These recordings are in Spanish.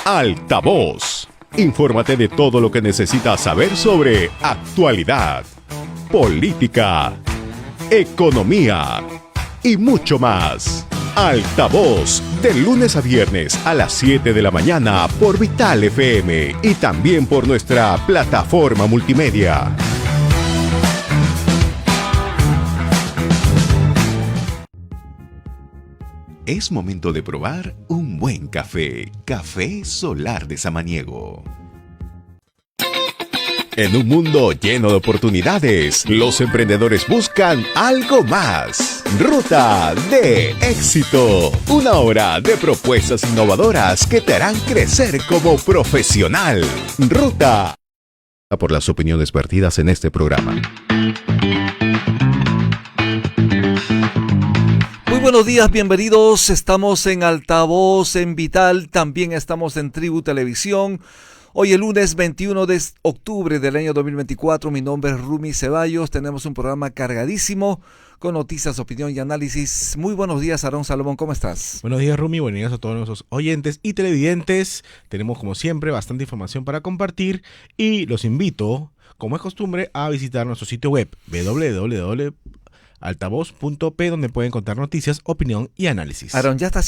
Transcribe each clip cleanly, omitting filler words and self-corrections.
Altavoz. Infórmate de todo lo que necesitas saber sobre actualidad, política, economía y mucho más. Altavoz, de lunes a viernes a las 7 de la mañana por Vital FM y también por nuestra plataforma multimedia. Es momento de probar un buen café. Café Solar de Samaniego. En un mundo lleno de oportunidades, los emprendedores buscan algo más. Ruta de éxito. Una hora de propuestas innovadoras que te harán crecer como profesional. Ruta. Por las opiniones vertidas en este programa. Muy buenos días, bienvenidos. Estamos en Altavoz, en Vital, también estamos en Tribu Televisión. Hoy el lunes 21 de octubre del año 2024, mi nombre es Rumi Ceballos, tenemos un programa cargadísimo con noticias, opinión y análisis. Muy buenos días, Aarón Salomón, ¿cómo estás? Buenos días, Rumi, buenos días a todos nuestros oyentes y televidentes. Tenemos como siempre bastante información para compartir y los invito, como es costumbre, a visitar nuestro sitio web www.altavoz.p, donde pueden encontrar noticias, opinión y análisis. Aarón, ya está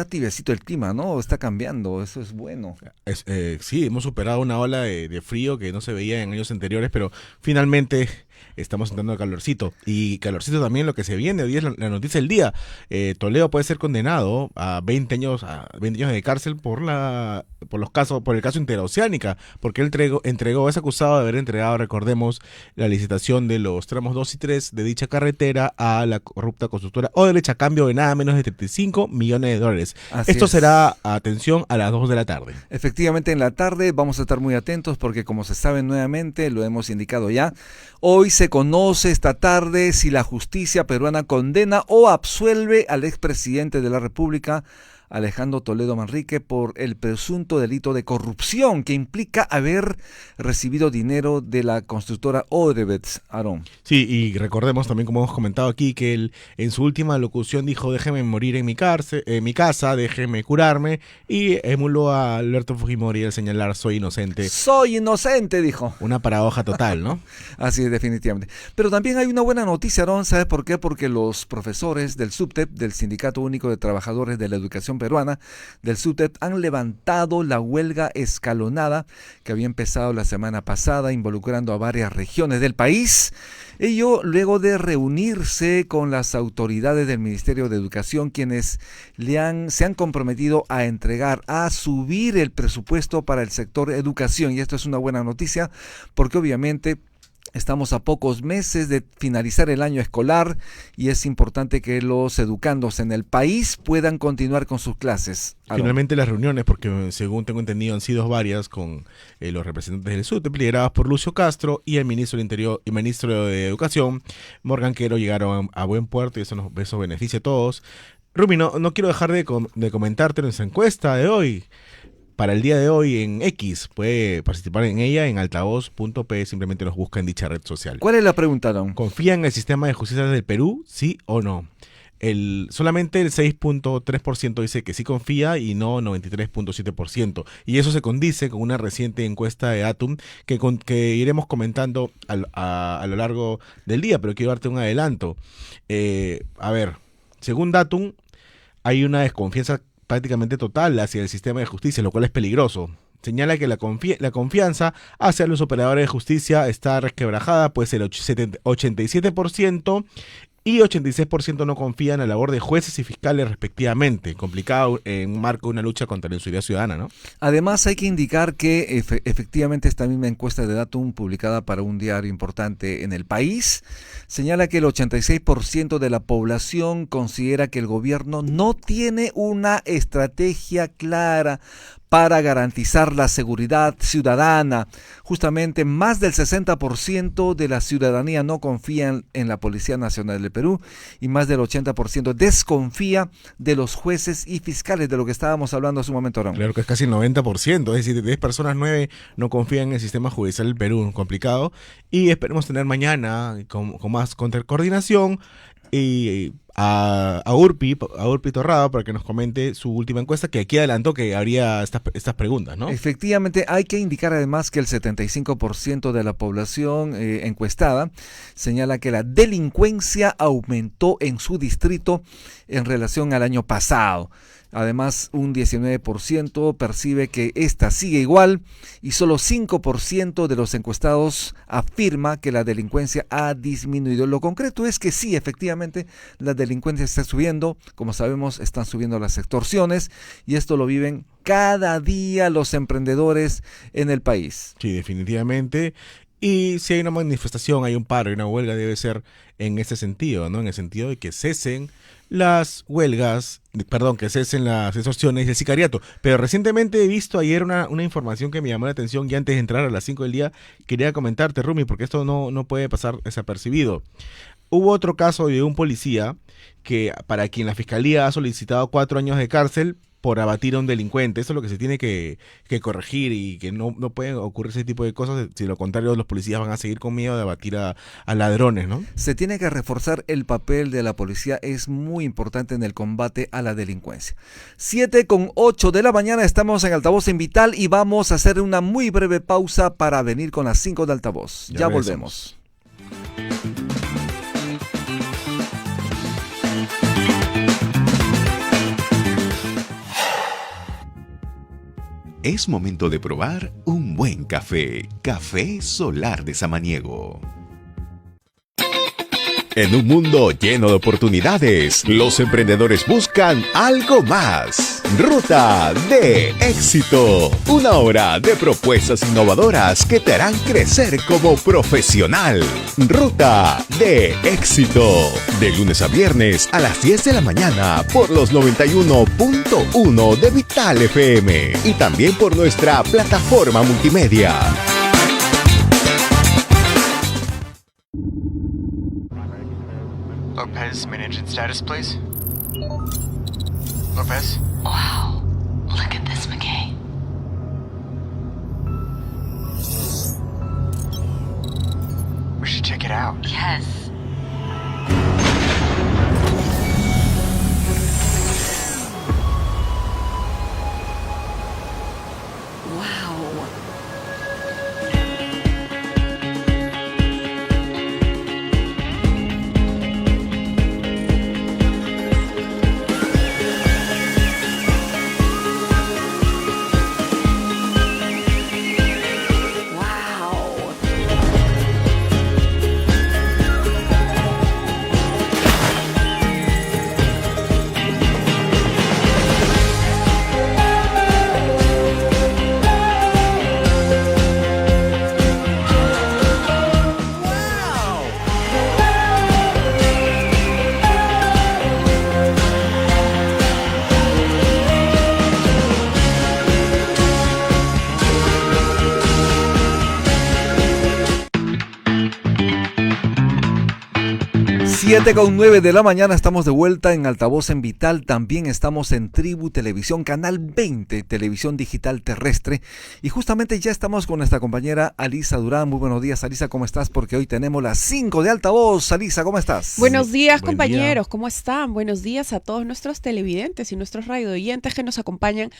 tibiecito el clima, ¿no? Está cambiando, eso es bueno. Sí, hemos superado una ola de frío que no se veía en años anteriores, pero finalmente estamos entrando al calorcito. Y calorcito también lo que se viene, hoy es la noticia del día. Toledo puede ser condenado a 20 años de cárcel por el caso Interoceánica, porque él es acusado de haber entregado, recordemos, la licitación de los tramos 2 y 3 de dicha carretera a la corrupta constructora Odebrecht a cambio de nada menos de $35 millones. Esto será, atención, a las 2 de la tarde. Efectivamente, en la tarde vamos a estar muy atentos porque, como se sabe nuevamente, lo hemos indicado ya, hoy se conoce esta tarde si la justicia peruana condena o absuelve al expresidente de la República, Alejandro Toledo Manrique, por el presunto delito de corrupción que implica haber recibido dinero de la constructora Odebrecht. Aarón. Sí, y recordemos también, como hemos comentado aquí, que él en su última locución dijo: déjeme morir en mi casa, déjeme curarme, y emuló a Alberto Fujimori al señalar: soy inocente. Soy inocente, dijo. Una paradoja total, ¿no? Así es, definitivamente. Pero también hay una buena noticia, Aarón, ¿sabes por qué? Porque los profesores del SUTEP, del Sindicato Único de Trabajadores de la Educación Peruana, del SUTEP, han levantado la huelga escalonada que había empezado la semana pasada, involucrando a varias regiones del país. Ello luego de reunirse con las autoridades del Ministerio de Educación, quienes se han comprometido a subir el presupuesto para el sector educación. Y esto es una buena noticia porque obviamente estamos a pocos meses de finalizar el año escolar y es importante que los educandos en el país puedan continuar con sus clases. Finalmente las reuniones, porque según tengo entendido han sido varias con los representantes del SUTEP, lideradas por Lucio Castro, y el ministro del Interior y ministro de Educación, Morgan Quero, llegaron a buen puerto y eso beneficia a todos. Rumi, no quiero dejar de comentarte nuestra encuesta de hoy. Para el día de hoy en X, puede participar en ella en altavoz.p, simplemente nos busca en dicha red social. ¿Cuál es la pregunta, Don? ¿Confía en el sistema de justicia del Perú, sí o no? Solamente el 6.3% dice que sí confía y no 93.7%. Y eso se condice con una reciente encuesta de Atum que iremos comentando a lo largo del día, pero quiero darte un adelanto. Según Datum, hay una desconfianza prácticamente total hacia el sistema de justicia, lo cual es peligroso. Señala que la confianza hacia los operadores de justicia está resquebrajada, pues el 87% y 86% no confían en la labor de jueces y fiscales respectivamente. Complicado en un marco de una lucha contra la inseguridad ciudadana, ¿no? Además hay que indicar que efectivamente esta misma encuesta de Datum, publicada para un diario importante en el país, señala que el 86% de la población considera que el gobierno no tiene una estrategia clara para garantizar la seguridad ciudadana. Justamente más del 60% de la ciudadanía no confía en la Policía Nacional del Perú y más del 80% desconfía de los jueces y fiscales, de lo que estábamos hablando hace un momento, Aarón. Claro que es casi el 90%, es decir, de 10 personas, 9 no confían en el sistema judicial del Perú, complicado, y esperemos tener mañana con más coordinación y a Urpi Torrado para que nos comente su última encuesta, que aquí adelantó que habría estas preguntas, ¿no? Efectivamente, hay que indicar además que el 75% de la población encuestada señala que la delincuencia aumentó en su distrito en relación al año pasado. Además, un 19% percibe que esta sigue igual y solo 5% de los encuestados afirma que la delincuencia ha disminuido. Lo concreto es que sí, efectivamente, la delincuencia está subiendo. Como sabemos, están subiendo las extorsiones y esto lo viven cada día los emprendedores en el país. Sí, definitivamente. Y si hay una manifestación, hay un paro, hay una huelga, debe ser en ese sentido, ¿no? En el sentido de que cesen las huelgas, que cesen las extorsiones y el sicariato. Pero recientemente he visto ayer una información que me llamó la atención y antes de entrar a las 5 del día quería comentarte, Rumi, porque esto no puede pasar desapercibido. Hubo otro caso de un policía para quien la fiscalía ha solicitado 4 años de cárcel por abatir a un delincuente. Eso es lo que se tiene que corregir y que no pueden ocurrir ese tipo de cosas. Si lo contrario, los policías van a seguir con miedo de abatir a ladrones, ¿no? Se tiene que reforzar el papel de la policía, es muy importante en el combate a la delincuencia. 7:08 de la mañana, estamos en Altavoz en Vital y vamos a hacer una muy breve pausa para venir con las 5 de Altavoz. Ya volvemos. Es momento de probar un buen café. Café Solar de Samaniego. En un mundo lleno de oportunidades, los emprendedores buscan algo más. Ruta de Éxito. Una hora de propuestas innovadoras que te harán crecer como profesional. Ruta de Éxito. De lunes a viernes a las 10 de la mañana por los 91.1 de Vital FM. Y también por nuestra plataforma multimedia. Lopez, main engine status, please. Lopez? Wow. Look at this, McKay. We should check it out. Yes. Wow. 7:09 de la mañana, estamos de vuelta en Altavoz en Vital, también estamos en Tribu Televisión, Canal 20, Televisión Digital Terrestre, y justamente ya estamos con nuestra compañera Alisa Durán. Muy buenos días, Alisa, ¿cómo estás? Porque hoy tenemos las 5 de Altavoz. Alisa, ¿cómo estás? Buenos días, Buen compañeros, día. ¿cómo están? Buenos días a todos nuestros televidentes y nuestros radioyentes que nos acompañan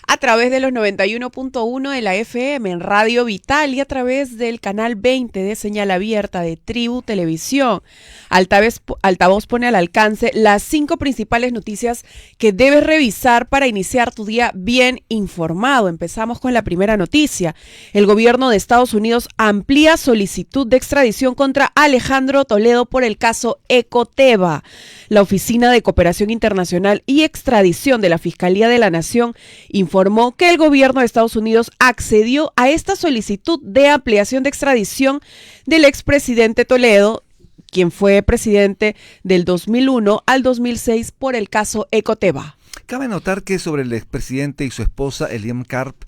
a través de los 91.1 de la FM en Radio Vital y a través del Canal 20 de señal abierta de Tribu Televisión. Altavoz pone al alcance las 5 principales noticias que debes revisar para iniciar tu día bien informado. Empezamos con la primera noticia. El gobierno de Estados Unidos amplía solicitud de extradición contra Alejandro Toledo por el caso Ecoteva. La Oficina de Cooperación Internacional y Extradición de la Fiscalía de la Nación informó que el gobierno de Estados Unidos accedió a esta solicitud de ampliación de extradición del expresidente Toledo, quien fue presidente del 2001 al 2006 por el caso Ecoteva. Cabe notar que sobre el expresidente y su esposa, Eliam Karp,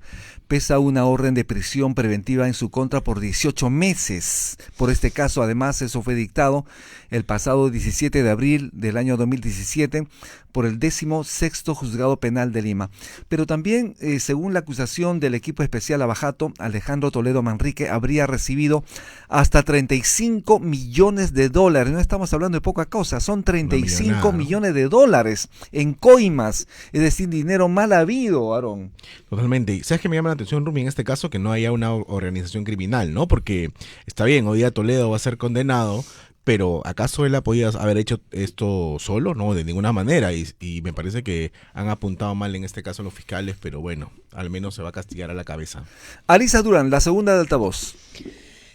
pesa una orden de prisión preventiva en su contra por 18 meses. Por este caso, además, eso fue dictado el pasado 17 de abril del año 2017 por el 16º Juzgado Penal de Lima. Pero también, según la acusación del equipo especial Abajato, Alejandro Toledo Manrique habría recibido hasta 35 millones de dólares. No estamos hablando de poca cosa, son 35 millones de dólares en coimas, es decir, dinero mal habido, Aarón. Totalmente. ¿Sabes qué me llama la atención, Rumi, en este caso? Que no haya una organización criminal, ¿no? Porque está bien, hoy día Toledo va a ser condenado, pero ¿acaso él podía haber hecho esto solo? No, de ninguna manera. Y me parece que han apuntado mal en este caso los fiscales, pero bueno, al menos se va a castigar a la cabeza. Alisa Durán, la segunda de altavoz.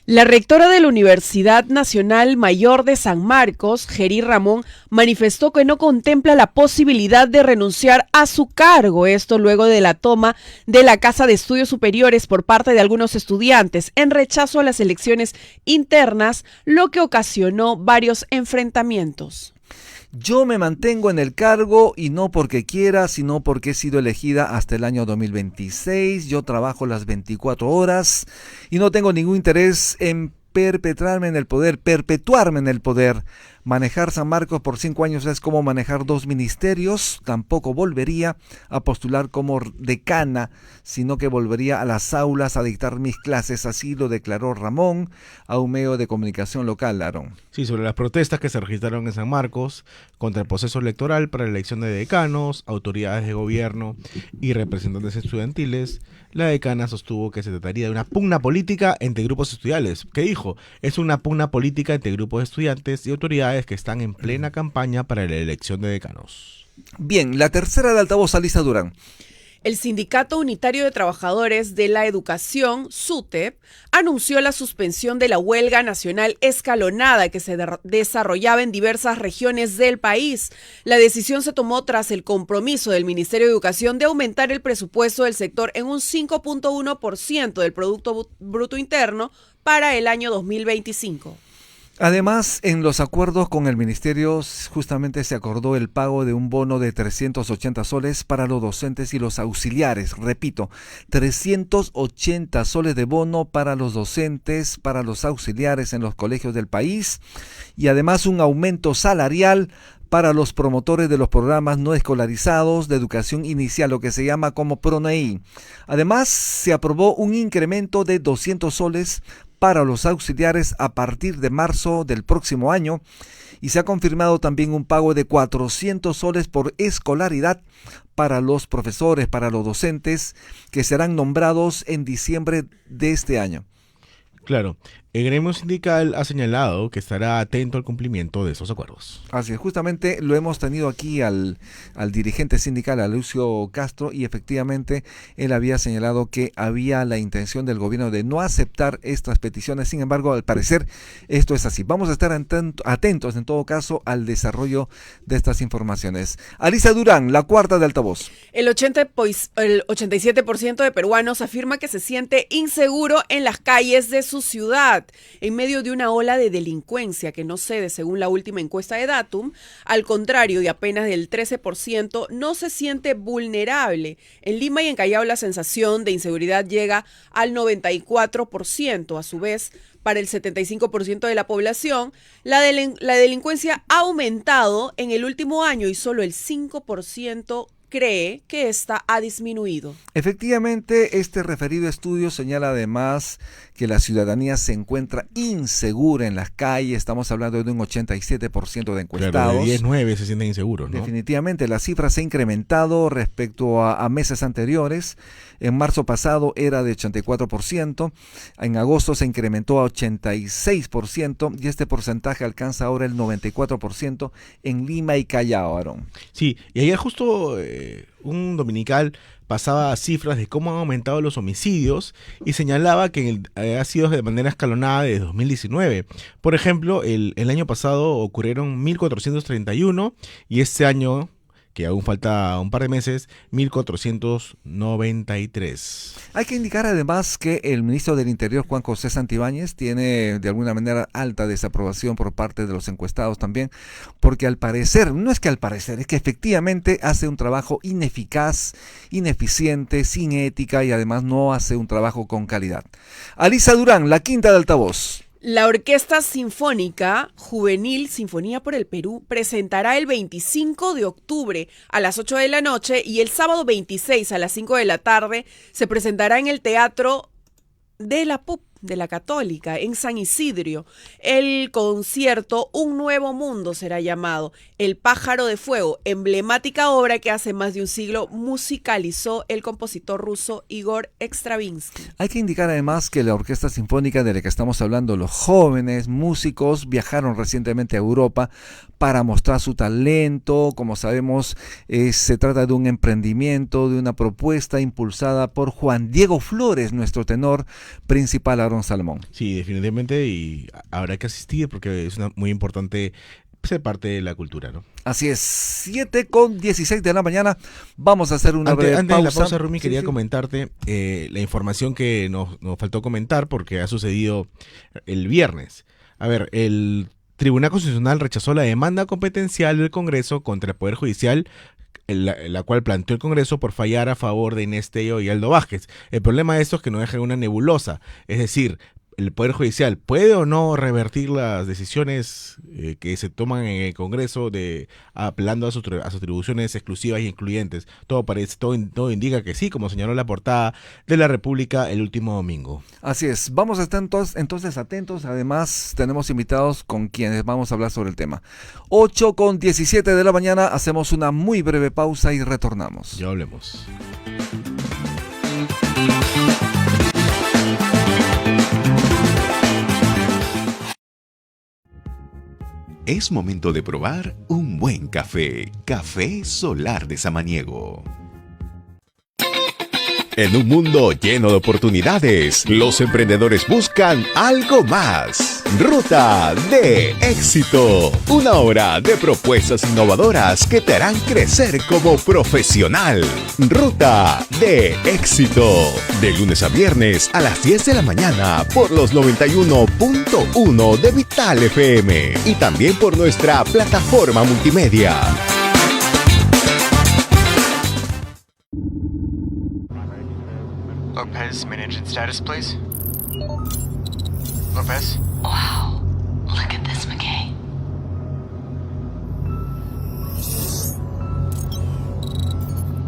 La rectora de la Universidad Nacional Mayor de San Marcos, Geri Ramón, manifestó que no contempla la posibilidad de renunciar a su cargo, esto luego de la toma de la Casa de Estudios Superiores por parte de algunos estudiantes en rechazo a las elecciones internas, lo que ocasionó varios enfrentamientos. Yo me mantengo en el cargo y no porque quiera, sino porque he sido elegida hasta el año 2026. Yo trabajo las 24 horas y no tengo ningún interés en perpetuarme en el poder. Manejar San Marcos por 5 años es como manejar 2 ministerios. Tampoco volvería a postular como decana, sino que volvería a las aulas a dictar mis clases. Así lo declaró Ramón a un medio de comunicación local, Aarón. Sí, sobre las protestas que se registraron en San Marcos contra el proceso electoral para la elección de decanos, autoridades de gobierno y representantes estudiantiles, la decana sostuvo que se trataría de una pugna política entre grupos estudiantiles. ¿Qué dijo? Es una pugna política entre grupos de estudiantes y autoridades que están en plena campaña para la elección de decanos. Bien, la tercera de altavoz, Alisa Durán. El Sindicato Unitario de Trabajadores de la Educación, SUTEP, anunció la suspensión de la huelga nacional escalonada que se desarrollaba en diversas regiones del país. La decisión se tomó tras el compromiso del Ministerio de Educación de aumentar el presupuesto del sector en un 5.1% del Producto Bruto Interno para el año 2025. Además, en los acuerdos con el ministerio justamente se acordó el pago de un bono de 380 soles para los docentes y los auxiliares. Repito, 380 soles de bono para los docentes, para los auxiliares en los colegios del país y además un aumento salarial para los promotores de los programas no escolarizados de educación inicial, lo que se llama como PRONEI. Además, se aprobó un incremento de 200 soles para los auxiliares a partir de marzo del próximo año y se ha confirmado también un pago de 400 soles por escolaridad para los profesores, para los docentes que serán nombrados en diciembre de este año. Claro, el gremio sindical ha señalado que estará atento al cumplimiento de esos acuerdos. Así es, justamente lo hemos tenido aquí al dirigente sindical, a Lucio Castro, y efectivamente él había señalado que había la intención del gobierno de no aceptar estas peticiones. Sin embargo, al parecer esto es así. Vamos a estar atentos en todo caso al desarrollo de estas informaciones. Alisa Durán, la cuarta de altavoz. El 87% de peruanos afirma que se siente inseguro en las calles de su ciudad. En medio de una ola de delincuencia que no cede según la última encuesta de Datum, al contrario y apenas del 13% no se siente vulnerable. En Lima y en Callao la sensación de inseguridad llega al 94%. A su vez, para el 75% de la población, la delincuencia ha aumentado en el último año y solo el 5% cree que esta ha disminuido. Efectivamente, este referido estudio señala además que la ciudadanía se encuentra insegura en las calles. Estamos hablando de un 87% de encuestados. Claro, de 10-9 se sienten inseguros, ¿no? Definitivamente, la cifra se ha incrementado respecto a meses anteriores. En marzo pasado era de 84%, en agosto se incrementó a 86% y este porcentaje alcanza ahora el 94% en Lima y Callao, Aarón. Sí, y ayer justo un dominical pasaba cifras de cómo han aumentado los homicidios y señalaba que ha sido de manera escalonada desde 2019. Por ejemplo, el año pasado ocurrieron 1.431 y este año que aún falta un par de meses, 1.493. Hay que indicar además que el ministro del Interior, Juan José Santibáñez, tiene de alguna manera alta desaprobación por parte de los encuestados también, porque al parecer, no es que al parecer, es que efectivamente hace un trabajo ineficaz, ineficiente, sin ética y además no hace un trabajo con calidad. Alisa Durán, la quinta de altavoz. La Orquesta Sinfónica Juvenil Sinfonía por el Perú presentará el 25 de octubre a las 8 de la noche y el sábado 26 a las 5 de la tarde se presentará en el Teatro de la PUC de la Católica en San Isidro. El concierto Un Nuevo Mundo será llamado. El Pájaro de Fuego, emblemática obra que hace más de un siglo musicalizó el compositor ruso Igor Stravinsky. Hay que indicar además que la Orquesta Sinfónica de la que estamos hablando, los jóvenes músicos viajaron recientemente a Europa para mostrar su talento. Como sabemos, se trata de un emprendimiento, de una propuesta impulsada por Juan Diego Flores, nuestro tenor principal, Aarón Salomón. Sí, definitivamente, y habrá que asistir porque es muy importante ser parte de la cultura, ¿no? Así es, 7:16 de la mañana. Vamos a hacer una breve antes de la pausa. pausa, Rumi, quería comentarte la información que nos faltó comentar porque ha sucedido el viernes. A ver, el Tribunal Constitucional rechazó la demanda competencial del Congreso contra el Poder Judicial, la cual planteó el Congreso por fallar a favor de Inés Tello y Aldo Vázquez. El problema de esto es que nos deja una nebulosa, es decir, el Poder Judicial puede o no revertir las decisiones que se toman en el Congreso apelando a sus atribuciones exclusivas y incluyentes. Todo indica que sí, como señaló la portada de La República el último domingo. Así es, vamos a estar entonces atentos. Además, tenemos invitados con quienes vamos a hablar sobre el tema. 8:17 de la mañana, hacemos una muy breve pausa y retornamos. Ya hablemos. Es momento de probar un buen café. Café Solar de Samaniego. En un mundo lleno de oportunidades, los emprendedores buscan algo más. Ruta de Éxito. Una hora de propuestas innovadoras que te harán crecer como profesional. Ruta de Éxito. De lunes a viernes a las 10 de la mañana por los 91.1 de Vital FM. Y también por nuestra plataforma multimedia. Lopez, main engine status, please. Lopez? Wow. Look at this, McKay.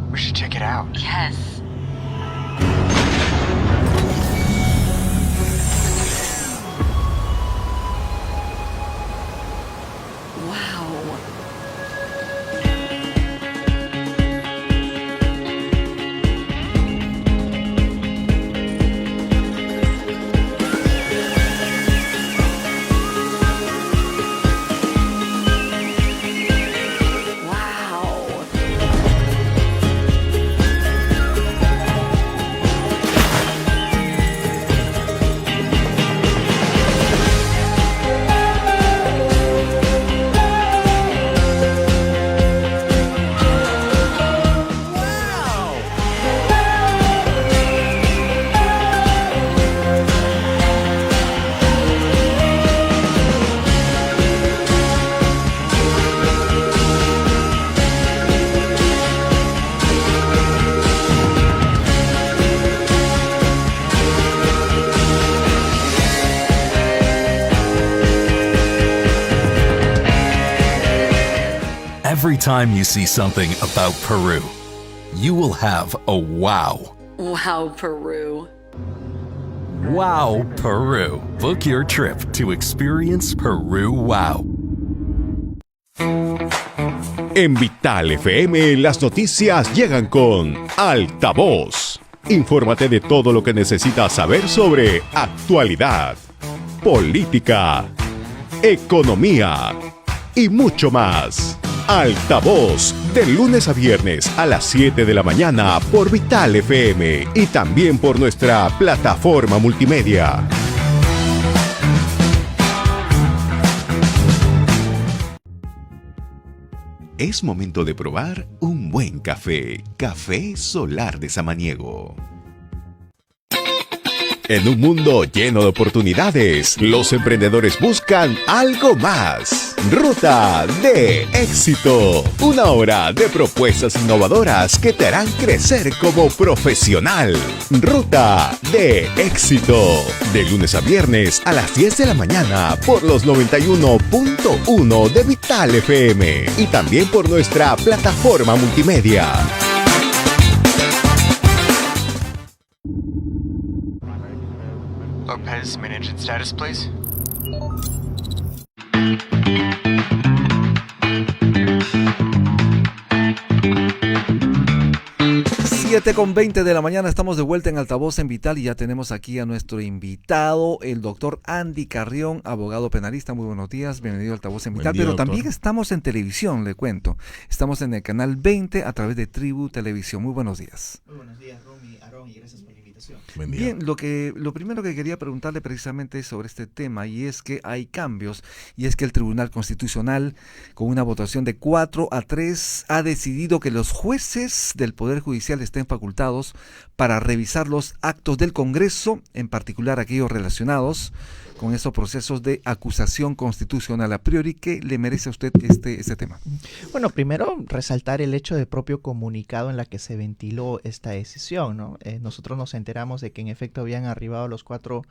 We should check it out. Yes. Wow. Every time you see something about Peru, you will have a wow. Wow, Peru. Wow, Peru. Book your trip to experience Peru Wow. En Vital FM, las noticias llegan con Altavoz. Infórmate de todo lo que necesitas saber sobre actualidad, política, economía y mucho más. Altavoz, de lunes a viernes a las 7 de la mañana por Vital FM y también por nuestra plataforma multimedia. Es momento de probar un buen café. Café Solar de Samaniego. En un mundo lleno de oportunidades, los emprendedores buscan algo más. Ruta de Éxito. Una hora de propuestas innovadoras que te harán crecer como profesional. Ruta de Éxito. De lunes a viernes a las 10 de la mañana por los 91.1 de Vital FM. Y también por nuestra plataforma multimedia. Lopez, main engine status, please. 7:20 de la mañana, estamos de vuelta en Altavoz en Vital y ya tenemos aquí a nuestro invitado, el doctor Andy Carrión, abogado penalista. Muy buenos días, bienvenido a Altavoz en Vital. Buen día, pero doctor. también estamos en televisión, le cuento. Estamos en el canal 20 a través de Tribu Televisión. Muy buenos días. Muy buenos días, Romy, Aarón, y gracias por la invitación. Buen día. Bien, lo primero que quería preguntarle precisamente es sobre este tema, y es que hay cambios, y es que el Tribunal Constitucional, con una votación de 4-3, ha decidido que los jueces del Poder Judicial estén facultados para revisar los actos del Congreso, en particular aquellos relacionados con esos procesos de acusación constitucional a priori. ¿Qué le merece a usted este tema? Bueno, primero resaltar el hecho del propio comunicado en la que se ventiló esta decisión, ¿no? Nosotros nos enteramos de que en efecto habían arribado los 4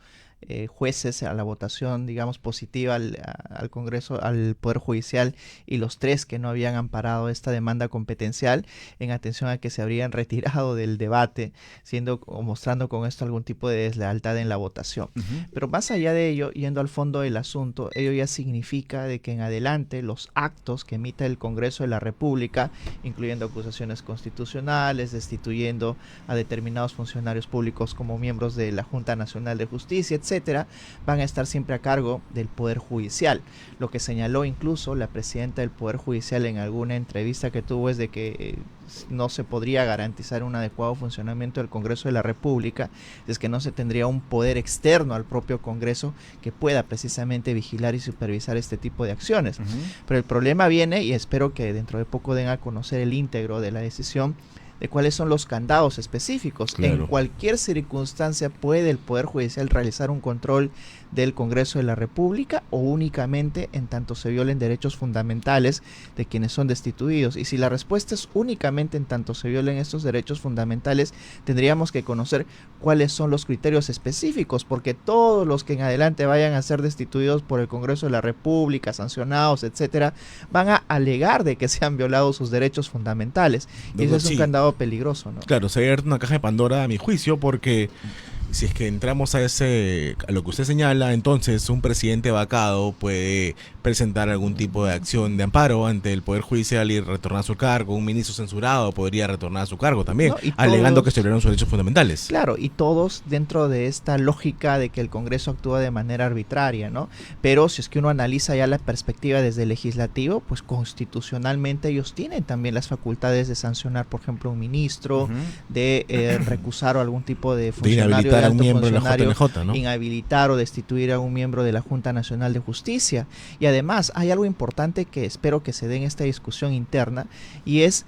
jueces a la votación, digamos, positiva al Congreso, al Poder Judicial, y los 3 que no habían amparado esta demanda competencial, en atención a que se habrían retirado del debate, siendo o mostrando con esto algún tipo de deslealtad en la votación. Pero más allá de ello, yendo al fondo del asunto, ello ya significa de que en adelante los actos que emita el Congreso de la República, incluyendo acusaciones constitucionales, destituyendo a determinados funcionarios públicos como miembros de la Junta Nacional de Justicia, etcétera, van a estar siempre a cargo del Poder Judicial. Lo que señaló incluso la presidenta del Poder Judicial en alguna entrevista que tuvo es de que no se podría garantizar un adecuado funcionamiento del Congreso de la República, es que no se tendría un poder externo al propio Congreso que pueda precisamente vigilar y supervisar este tipo de acciones. Pero el problema viene, y espero que dentro de poco den a conocer el íntegro de la decisión, de cuáles son los candados específicos. Claro. En cualquier circunstancia puede el Poder Judicial realizar un control del Congreso de la República, o únicamente en tanto se violen derechos fundamentales de quienes son destituidos. Y si la respuesta es únicamente en tanto se violen estos derechos fundamentales, tendríamos que conocer cuáles son los criterios específicos, porque todos los que en adelante vayan a ser destituidos por el Congreso de la República, sancionados, etcétera, van a alegar de que se han violado sus derechos fundamentales. Y ese es un candado peligroso, ¿no? Claro, se ha abierto una caja de Pandora a mi juicio, porque si es que entramos a lo que usted señala, entonces un presidente vacado puede presentar algún tipo de acción de amparo ante el Poder Judicial y retornar a su cargo. Un ministro censurado podría retornar a su cargo también, No, y alegando todos, que se violaron sus derechos fundamentales. Claro, y todos dentro de esta lógica de que el Congreso actúa de manera arbitraria, ¿no? Pero si es que uno analiza ya la perspectiva desde el legislativo, pues constitucionalmente ellos tienen también las facultades de sancionar, por ejemplo, un ministro, de recusar algún tipo de funcionario, inhabilitar a un alto miembro de la funcionario, JNJ, ¿no? inhabilitar o destituir a un miembro de la Junta Nacional de Justicia. Y además hay algo importante que espero que se dé en esta discusión interna, y es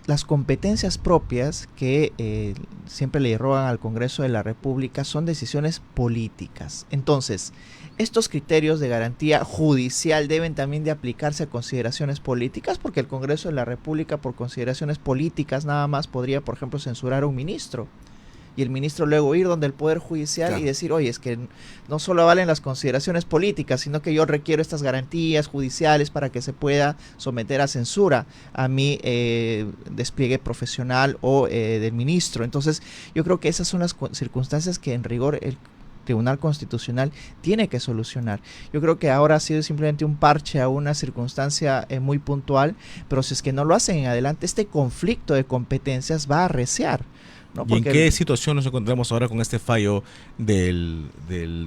las competencias propias que siempre le roban al Congreso de la República. Son decisiones políticas. Entonces, estos criterios de garantía judicial deben también de aplicarse a consideraciones políticas, porque el Congreso de la República, por consideraciones políticas nada más, podría, por ejemplo, censurar a un ministro. Y el ministro luego ir donde el Poder Judicial, claro, y decir, oye, es que no solo valen las consideraciones políticas, sino que yo requiero estas garantías judiciales para que se pueda someter a censura a mi despliegue profesional o del ministro. Entonces, yo creo que esas son las circunstancias que en rigor el Tribunal Constitucional tiene que solucionar. Yo creo que ahora ha sido simplemente un parche a una circunstancia muy puntual, pero si es que no lo hacen en adelante, este conflicto de competencias va a arreciar. ¿no? ¿Y en Porque qué situación nos encontramos ahora con este fallo del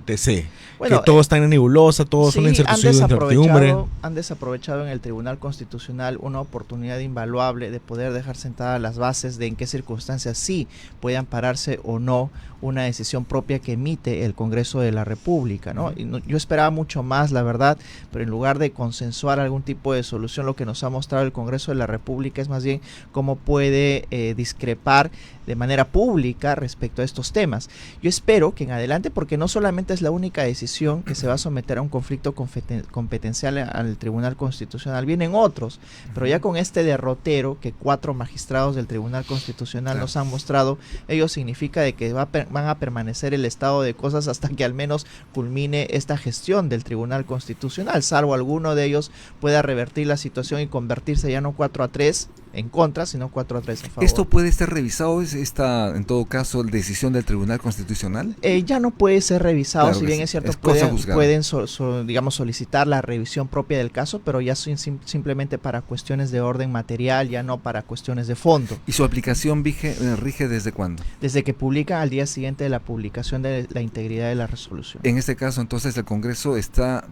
TC? Bueno, que todo está en nebulosa, todo es una incertidumbre. Han desaprovechado en el Tribunal Constitucional una oportunidad invaluable de poder dejar sentadas las bases de en qué circunstancias sí puede ampararse o no una decisión propia que emite el Congreso de la República, ¿no? Yo esperaba mucho más, la verdad, pero en lugar de consensuar algún tipo de solución, lo que nos ha mostrado el Congreso de la República es más bien cómo puede discrepar de manera pública respecto a estos temas. Yo espero que en adelante, porque no solamente es la única decisión que se va a someter a un conflicto competencial al Tribunal Constitucional, vienen otros, pero ya con este derrotero que 4 magistrados del Tribunal Constitucional nos han mostrado, ello significa de que van a permanecer el estado de cosas hasta que al menos culmine esta gestión del Tribunal Constitucional, salvo alguno de ellos pueda revertir la situación y convertirse ya no 4-3 en contra, sino 4-3 a favor. ¿Esto puede ser revisado, en todo caso, la decisión del Tribunal Constitucional? Ya no puede ser revisado, Claro si bien sí, es cierto, es cosa pueden juzgada. digamos, solicitar la revisión propia del caso, pero ya simplemente para cuestiones de orden material, ya no para cuestiones de fondo. ¿Y su aplicación rige desde cuándo? Desde que publican al día siguiente de la publicación de la integridad de la resolución. En este caso, entonces, el Congreso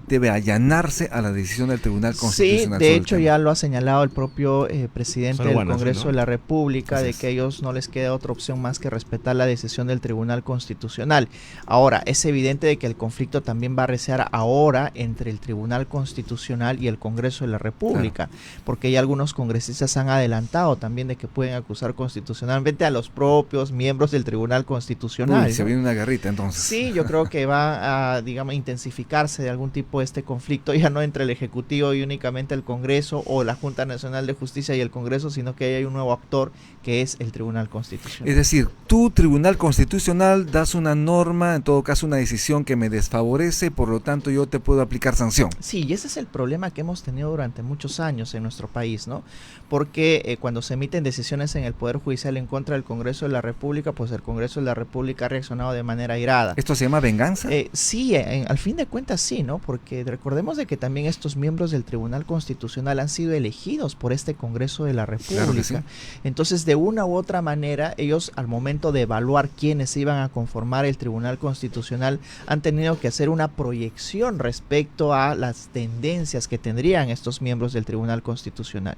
debe allanarse a la decisión del Tribunal Constitucional. Sí, de hecho ya lo ha señalado el propio presidente del Bueno, Congreso ¿no? de la República, Así de es. que a ellos no les queda otra opción más que respetar la decisión del Tribunal Constitucional. Ahora, es evidente de que el conflicto también va a arreciar ahora entre el Tribunal Constitucional y el Congreso de la República, porque ya algunos congresistas han adelantado también de que pueden acusar constitucionalmente a los propios miembros del Tribunal Constitucional. Uy, se ¿no? viene una guerrita entonces. Sí, yo creo que va a, digamos, intensificarse de algún tipo este conflicto, ya no entre el Ejecutivo y únicamente el Congreso o la Junta Nacional de Justicia y el Congreso, sino que hay un nuevo actor que es el Tribunal Constitucional. Es decir, tu Tribunal Constitucional das una norma, en todo caso una decisión que me desfavorece, por lo tanto yo te puedo aplicar sanción. Sí, y ese es el problema que hemos tenido durante muchos años en nuestro país, ¿no? Porque cuando se emiten decisiones en el Poder Judicial en contra del Congreso de la República, pues el Congreso de la República ha reaccionado de manera airada. ¿Esto se llama venganza? Sí, al fin de cuentas sí, ¿no? Porque recordemos de que también estos miembros del Tribunal Constitucional han sido elegidos por este Congreso de la República. Claro que sí. Entonces, de una u otra manera, ellos al momento de evaluar quiénes se iban a conformar el Tribunal Constitucional han tenido que hacer una proyección respecto a las tendencias que tendrían estos miembros del Tribunal Constitucional.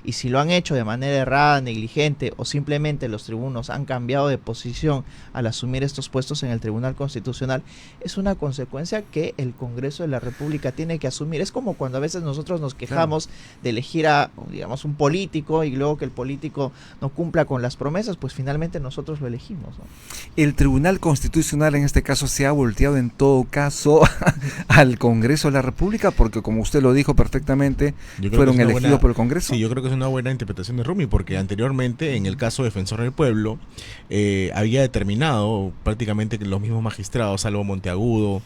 Y si lo han hecho de manera errada, negligente o simplemente los tribunos han cambiado de posición al asumir estos puestos en el Tribunal Constitucional, es una consecuencia que el Congreso de la República tiene que asumir. Es como cuando a veces nosotros nos quejamos de elegir a, digamos, un político y luego que el político no cumpla con las promesas, pues finalmente nosotros lo elegimos, ¿no? El Tribunal Constitucional en este caso se ha volteado en todo caso al Congreso de la República, porque como usted lo dijo perfectamente, fueron elegidos por el Congreso. Sí, yo creo que es una buena interpretación de Rumi, porque anteriormente en el caso Defensor del Pueblo había determinado prácticamente que los mismos magistrados, salvo Monteagudo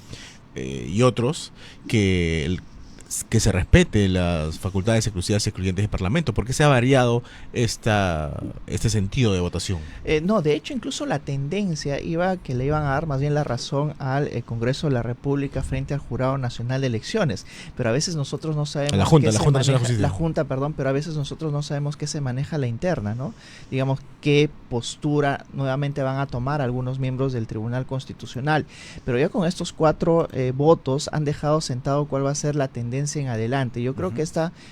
y otros, que se respete las facultades exclusivas y excluyentes del Parlamento. ¿Por qué se ha variado este sentido de votación? No, de hecho incluso la tendencia iba a que le iban a dar más bien la razón al Congreso de la República frente al Jurado Nacional de Elecciones, pero a veces nosotros no sabemos La Junta Nacional de Justicia. la Junta, perdón, pero a veces nosotros no sabemos qué se maneja la interna, ¿no? Digamos, qué postura nuevamente van a tomar algunos miembros del Tribunal Constitucional, pero ya con estos 4 votos han dejado sentado cuál va a ser la tendencia en adelante. Yo creo que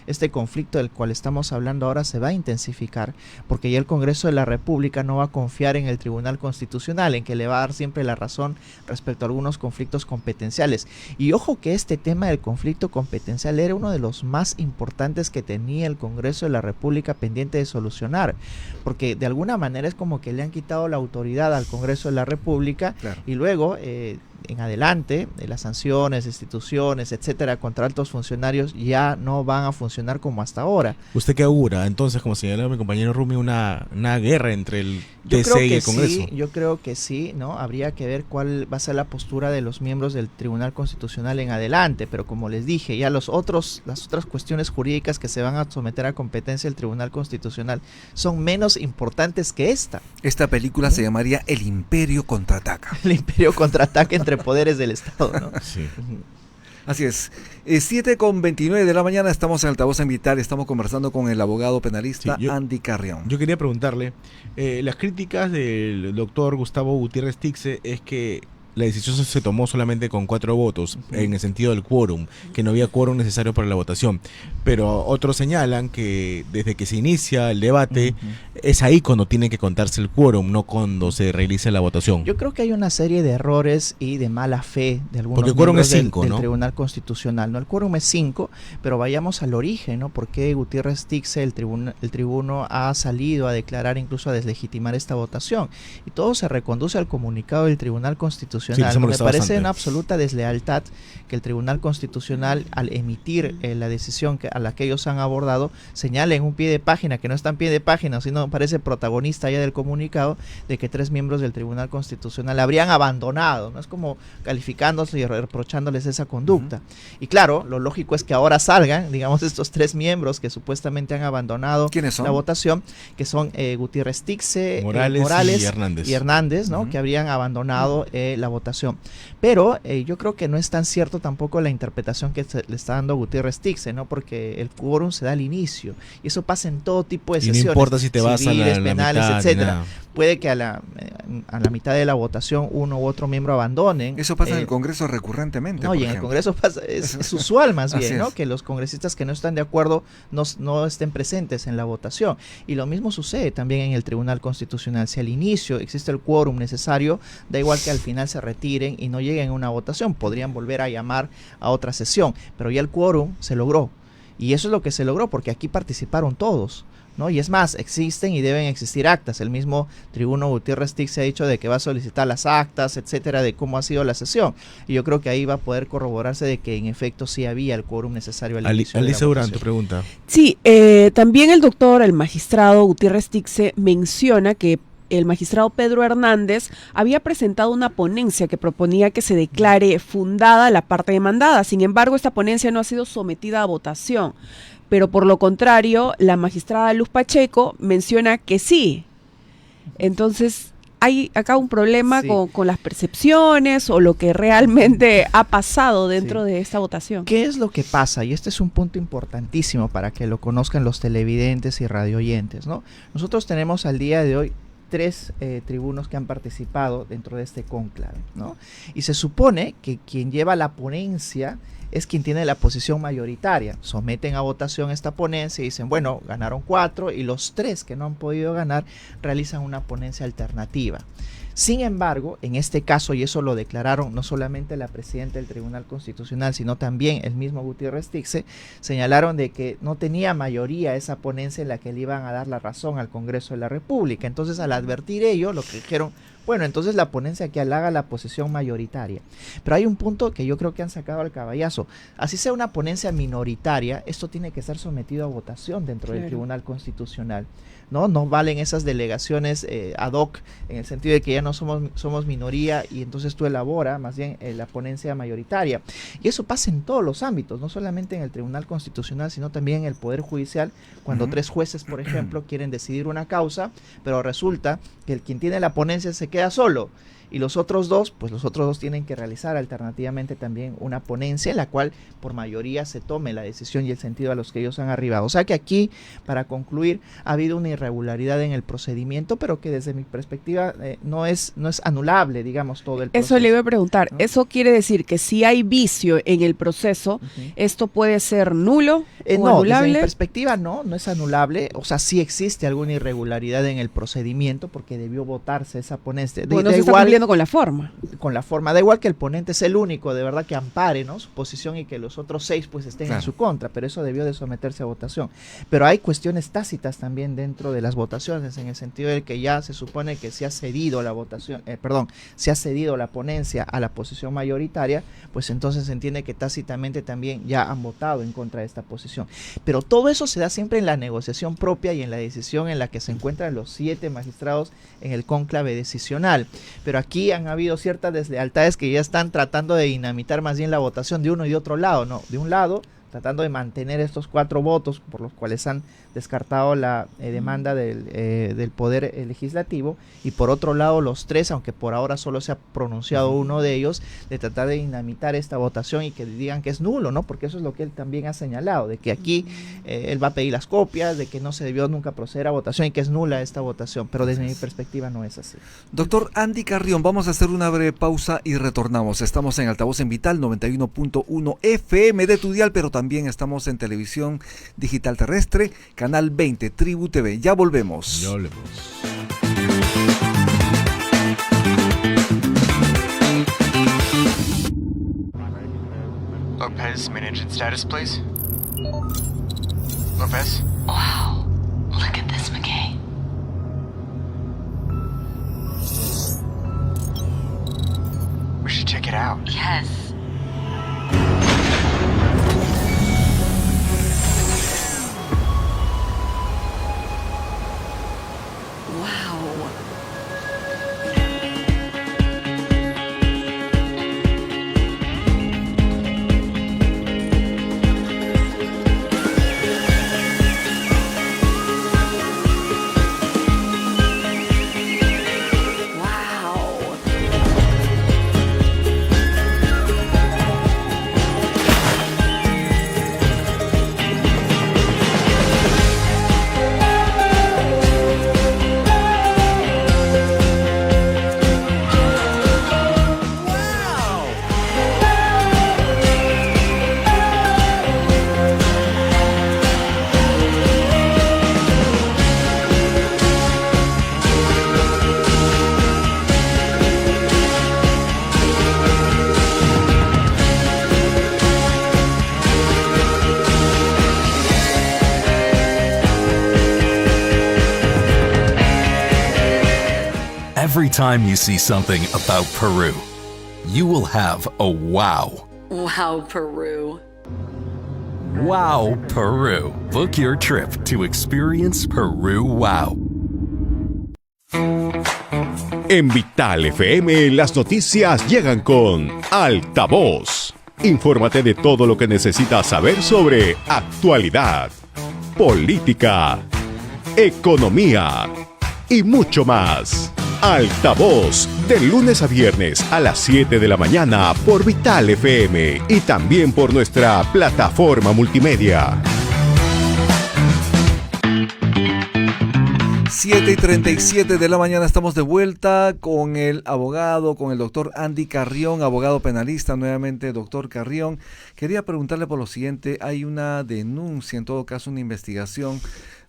este conflicto del cual estamos hablando ahora se va a intensificar, porque ya el Congreso de la República no va a confiar en el Tribunal Constitucional, en que le va a dar siempre la razón respecto a algunos conflictos competenciales. Y ojo que este tema del conflicto competencial era uno de los más importantes que tenía el Congreso de la República pendiente de solucionar, porque de alguna manera es como que le han quitado la autoridad al Congreso de la República, claro. Y luego en adelante las sanciones, instituciones, etcétera, contra altos funcionarios ya no van a funcionar como hasta ahora. ¿Usted qué augura? Entonces, como señaló mi compañero Rumi, una guerra entre el TC y el Congreso. Yo creo que sí, ¿no? Habría que ver cuál va a ser la postura de los miembros del Tribunal Constitucional en adelante, pero como les dije, ya las otras cuestiones jurídicas que se van a someter a competencia del Tribunal Constitucional son menos importantes que esta. Esta película se llamaría El Imperio Contraataca. El Imperio Contraataca entre poderes del Estado, ¿no? Sí. Así es. 7:29 de la mañana, estamos en Altavoz en Vital, estamos conversando con el abogado penalista Andy Carrión. Yo quería preguntarle, las críticas del doctor Gustavo Gutiérrez Tixe es que la decisión se tomó solamente con 4 votos, en el sentido del quórum, que no había quórum necesario para la votación. Pero otros señalan que desde que se inicia el debate, es ahí cuando tiene que contarse el quórum, no cuando se realice la votación. Yo creo que hay una serie de errores y de mala fe de algunos Porque el quórum miembros es 5, del ¿no? Tribunal Constitucional. No, el quórum es 5, pero vayamos al origen, ¿no? ¿Por qué Gutiérrez Tixe, el tribuno, ha salido a declarar, incluso a deslegitimar esta votación? Y todo se reconduce al comunicado del Tribunal Constitucional. Me parece bastante una absoluta deslealtad que el Tribunal Constitucional, al emitir la decisión a la que ellos han abordado, señale en un pie de página, que no está en pie de página, sino parece protagonista ya del comunicado, de que 3 miembros del Tribunal Constitucional habrían abandonado, ¿no? Es como calificándose y reprochándoles esa conducta. Y claro, lo lógico es que ahora salgan, digamos, estos 3 miembros que supuestamente han abandonado la votación, que son Gutiérrez Tixe, Morales y Hernández, ¿no? Que habrían abandonado la votación. Pero yo creo que no es tan cierto tampoco la interpretación que le está dando Gutiérrez Tixe, ¿no? Porque el quórum se da al inicio y eso pasa en todo tipo de sesiones. Y no importa si te vas civiles, a la penales, mitad, etcétera. Puede que a la mitad de la votación uno u otro miembro abandonen. Eso pasa en el Congreso recurrentemente. No, y en el Congreso pasa, es usual más bien, ¿no? Que los congresistas que no están de acuerdo no estén presentes en la votación. Y lo mismo sucede también en el Tribunal Constitucional. Si al inicio existe el quórum necesario, da igual que al final se retiren y no lleguen a una votación, podrían volver a llamar a otra sesión, pero ya el quórum se logró. Y eso es lo que se logró, porque aquí participaron todos, ¿no? Y es más, existen y deben existir actas. El mismo tribuno Gutiérrez Tixe ha dicho de que va a solicitar las actas, etcétera, de cómo ha sido la sesión. Y yo creo que ahí va a poder corroborarse de que en efecto sí había el quórum necesario al inicio. Alicia Durán, tu pregunta. Sí, también el magistrado Gutiérrez Tixe menciona que el magistrado Pedro Hernández había presentado una ponencia que proponía que se declare fundada la parte demandada. Sin embargo, esta ponencia no ha sido sometida a votación. Pero por lo contrario, la magistrada Luz Pacheco menciona que sí. Entonces, hay acá un problema con las percepciones o lo que realmente ha pasado dentro de esta votación. ¿Qué es lo que pasa? Y este es un punto importantísimo para que lo conozcan los televidentes y radioyentes, ¿no? Nosotros tenemos al día de hoy 3 tribunos que han participado dentro de este cónclave, ¿no? Y se supone que quien lleva la ponencia es quien tiene la posición mayoritaria. Someten a votación esta ponencia y dicen, bueno, ganaron 4 y los 3 que no han podido ganar realizan una ponencia alternativa. Sin embargo, en este caso, y eso lo declararon no solamente la presidenta del Tribunal Constitucional, sino también el mismo Gutiérrez Tixe, señalaron de que no tenía mayoría esa ponencia en la que le iban a dar la razón al Congreso de la República. Entonces, al advertir ello, lo que dijeron, bueno, entonces la ponencia que halaga la posición mayoritaria. Pero hay un punto que yo creo que han sacado al caballazo. Así sea una ponencia minoritaria, esto tiene que ser sometido a votación dentro del Tribunal Constitucional. No valen esas delegaciones ad hoc, en el sentido de que ya no somos minoría y entonces tú elabora más bien la ponencia mayoritaria. Y eso pasa en todos los ámbitos, no solamente en el Tribunal Constitucional, sino también en el Poder Judicial, cuando 3 jueces, por ejemplo, quieren decidir una causa, pero resulta que quien tiene la ponencia se queda solo. Y los otros 2, pues los otros 2 tienen que realizar alternativamente también una ponencia en la cual por mayoría se tome la decisión y el sentido a los que ellos han arribado. O sea que aquí, para concluir, ha habido una irregularidad en el procedimiento, pero que desde mi perspectiva no es anulable, digamos, todo el proceso. Eso le iba a preguntar. ¿No? Eso quiere decir que si hay vicio en el proceso, ¿esto puede ser nulo o no, anulable? Desde mi perspectiva no es anulable. O sea, sí existe alguna irregularidad en el procedimiento porque debió votarse esa ponencia. Bueno, se está cumpliendo con la forma. Con la forma, da igual que el ponente es el único de verdad que ampare, ¿no?, su posición y que los otros 6 pues estén en su contra, pero eso debió de someterse a votación. Pero hay cuestiones tácitas también dentro de las votaciones, en el sentido de que ya se supone que se ha cedido la votación, se ha cedido la ponencia a la posición mayoritaria, pues entonces se entiende que tácitamente también ya han votado en contra de esta posición. Pero todo eso se da siempre en la negociación propia y en la decisión en la que se encuentran los 7 magistrados en el cónclave decisional. Pero aquí han habido ciertas deslealtades que ya están tratando de dinamitar más bien la votación de uno y de otro lado, ¿no? De un lado, tratando de mantener estos 4 votos por los cuales han descartado la demanda del Poder Legislativo, y por otro lado los 3, aunque por ahora solo se ha pronunciado uno de ellos, de tratar de dinamitar esta votación y que digan que es nulo, ¿no? Porque eso es lo que él también ha señalado, de que aquí él va a pedir las copias, de que no se debió nunca proceder a votación y que es nula esta votación, pero desde mi perspectiva no es así. Doctor Andy Carrión, vamos a hacer una breve pausa y retornamos. Estamos en Altavoz en Vital 91.1 FM de tu dial, pero también estamos en televisión digital terrestre, Canal 20, Tribu TV. Ya volvemos. Ya volvemos. Lopez, main engine status, please. Lopez? Wow. Look at this, McKay. We should check it out. Yes. Wow. Wow. Every time you see something about Peru, you will have a wow. Wow, Peru. Wow, Peru. Book your trip to experience Peru Wow. En Vital FM las noticias llegan con Altavoz. Infórmate de todo lo que necesitas saber sobre actualidad, política, economía y mucho más. Altavoz, de lunes a viernes a las 7 de la mañana por Vital FM y también por nuestra plataforma multimedia. 7:37 de la mañana, estamos de vuelta con el doctor Andy Carrión, abogado penalista. Nuevamente, doctor Carrión, quería preguntarle por lo siguiente. Hay una denuncia, en todo caso una investigación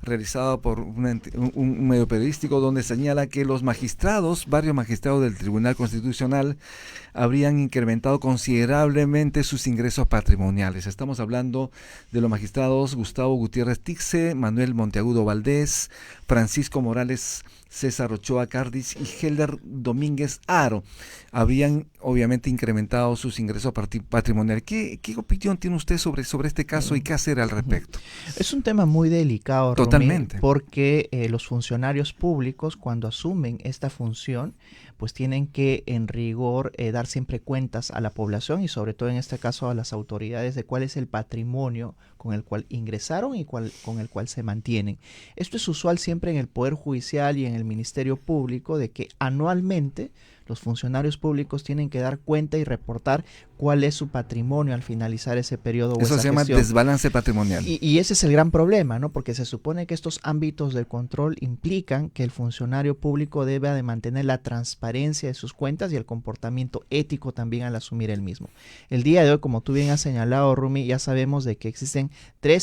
realizada por un medio periodístico donde señala que los magistrados, varios magistrados del Tribunal Constitucional, habrían incrementado considerablemente sus ingresos patrimoniales. Estamos hablando de los magistrados Gustavo Gutiérrez Tixe, Manuel Monteagudo Valdés, Francisco Morales, César Ochoa Cardis y Helder Domínguez Aro. Habrían obviamente incrementado sus ingresos patrimoniales. ¿Qué opinión tiene usted sobre este caso y qué hacer al respecto? Es un tema muy delicado, Totalmente. Rumi, porque los funcionarios públicos, cuando asumen esta función, pues tienen que en rigor dar siempre cuentas a la población y sobre todo en este caso a las autoridades de cuál es el patrimonio con el cual ingresaron y con el cual se mantienen. Esto es usual siempre en el Poder Judicial y en el Ministerio Público, de que anualmente los funcionarios públicos tienen que dar cuenta y reportar cuál es su patrimonio al finalizar ese periodo. Eso se llama desbalance patrimonial. Y ese es el gran problema, ¿no? Porque se supone que estos ámbitos del control implican que el funcionario público debe de mantener la transparencia de sus cuentas y el comportamiento ético también al asumir el mismo. El día de hoy, como tú bien has señalado, Rumi, ya sabemos de que existen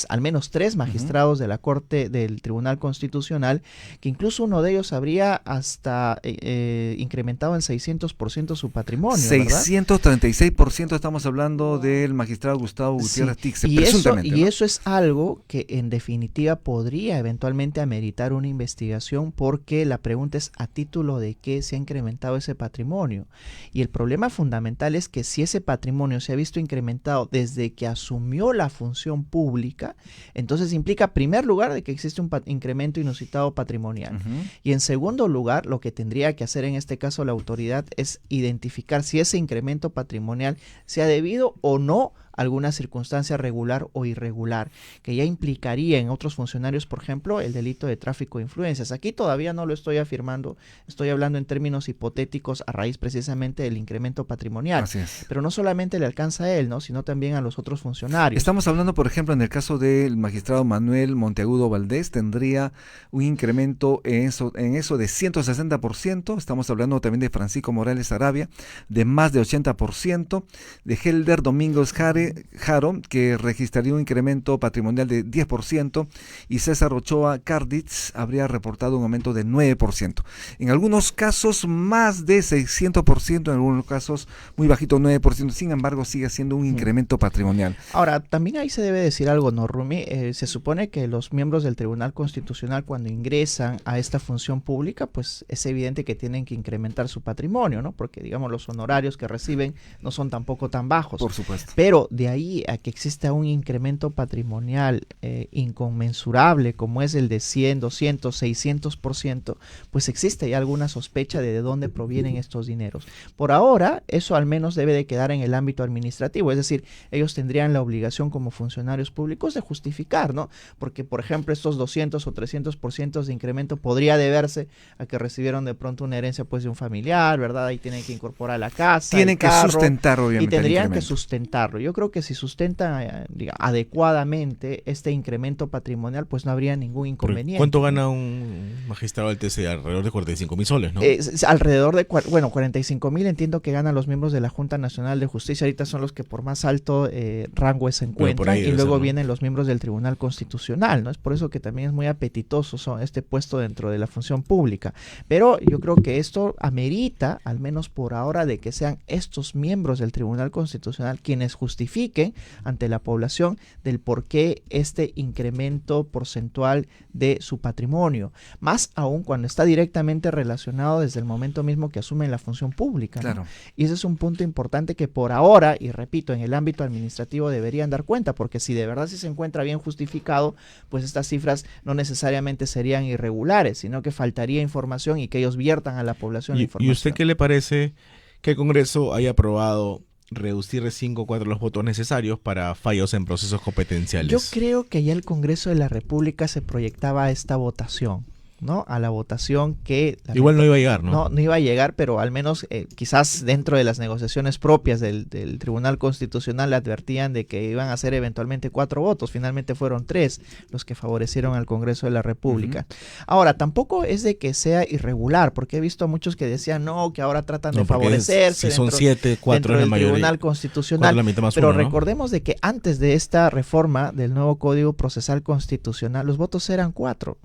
al menos tres magistrados de la Corte del Tribunal Constitucional, que incluso uno de ellos habría hasta incrementado en 600% su patrimonio, ¿verdad? 636% estamos hablando del magistrado Gustavo Gutiérrez Tixe, presuntamente, ¿no? Y eso es algo que en definitiva podría eventualmente ameritar una investigación, porque la pregunta es a título de qué se ha incrementado ese patrimonio. Y el problema fundamental es que si ese patrimonio se ha visto incrementado desde que asumió la función pública, entonces implica, en primer lugar, de que existe un incremento inusitado patrimonial. Y en segundo lugar, lo que tendría que hacer en este caso la autoridad es identificar si ese incremento patrimonial se ha debido o no alguna circunstancia regular o irregular, que ya implicaría en otros funcionarios, por ejemplo, el delito de tráfico de influencias. Aquí todavía no lo estoy afirmando, estoy hablando en términos hipotéticos a raíz precisamente del incremento patrimonial. Así es. Pero no solamente le alcanza a él, ¿no? Sino también a los otros funcionarios. Estamos hablando, por ejemplo, en el caso del magistrado Manuel Monteagudo Valdés, tendría un incremento en eso de 160%. Estamos hablando también de Francisco Morales Arabia, de más de 80%, de Helder Domingos Jaro, que registraría un incremento patrimonial de 10%, y César Ochoa Carditz habría reportado un aumento de 9%. En algunos casos más de 600%, en algunos casos muy bajito, 9%. Sin embargo, sigue siendo un incremento patrimonial. Ahora, también ahí se debe decir algo, ¿no, Rumi? Se supone que los miembros del Tribunal Constitucional, cuando ingresan a esta función pública, pues es evidente que tienen que incrementar su patrimonio, ¿no? Porque, digamos, los honorarios que reciben no son tampoco tan bajos. Por supuesto. Pero de ahí a que exista un incremento patrimonial inconmensurable, como es el de 100, 200, 600%, pues existe ya alguna sospecha de dónde provienen estos dineros. Por ahora, eso al menos debe de quedar en el ámbito administrativo, es decir, ellos tendrían la obligación como funcionarios públicos de justificar, ¿no? Porque, por ejemplo, estos 200 o 300% de incremento podría deberse a que recibieron de pronto una herencia pues de un familiar, ¿verdad? Ahí tienen que incorporar la casa, Tienen el que carro, sustentar, obviamente, y tendrían el que incremento. sustentarlo. Yo creo que si sustentan adecuadamente este incremento patrimonial, pues no habría ningún inconveniente. ¿Cuánto gana un magistrado del TC? Alrededor de 45,000 soles, ¿no? Alrededor de 45,000 entiendo que ganan los miembros de la Junta Nacional de Justicia. Ahorita son los que por más alto rango se encuentran, y luego vienen los miembros del Tribunal Constitucional, ¿no? Es por eso que también es muy apetitoso este puesto dentro de la función pública. Pero yo creo que esto amerita, al menos por ahora, de que sean estos miembros del Tribunal Constitucional quienes justifiquen ante la población del por qué este incremento porcentual de su patrimonio, más aún cuando está directamente relacionado desde el momento mismo que asumen la función pública, ¿no? Claro. Y ese es un punto importante que por ahora, y repito, en el ámbito administrativo deberían dar cuenta, porque si de verdad se encuentra bien justificado, pues estas cifras no necesariamente serían irregulares, sino que faltaría información y que ellos viertan a la población la información. ¿Y usted qué le parece que el Congreso haya aprobado reducir de 5 a 4 los votos necesarios para fallos en procesos competenciales? Yo creo que ya el Congreso de la República se proyectaba a esta votación, ¿no? A la votación que... Igual no iba a llegar, ¿no? No iba a llegar, pero al menos quizás dentro de las negociaciones propias del Tribunal Constitucional le advertían de que iban a ser eventualmente 4 votos. Finalmente fueron 3 los que favorecieron al Congreso de la República. Ahora, tampoco es de que sea irregular, porque he visto a muchos que decían no, que ahora tratan de favorecerse. Si son 7, 4 dentro en la del mayoría. Tribunal Constitucional. Pero uno, ¿no? recordemos de que antes de esta reforma del nuevo Código Procesal Constitucional, los votos eran 4.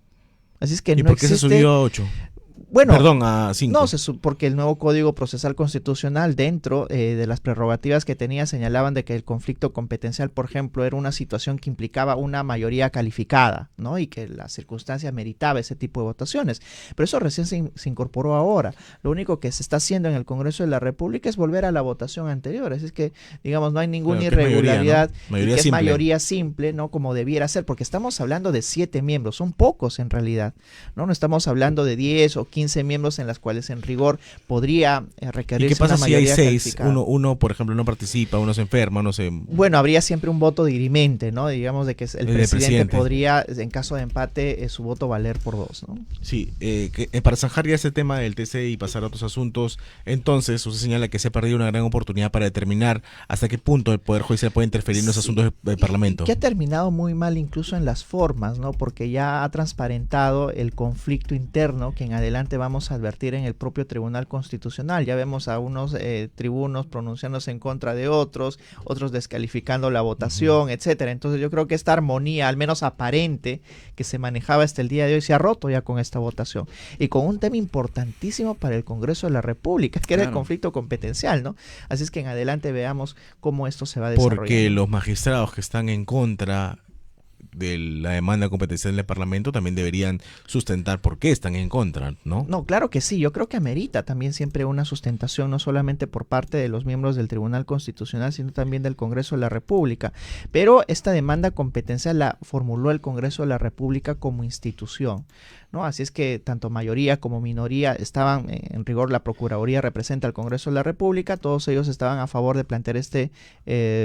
Así es que ¿Y no por qué existe... se subió a 8? Bueno, perdón, a 5. No, porque el nuevo Código Procesal Constitucional, dentro de las prerrogativas que tenía, señalaban de que el conflicto competencial, por ejemplo, era una situación que implicaba una mayoría calificada, ¿no? Y que la circunstancia meritaba ese tipo de votaciones. Pero eso recién se incorporó ahora. Lo único que se está haciendo en el Congreso de la República es volver a la votación anterior. Así es que, digamos, no hay ninguna irregularidad. Mayoría, ¿no? Y que es mayoría simple, ¿no? Como debiera ser, porque estamos hablando de 7 miembros, son pocos en realidad, ¿no? No estamos hablando de 10 o 15 miembros en las cuales en rigor podría requerirse. ¿Y qué pasa una si hay mayoría 6? calificada? Uno, por ejemplo, no participa, uno se enferma, uno se... Bueno, habría siempre un voto dirimente, ¿no? Digamos de que el presidente podría, en caso de empate, su voto valer por 2, ¿no? Sí, para zanjar ya ese tema del TC y pasar a otros asuntos, entonces usted señala que se ha perdido una gran oportunidad para determinar hasta qué punto el Poder Judicial puede interferir en los asuntos del Parlamento. Que ha terminado muy mal incluso en las formas, ¿no? Porque ya ha transparentado el conflicto interno que en adelante vamos a advertir en el propio Tribunal Constitucional. Ya vemos a unos tribunos pronunciándose en contra de otros descalificando la votación, etcétera. Entonces yo creo que esta armonía, al menos aparente, que se manejaba hasta el día de hoy, se ha roto ya con esta votación. Y con un tema importantísimo para el Congreso de la República, que era el conflicto competencial, ¿no? Así es que en adelante veamos cómo esto se va desarrollando. Porque los magistrados que están en contra de la demanda competencial del Parlamento también deberían sustentar por qué están en contra, ¿no? No, claro que sí. Yo creo que amerita también siempre una sustentación, no solamente por parte de los miembros del Tribunal Constitucional, sino también del Congreso de la República. Pero esta demanda competencial la formuló el Congreso de la República como institución, ¿no? Así es que tanto mayoría como minoría estaban, en rigor la Procuraduría representa al Congreso de la República, todos ellos estaban a favor de plantear este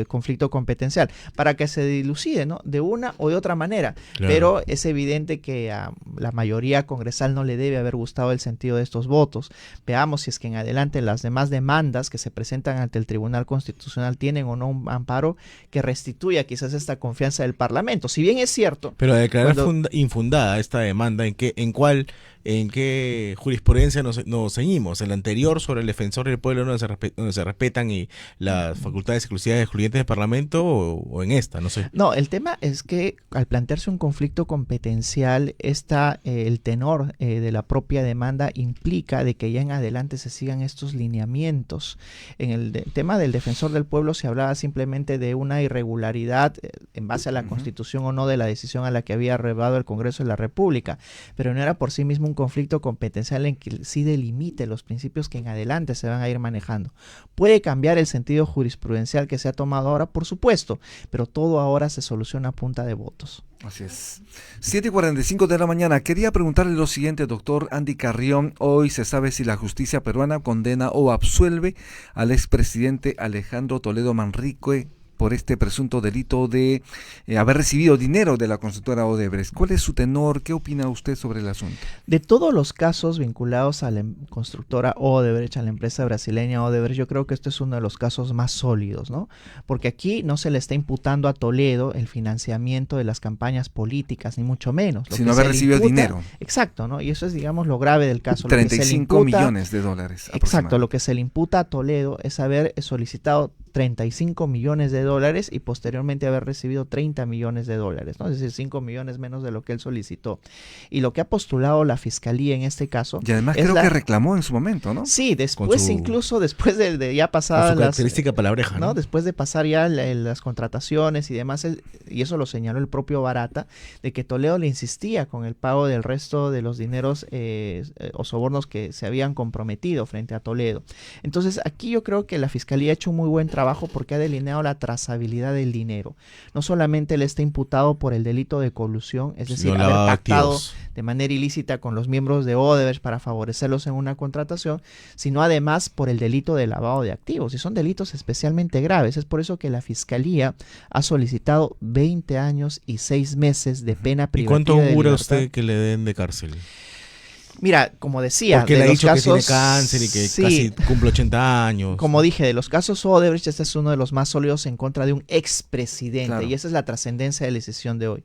conflicto competencial para que se dilucide, ¿no? De una o de otra manera, Claro. pero es evidente que a la mayoría congresal no le debe haber gustado el sentido de estos votos. Veamos si es que en adelante las demás demandas que se presentan ante el Tribunal Constitucional tienen o no un amparo que restituya quizás esta confianza del Parlamento. Si bien es cierto... Pero a declarar cuando- infundada esta demanda, ¿en qué jurisprudencia nos ceñimos? ¿El anterior sobre el defensor del pueblo donde se respetan y las facultades excluyentes del Parlamento o en esta? No sé. No, el tema es que al plantearse un conflicto competencial, el tenor de la propia demanda implica de que ya en adelante se sigan estos lineamientos. En el tema del defensor del pueblo se hablaba simplemente de una irregularidad en base a la Constitución o no de la decisión a la que había arreglado el Congreso de la República, pero no era por sí mismo un conflicto competencial en que sí delimite los principios que en adelante se van a ir manejando. Puede cambiar el sentido jurisprudencial que se ha tomado ahora, por supuesto, pero todo ahora se soluciona a punta de votos. Así es. 7:45 de la mañana. Quería preguntarle lo siguiente, doctor Andy Carrión. Hoy se sabe si la justicia peruana condena o absuelve al expresidente Alejandro Toledo Manrique por este presunto delito de haber recibido dinero de la constructora Odebrecht. ¿Cuál es su tenor? ¿Qué opina usted sobre el asunto? De todos los casos vinculados a la constructora Odebrecht, a la empresa brasileña Odebrecht, yo creo que este es uno de los casos más sólidos, ¿no? Porque aquí no se le está imputando a Toledo el financiamiento de las campañas políticas, ni mucho menos. Lo Sino que haber se le recibido imputa- dinero. Exacto, ¿no? Y eso es, digamos, lo grave del caso. Lo que se le 35 imputa- millones de dólares. Exacto, lo que se le imputa a Toledo es haber solicitado 35 millones de dólares y posteriormente haber recibido 30 millones de dólares, ¿no? Es decir, 5 millones menos de lo que él solicitó. Y lo que ha postulado la fiscalía en este caso... Y además es creo que reclamó en su momento, ¿no? Sí, después su- incluso después de ya Con pasadas su las... característica palabreja, ¿no? Después de pasar ya las contrataciones y demás, y eso lo señaló el propio Barata, de que Toledo le insistía con el pago del resto de los dineros o sobornos que se habían comprometido frente a Toledo. Entonces aquí yo creo que la fiscalía ha hecho un muy buen trabajo porque ha delineado la trazabilidad del dinero. No solamente él está imputado por el delito de colusión, es decir, Sino haber lavado de pactado activos. de manera ilícita con los miembros de Odebrecht para favorecerlos en una contratación, sino además por el delito de lavado de activos, y son delitos especialmente graves. Es por eso que la Fiscalía ha solicitado 20 años y 6 meses de pena ¿Y privativa cuánto de augura libertad. usted que le den de cárcel? Mira, como decía, Porque de le ha los dicho casos, que tiene cáncer y que sí, casi cumple 80 años. como dije, de los casos Odebrecht, este es uno de los más sólidos en contra de un expresidente, Claro. y esa es la trascendencia de la decisión de hoy.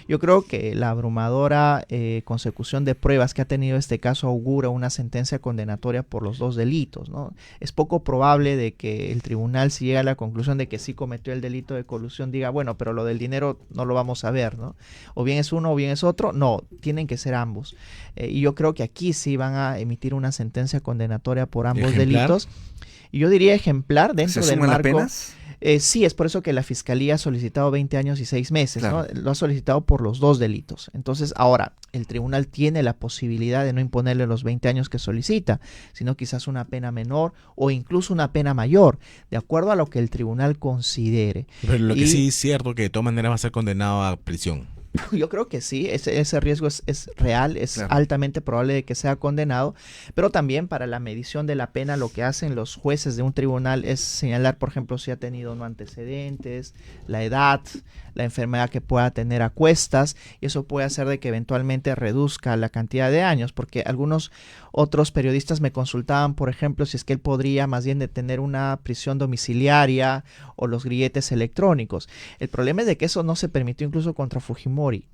Yo creo que la abrumadora consecución de pruebas que ha tenido este caso augura una sentencia condenatoria por los dos delitos, ¿no? Es poco probable de que el tribunal, si llega a la conclusión de que sí cometió el delito de colusión, diga, bueno, pero lo del dinero no lo vamos a ver, ¿no? O bien es uno o bien es otro. No, tienen que ser ambos. Y yo creo que aquí sí van a emitir una sentencia condenatoria por ambos ¿Ejemplar? delitos. Y yo diría ejemplar ¿Se dentro del suman las marco. penas? Sí, es por eso que la Fiscalía ha solicitado 20 años y 6 meses, Claro. ¿no? Lo ha solicitado por los dos delitos. Entonces, ahora, el tribunal tiene la posibilidad de no imponerle los 20 años que solicita, sino quizás una pena menor o incluso una pena mayor, de acuerdo a lo que el tribunal considere. Pero lo que Y- sí es cierto que de todas maneras va a ser condenado a prisión. Yo creo que sí, ese riesgo es real, es Claro. altamente probable de que sea condenado, pero también para la medición de la pena lo que hacen los jueces de un tribunal es señalar, por ejemplo, si ha tenido o no antecedentes, la edad, la enfermedad que pueda tener a cuestas, y eso puede hacer de que eventualmente reduzca la cantidad de años, porque algunos otros periodistas me consultaban, por ejemplo, si es que él podría más bien de tener una prisión domiciliaria o los grilletes electrónicos. El problema es de que eso no se permitió incluso contra Fujimori,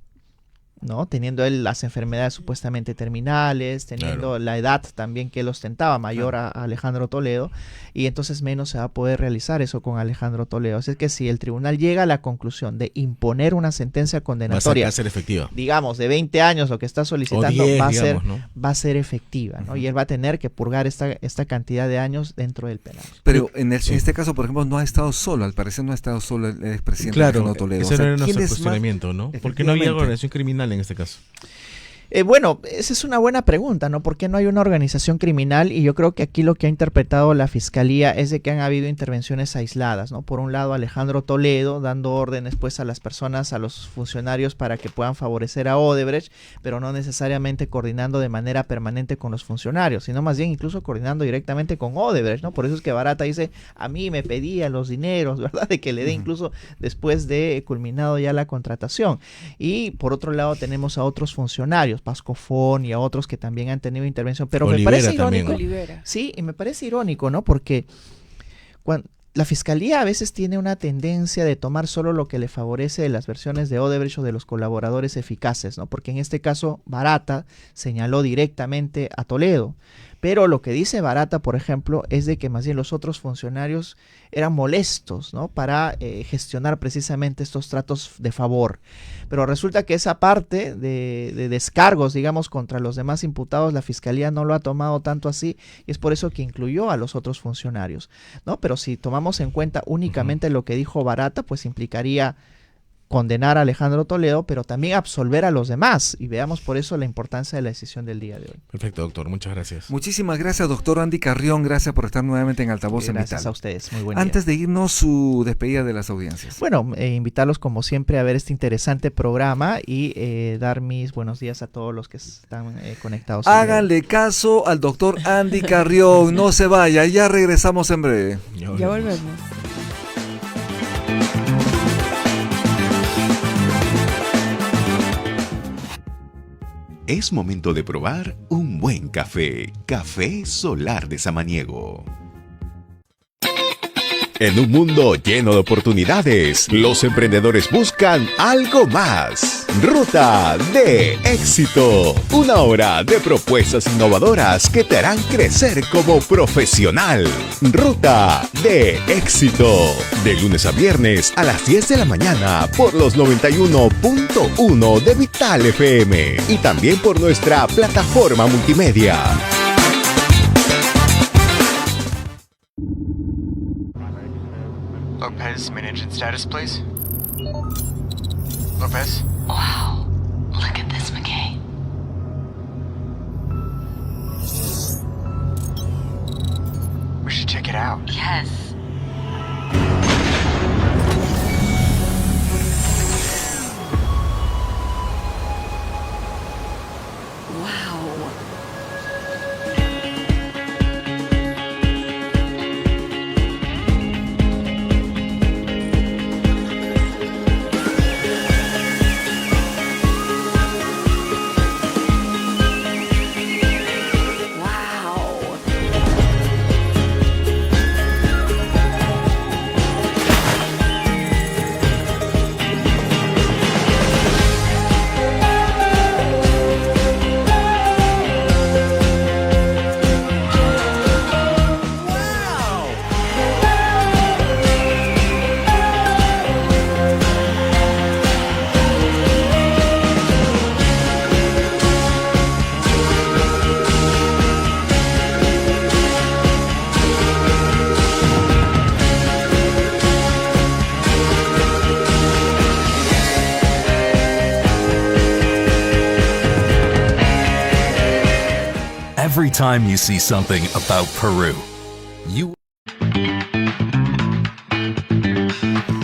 ¿no? Teniendo él las enfermedades supuestamente terminales, teniendo Claro. la edad también que él ostentaba, mayor a Alejandro Toledo, y entonces menos se va a poder realizar eso con Alejandro Toledo. Así que si el tribunal llega a la conclusión de imponer una sentencia Va a condenatoria, ser efectiva. digamos, de 20 años, lo que está solicitando, O 10, va a ser, digamos, ¿no? va a ser efectiva, ¿no? Y él va a tener que purgar esta cantidad de años dentro del penal. Pero en Sí. este caso, por ejemplo, no ha estado solo. Al parecer no ha estado solo el expresidente Claro, Alejandro Toledo. ese O sea, no era nuestro ¿quién es más? cuestionamiento, ¿no? Porque no había Efectivamente. organización criminal en este caso. Bueno, esa es una buena pregunta, ¿no? ¿Por qué no hay una organización criminal? Y yo creo que aquí lo que ha interpretado la Fiscalía es de que han habido intervenciones aisladas, ¿no? Por un lado, Alejandro Toledo dando órdenes pues a las personas, a los funcionarios para que puedan favorecer a Odebrecht, pero no necesariamente coordinando de manera permanente con los funcionarios, sino más bien incluso coordinando directamente con Odebrecht, ¿no? Por eso es que Barata dice, a mí me pedían los dineros, ¿verdad? De que le dé incluso después de culminado ya la contratación. Y por otro lado tenemos a otros funcionarios, Pascofón y a otros que también han tenido intervención, pero Olivera me parece también, irónico. Olivera. Sí, y me parece irónico, ¿no? Porque la Fiscalía a veces tiene una tendencia de tomar solo lo que le favorece de las versiones de Odebrecht o de los colaboradores eficaces, ¿no? Porque en este caso Barata señaló directamente a Toledo, pero lo que dice Barata, por ejemplo, es de que más bien los otros funcionarios eran molestos, ¿no? Para gestionar precisamente estos tratos de favor. Pero resulta que esa parte de descargos, digamos, contra los demás imputados, la Fiscalía no lo ha tomado tanto así y es por eso que incluyó a los otros funcionarios, ¿no? Pero si tomamos en cuenta únicamente lo que dijo Barata, pues implicaría condenar a Alejandro Toledo, pero también absolver a los demás. Y veamos por eso la importancia de la decisión del día de hoy. Perfecto, doctor. Muchas gracias. Muchísimas gracias, doctor Andy Carrión. Gracias por estar nuevamente en Altavoz en Gracias Vital. a ustedes. Muy buen Antes día. de irnos, su despedida de las audiencias. Bueno, invitarlos como siempre a ver este interesante programa y dar mis buenos días a todos los que están conectados. Háganle caso al doctor Andy Carrión. No se vaya, ya regresamos en breve. Ya volvemos. Es momento de probar un buen café. Café Solar de Samaniego. En un mundo lleno de oportunidades, los emprendedores buscan algo más. Ruta de éxito. Una hora de propuestas innovadoras que te harán crecer como profesional. Ruta de éxito. De lunes a viernes a las 10 de la mañana por los 91.1 de Vital FM. Y también por nuestra plataforma multimedia. Lopez, main engine status, please. Lopez? Wow. Look at this, McKay. We should check it out. Yes. Wow. Wow. Every time you see something about Peru, you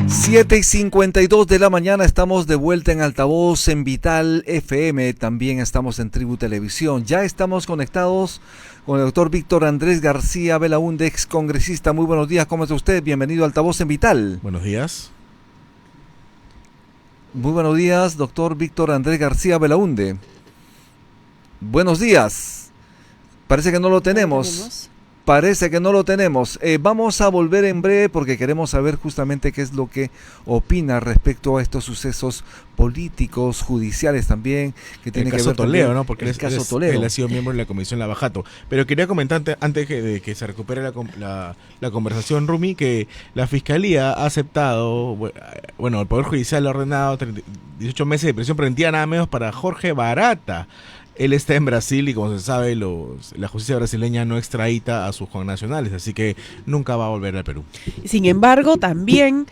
7:52 de la mañana, estamos de vuelta en Altavoz en Vital FM, también estamos en Tribu Televisión. Ya estamos conectados con el doctor Víctor Andrés García Belaúnde, ex congresista. Muy buenos días, ¿cómo está usted? Bienvenido a Altavoz en Vital. Buenos días. Muy buenos días, doctor Víctor Andrés García Belaúnde. Buenos días. Parece que no lo tenemos. Parece que no lo tenemos. Vamos a volver en breve porque queremos saber justamente qué es lo que opina respecto a estos sucesos políticos, judiciales también, que tiene El que caso ver Toledo, también, ¿no? Porque el caso Toledo. él ha sido miembro de la Comisión Lavajato. Pero quería comentar antes de que se recupere la conversación, Rumi, que la Fiscalía ha aceptado, bueno, el Poder Judicial ha ordenado 18 meses de prisión preventiva nada menos para Jorge Barata. él está en Brasil y como se sabe, la justicia brasileña no extradita a sus connacionales, así que nunca va a volver al Perú. Sin embargo, también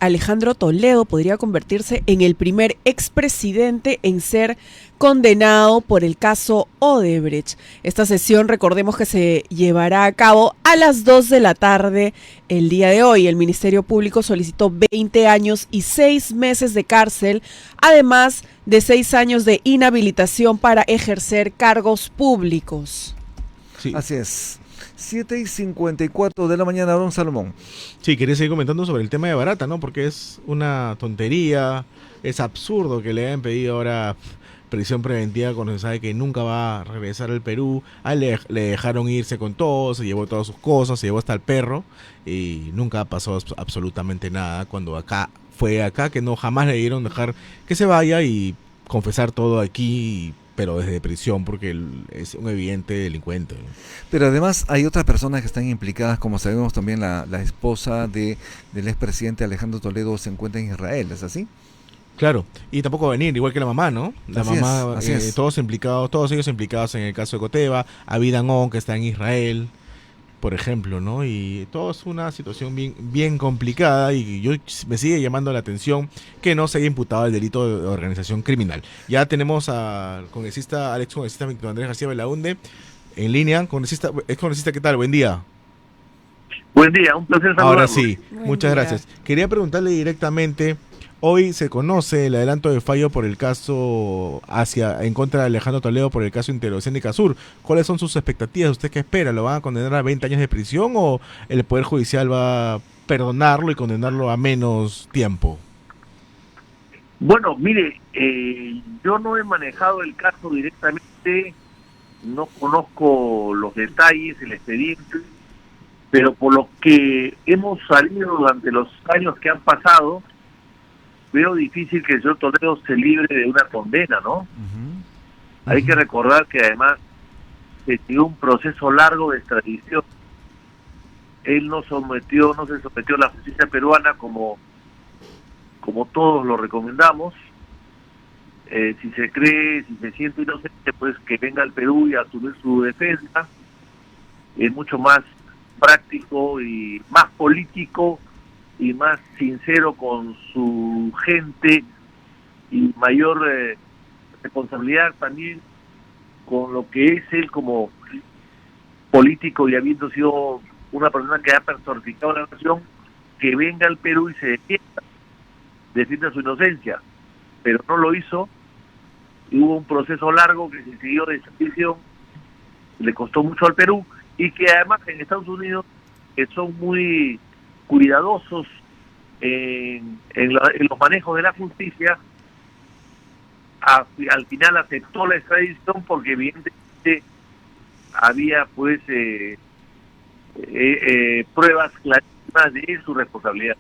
Alejandro Toledo podría convertirse en el primer expresidente en ser condenado por el caso Odebrecht. Esta sesión, recordemos que se llevará a cabo a las 2 de la tarde el día de hoy. El Ministerio Público solicitó 20 años y 6 meses de cárcel, además de 6 años de inhabilitación para ejercer cargos públicos. Sí. Así es. 7:54 de la mañana, don Salomón. Sí, quería seguir comentando sobre el tema de Barata, ¿no? Porque es una tontería, es absurdo que le hayan pedido ahora prisión preventiva cuando se sabe que nunca va a regresar al Perú. A él le dejaron irse con todo, se llevó todas sus cosas, se llevó hasta el perro y nunca pasó absolutamente nada cuando fue acá que no jamás le dieron dejar que se vaya y confesar todo aquí, pero desde prisión porque él es un evidente delincuente, ¿no? Pero además hay otras personas que están implicadas, como sabemos también la esposa del expresidente Alejandro Toledo se encuentra en Israel, ¿es así? Claro, y tampoco va a venir, igual que la mamá, ¿no? La Así mamá, es, así es. todos ellos implicados en el caso de Coteva, Avidan On, que está en Israel, por ejemplo, ¿no? Y todo es una situación bien complicada y me sigue llamando la atención que no se haya imputado el delito de organización criminal. Ya tenemos al congresista Víctor Andrés García Belaunde en línea. Ex congresista, ¿qué tal? Buen día. Buen día, un placer saludarlo. Ahora sí, Buen muchas día. gracias. Quería preguntarle directamente, hoy se conoce el adelanto de fallo por el caso en contra de Alejandro Toledo por el caso Interoceánica Sur. ¿Cuáles son sus expectativas? ¿Usted qué espera? ¿Lo van a condenar a 20 años de prisión o el Poder Judicial va a perdonarlo y condenarlo a menos tiempo? Bueno, mire, yo no he manejado el caso directamente, no conozco los detalles, el expediente, pero por lo que hemos salido durante los años que han pasado, veo difícil que el señor Toledo se libre de una condena, ¿no? Hay que recordar que además se siguió un proceso largo de extradición. Él no se sometió a la justicia peruana como todos lo recomendamos. Si se siente inocente, pues que venga al Perú y asumir su defensa. Es mucho más práctico y más político y más sincero con su gente y mayor responsabilidad también con lo que es él como político y habiendo sido una persona que ha personificado la nación, que venga al Perú y se defienda su inocencia, pero no lo hizo y hubo un proceso largo que se siguió de extradición, le costó mucho al Perú y que además en Estados Unidos son muy cuidadosos en los manejos de la justicia. Al final aceptó la extradición porque evidentemente había pues pruebas clarísimas de su responsabilidad.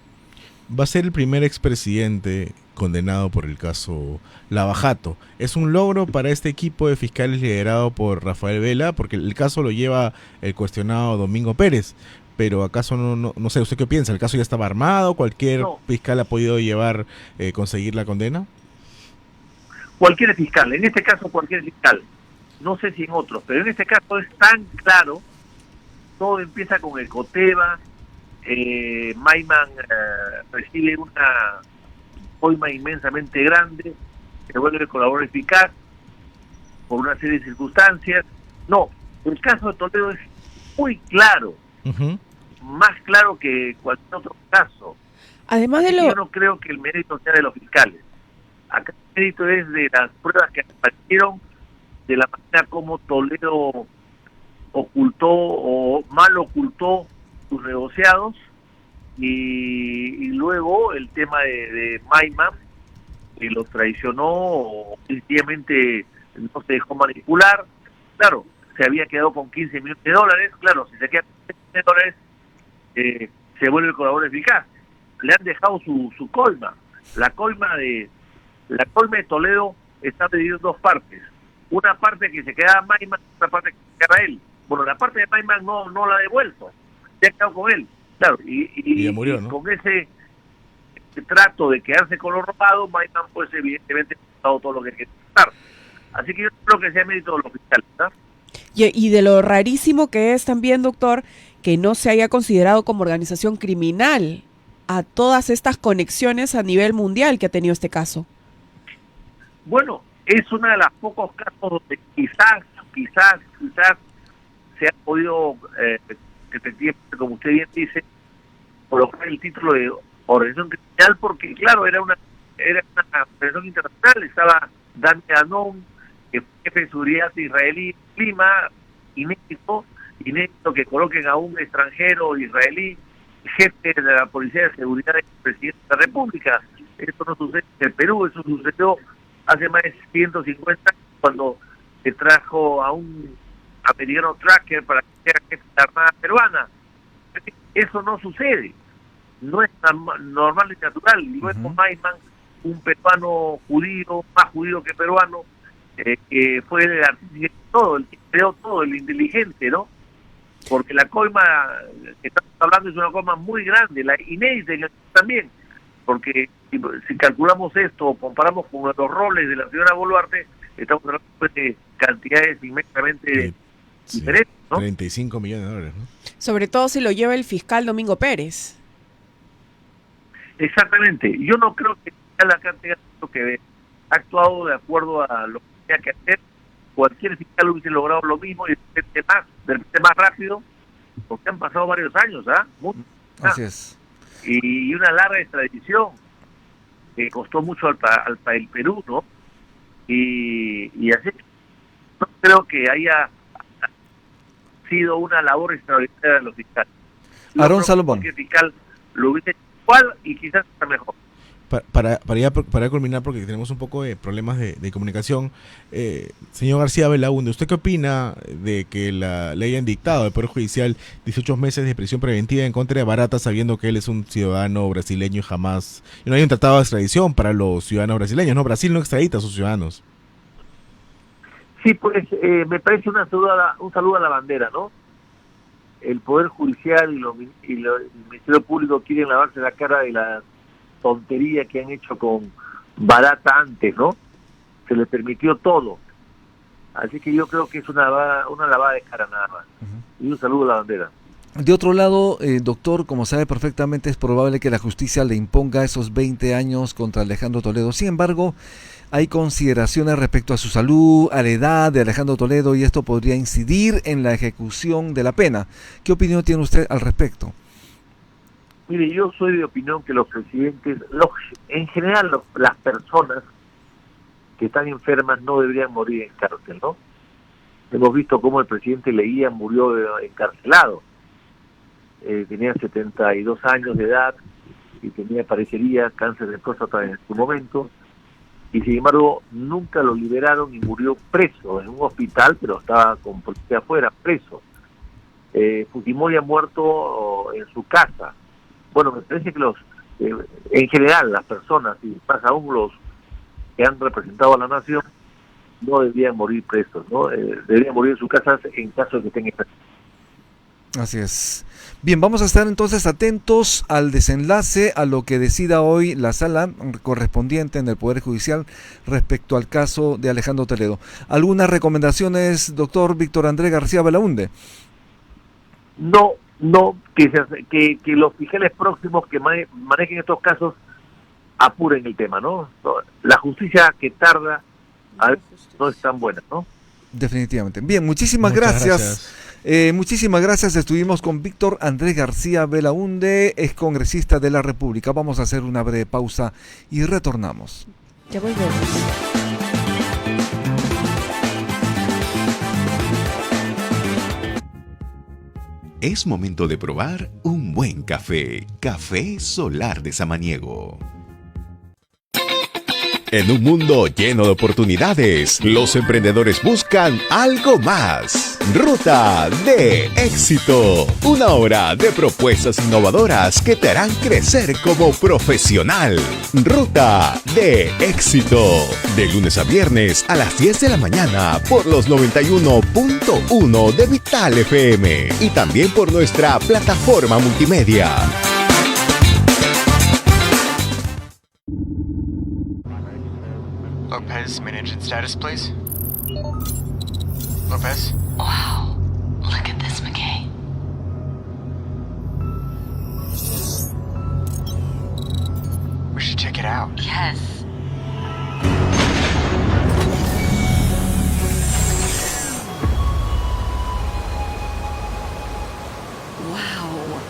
Va a ser el primer expresidente condenado por el caso Lavajato. ¿Es un logro para este equipo de fiscales liderado por Rafael Vela? Porque el caso lo lleva el cuestionado Domingo Pérez. Pero ¿acaso no sé, usted qué piensa? ¿El caso ya estaba armado? ¿Cualquier fiscal ha podido conseguir la condena? Cualquier fiscal, en este caso cualquier fiscal. No sé si en otros, pero en este caso es tan claro. Todo empieza con el Coteva. Maiman recibe una coima inmensamente grande, se vuelve colaborador eficaz por una serie de circunstancias. No, el caso de Toledo es muy claro, más claro que cualquier otro caso. Además de Yo no creo que el mérito sea de los fiscales. Acá el mérito es de las pruebas que aparecieron, de la manera como Toledo ocultó o mal ocultó sus negociados y luego el tema de Maiman, que los traicionó o sencillamente no se dejó manipular. Claro, se había quedado con $15 millones. Claro, si se queda con $15 millones, se vuelve el colaborador eficaz. Le han dejado su coima. La coima de Toledo está dividida en dos partes. Una parte que se quedaba Maiman, otra parte que se quedaba él. Bueno, la parte de Maiman no la ha devuelto. Se ha quedado con él. Claro, y ya murió, ¿no? Con ese trato de quedarse con lo robado, Maiman pues evidentemente ha dado todo lo que quiere estar. Así que yo creo que sea mérito de los fiscales, ¿no? Y de lo rarísimo que es también, doctor, que no se haya considerado como organización criminal a todas estas conexiones a nivel mundial que ha tenido este caso. Bueno, es uno de los pocos casos donde quizás se ha podido, efectivamente, como usted bien dice, colocar el título de organización criminal, porque claro, era una organización internacional. Estaba Dan Anon, que fue jefe de seguridad israelí, clima, inédito que coloquen a un extranjero israelí jefe de la Policía de Seguridad del presidente de la República. Esto no sucede en el Perú, eso sucedió hace más de 150 años cuando se trajo a un americano tracker para que sea jefe de la Armada peruana. Eso no sucede, no es normal y natural. Y luego Maiman, un peruano judío, más judío que peruano, que fue el artista, todo, el que creó todo, el inteligente, ¿no? Porque la coima que estamos hablando es una coima muy grande, la inédita también, porque si calculamos esto o comparamos con los roles de la señora Boluarte, estamos hablando de cantidades inmensamente diferentes, ¿no? 35 millones de dólares, ¿no? Sobre todo si lo lleva el fiscal Domingo Pérez. Exactamente. Yo no creo que la cantidad que ha actuado de acuerdo a lo que tenía que hacer. Cualquier fiscal hubiese logrado lo mismo y de repente más rápido, porque han pasado varios años, ¿ah? Así es. Y una larga extradición que costó mucho al Perú, ¿no? Y así no creo que haya sido una labor extraordinaria de los fiscales. Aarón Salomón. Que el fiscal lo hubiese hecho igual y quizás hasta mejor. Para culminar, porque tenemos un poco de problemas de comunicación, señor García Belaúnde, ¿usted qué opina de que le hayan dictado al Poder Judicial 18 meses de prisión preventiva en contra de Barata, sabiendo que él es un ciudadano brasileño y no hay un tratado de extradición para los ciudadanos brasileños, ¿no? Brasil no extradita a sus ciudadanos. Sí, pues me parece un saludo a la bandera, ¿no? El Poder Judicial y el Ministerio Público quieren lavarse la cara de la tontería que han hecho con Barata antes, ¿no? Se le permitió todo. Así que yo creo que es una lavada de cara nada más. Y un saludo a la bandera. De otro lado, doctor, como sabe perfectamente, es probable que la justicia le imponga esos 20 años contra Alejandro Toledo. Sin embargo, hay consideraciones respecto a su salud, a la edad de Alejandro Toledo, y esto podría incidir en la ejecución de la pena. ¿Qué opinión tiene usted al respecto? Mire, yo soy de opinión que los presidentes, en general las personas que están enfermas no deberían morir en cárcel, ¿no? Hemos visto cómo el presidente Leguía murió encarcelado. Tenía 72 años de edad y parecería cáncer de próstata en su momento, y sin embargo nunca lo liberaron y murió preso en un hospital, pero estaba con policía afuera, preso. Fujimori ha muerto en su casa. Bueno, me parece que en general las personas, y más aún los que han representado a la nación, no deberían morir presos, ¿no? Deberían morir en sus casas en caso de que tengan enfermedad. Así es. Bien, vamos a estar entonces atentos al desenlace, a lo que decida hoy la sala correspondiente en el Poder Judicial respecto al caso de Alejandro Toledo. ¿Algunas recomendaciones, doctor Víctor Andrés García Belaúnde? No, que los fiscales próximos que manejen estos casos apuren el tema, ¿no? La justicia que tarda no es tan buena, ¿no? Definitivamente. Bien, muchísimas gracias. Muchísimas gracias. Estuvimos con Víctor Andrés García Belaúnde, ex congresista de la República. Vamos a hacer una breve pausa y retornamos. Ya volvemos. Es momento de probar un buen café. Café Solar de Samaniego. En un mundo lleno de oportunidades, los emprendedores buscan algo más. Ruta de Éxito. Una hora de propuestas innovadoras que te harán crecer como profesional. Ruta de Éxito. De lunes a viernes a las 10 de la mañana por los 91.1 de Vital FM. Y también por nuestra plataforma multimedia. Lopez, main engine status, please. Lopez? Wow. Look at this, McKay. We should check it out. Yes. Wow.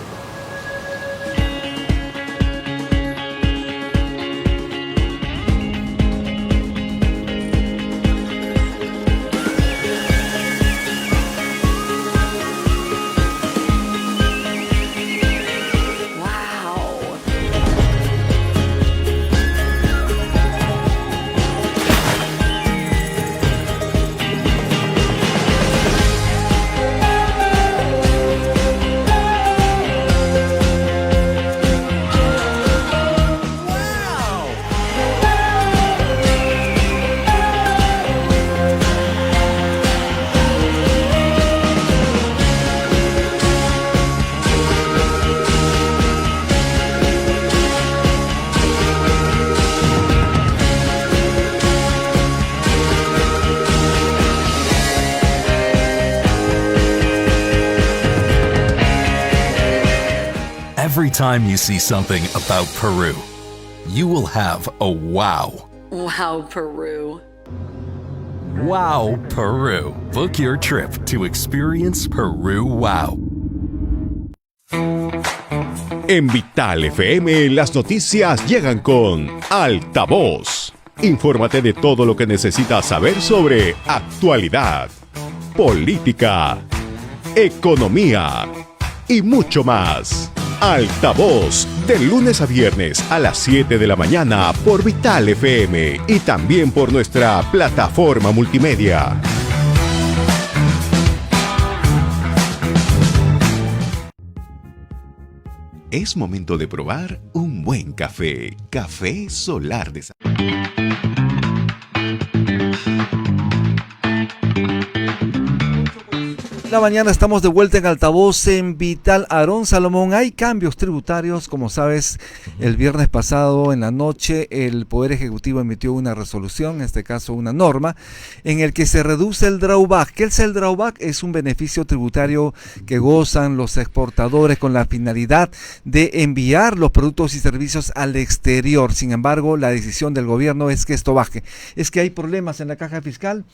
Wow. Every time you see something about Peru, you will have a wow. Wow, Peru. Wow, Peru. Book your trip to experience Peru Wow. En Vital FM las noticias llegan con Altavoz. Infórmate de todo lo que necesitas saber sobre actualidad, política, economía y mucho más. Altavoz, de lunes a viernes a las 7 de la mañana por Vital FM y también por nuestra plataforma multimedia. Es momento de probar un buen café. Café Solar de San... La mañana estamos de vuelta en Altavoz en Vital. Aarón Salomón, hay cambios tributarios, como sabes, el viernes pasado en la noche el Poder Ejecutivo emitió una resolución, en este caso una norma, en el que se reduce el drawback. ¿Qué es el drawback? Es un beneficio tributario que gozan los exportadores con la finalidad de enviar los productos y servicios al exterior. Sin embargo, la decisión del gobierno es que esto baje. Es que hay problemas en la caja fiscal.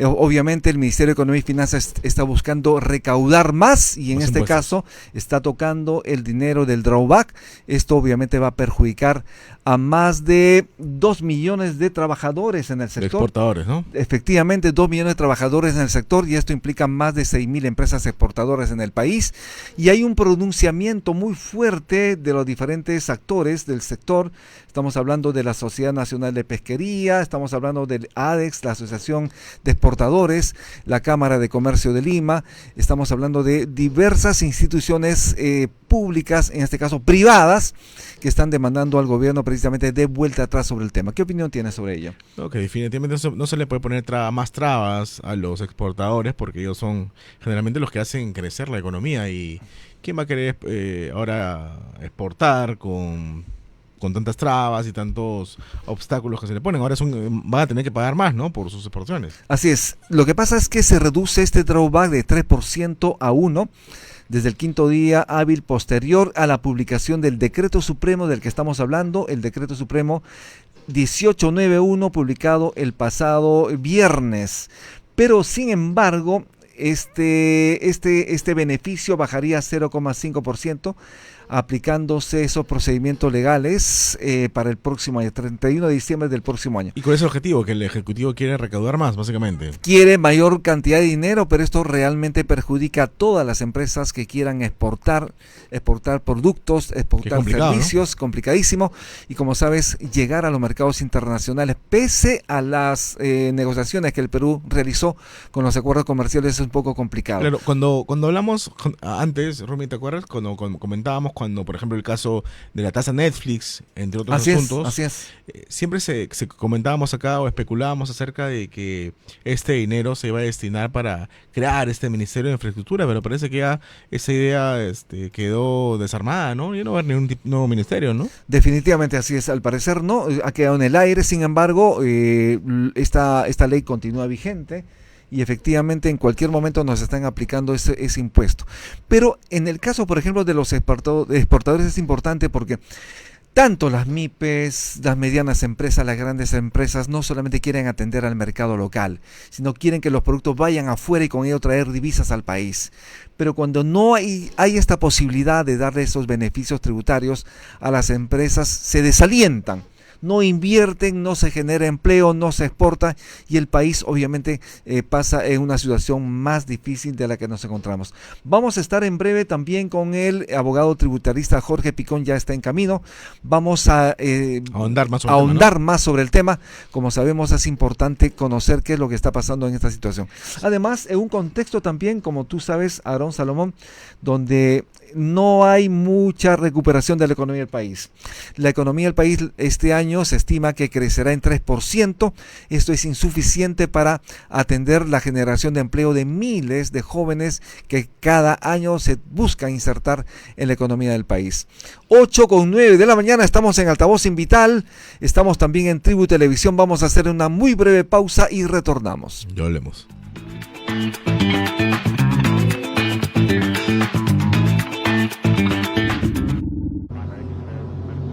Obviamente el Ministerio de Economía y Finanzas está buscando recaudar más y en Los este impuestos. caso está tocando el dinero del drawback. Esto obviamente va a perjudicar a más de 2 millones de trabajadores en el De sector. exportadores, ¿no? Efectivamente, 2 millones de trabajadores en el sector y esto implica más de 6.000 empresas exportadoras en el país y hay un pronunciamiento muy fuerte de los diferentes actores del sector. Estamos hablando de la Sociedad Nacional de Pesquería, estamos hablando del ADEX, la Asociación de Exportadores, la Cámara de Comercio de Lima, estamos hablando de diversas instituciones públicas, en este caso privadas, que están demandando al gobierno precisamente de vuelta atrás sobre el tema. ¿Qué opinión tienes sobre ello? No, que definitivamente no se le puede poner más trabas a los exportadores porque ellos son generalmente los que hacen crecer la economía y ¿quién va a querer ahora exportar con tantas trabas y tantos obstáculos que se le ponen? Ahora van a tener que pagar más, ¿no? Por sus exportaciones. Así es. Lo que pasa es que se reduce este drawback de 3% a 1% desde el quinto día hábil posterior a la publicación del decreto supremo del que estamos hablando, el decreto supremo 1891 publicado el pasado viernes. Pero sin embargo, este beneficio bajaría a 0,5%, aplicándose esos procedimientos legales para el próximo año, 31 de diciembre del próximo año. Y con ese objetivo, que el Ejecutivo quiere recaudar más, básicamente. Quiere mayor cantidad de dinero, pero esto realmente perjudica a todas las empresas que quieran exportar productos, exportar servicios, ¿no? Complicadísimo. Y como sabes, llegar a los mercados internacionales, pese a las negociaciones que el Perú realizó con los acuerdos comerciales es un poco complicado. Claro, cuando hablamos antes, Rumi, ¿te acuerdas? Cuando comentábamos por ejemplo, el caso de la tasa Netflix, entre otros asuntos. Así es. Siempre se comentábamos acá o especulábamos acerca de que este dinero se iba a destinar para crear este Ministerio de Infraestructura, pero parece que ya esa idea quedó desarmada, ¿no? Ya no va a haber ningún nuevo ministerio, ¿no? Definitivamente así es, al parecer no, ha quedado en el aire. Sin embargo, esta ley continúa vigente y efectivamente en cualquier momento nos están aplicando ese impuesto. Pero en el caso, por ejemplo, de los exportadores es importante porque tanto las MIPES, las medianas empresas, las grandes empresas no solamente quieren atender al mercado local, sino quieren que los productos vayan afuera y con ello traer divisas al país. Pero cuando no hay esta posibilidad de darle esos beneficios tributarios a las empresas, se desalientan. No invierten, no se genera empleo, no se exporta y el país obviamente pasa en una situación más difícil de la que nos encontramos. Vamos a estar en breve también con el abogado tributarista Jorge Picón, ya está en camino. Vamos a ahondar más sobre el tema. Como sabemos, es importante conocer qué es lo que está pasando en esta situación. Además, en un contexto también, como tú sabes, Aarón Salomón, donde no hay mucha recuperación de la economía del país. La economía del país este año se estima que crecerá en 3%. Esto es insuficiente para atender la generación de empleo de miles de jóvenes que cada año se busca insertar en la economía del país. 8:09 de la mañana, estamos en Altavoz en Vital, estamos también en Tribu Televisión. Vamos a hacer una muy breve pausa y retornamos. Ya hablemos.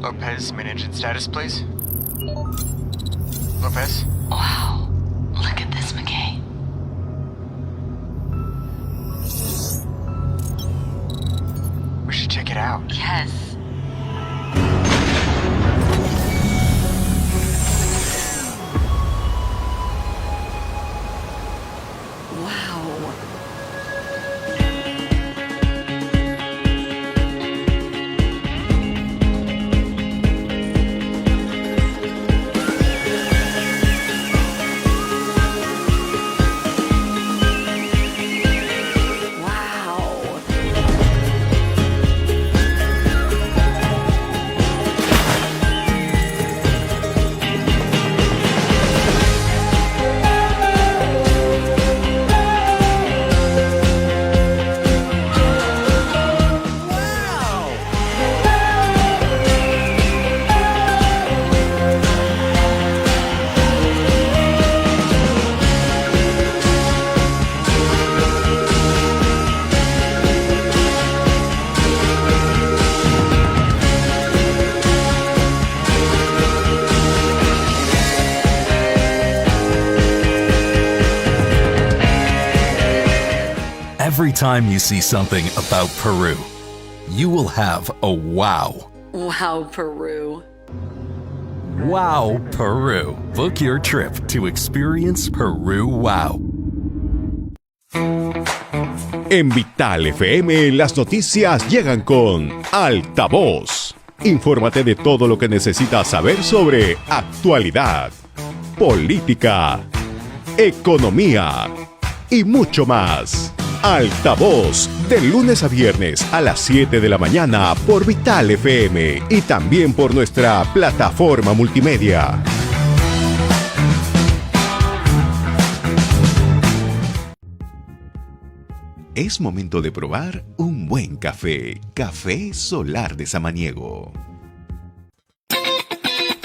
Lopez, main engine status, please. Lopez? Wow. Look at this, McKay. We should check it out. Yes. Wow. Every time you see something about Peru, you will have a wow. Wow, Peru. Wow, Peru. Book your trip to experience Peru Wow. En Vital FM las noticias llegan con Altavoz. Infórmate de todo lo que necesitas saber sobre actualidad, política, economía y mucho más. Altavoz, de lunes a viernes a las 7 de la mañana por Vital FM y también por nuestra plataforma multimedia. Es momento de probar un buen café. Café Solar de Samaniego.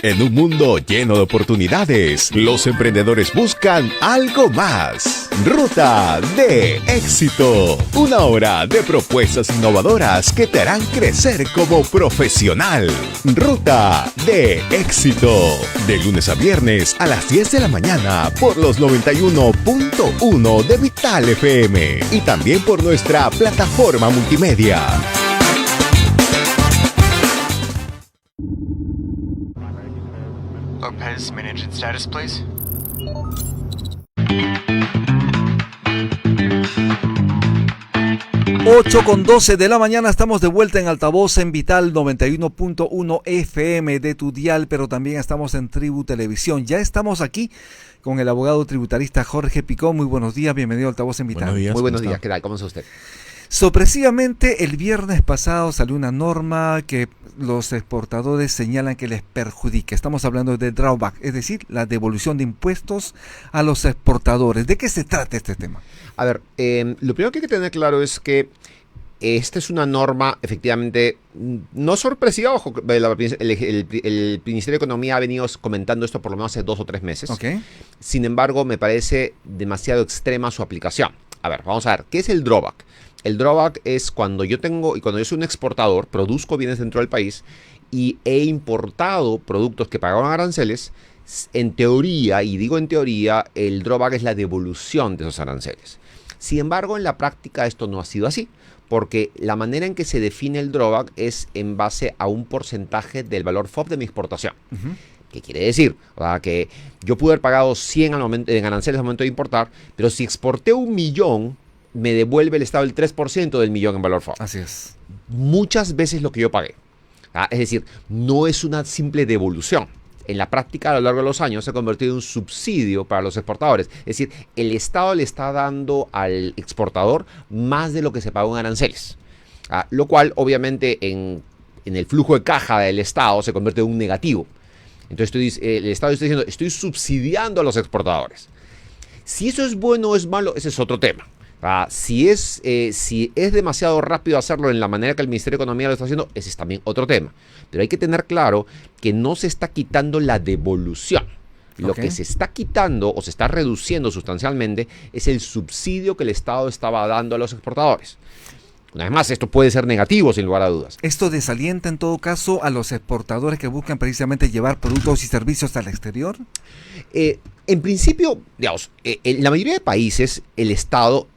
En un mundo lleno de oportunidades, los emprendedores buscan algo más. Ruta de Éxito. Una hora de propuestas innovadoras que te harán crecer como profesional. Ruta de Éxito. De lunes a viernes a las 10 de la mañana por los 91.1 de Vital FM y también por nuestra plataforma multimedia. Lopez, main engine status, please. 8:12 de la mañana, estamos de vuelta en Altavoz en Vital 91.1 FM de tu dial, pero también estamos en Tribu Televisión. Ya estamos aquí con el abogado tributarista Jorge Picó. Muy buenos días, bienvenido a Altavoz en Vital. Buenos días. Muy buenos días, ¿qué tal? ¿Cómo está usted? Sorpresivamente, el viernes pasado salió una norma que los exportadores señalan que les perjudica. Estamos hablando de drawback, es decir, la devolución de impuestos a los exportadores. ¿De qué se trata este tema? A ver, lo primero que hay que tener claro es que esta es una norma, efectivamente, no sorpresiva. Ojo, el Ministerio de Economía ha venido comentando esto por lo menos hace 2 o 3 meses. Okay. Sin embargo, me parece demasiado extrema su aplicación. A ver, vamos a ver, ¿qué es el drawback? El drawback es cuando yo soy un exportador, produzco bienes dentro del país y he importado productos que pagaban aranceles. En teoría, y digo en teoría, el drawback es la devolución de esos aranceles. Sin embargo, en la práctica esto no ha sido así, porque la manera en que se define el drawback es en base a un porcentaje del valor FOB de mi exportación. ¿Qué quiere decir? O sea, que yo pude haber pagado 100 en aranceles al momento de importar, pero si exporté 1 millón, me devuelve el Estado el 3% del millón en valor FOB. Así es. Muchas veces lo que yo pagué. Es decir, no es una simple devolución. En la práctica, a lo largo de los años, se ha convertido en un subsidio para los exportadores. Es decir, el Estado le está dando al exportador más de lo que se pagó en aranceles. Lo cual, obviamente, en el flujo de caja del Estado se convierte en un negativo. Entonces, el Estado está diciendo, estoy subsidiando a los exportadores. Si eso es bueno o es malo, ese es otro tema. Si es demasiado rápido hacerlo en la manera que el Ministerio de Economía lo está haciendo, ese es también otro tema. Pero hay que tener claro que no se está quitando la devolución. Lo que se está quitando o se está reduciendo sustancialmente es el subsidio que el Estado estaba dando a los exportadores. Una vez más, esto puede ser negativo, sin lugar a dudas. ¿Esto desalienta en todo caso a los exportadores que buscan precisamente llevar productos y servicios al exterior? En principio, digamos, en la mayoría de países, el Estado...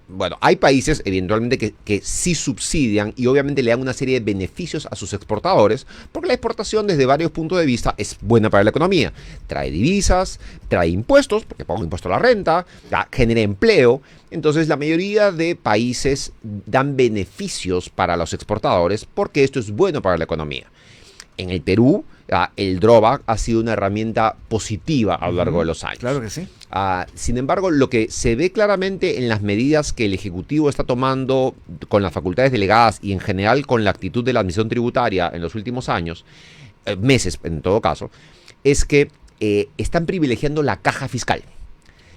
Bueno, hay países eventualmente que sí subsidian y obviamente le dan una serie de beneficios a sus exportadores, porque la exportación desde varios puntos de vista es buena para la economía. Trae divisas, trae impuestos, porque paga impuesto a la renta, genera empleo. Entonces la mayoría de países dan beneficios para los exportadores porque esto es bueno para la economía. En el Perú, el drawback ha sido una herramienta positiva a lo largo de los años. Claro que sí. Sin embargo, lo que se ve claramente en las medidas que el Ejecutivo está tomando con las facultades delegadas y en general con la actitud de la Administración Tributaria en los últimos años, meses en todo caso, es que están privilegiando la caja fiscal.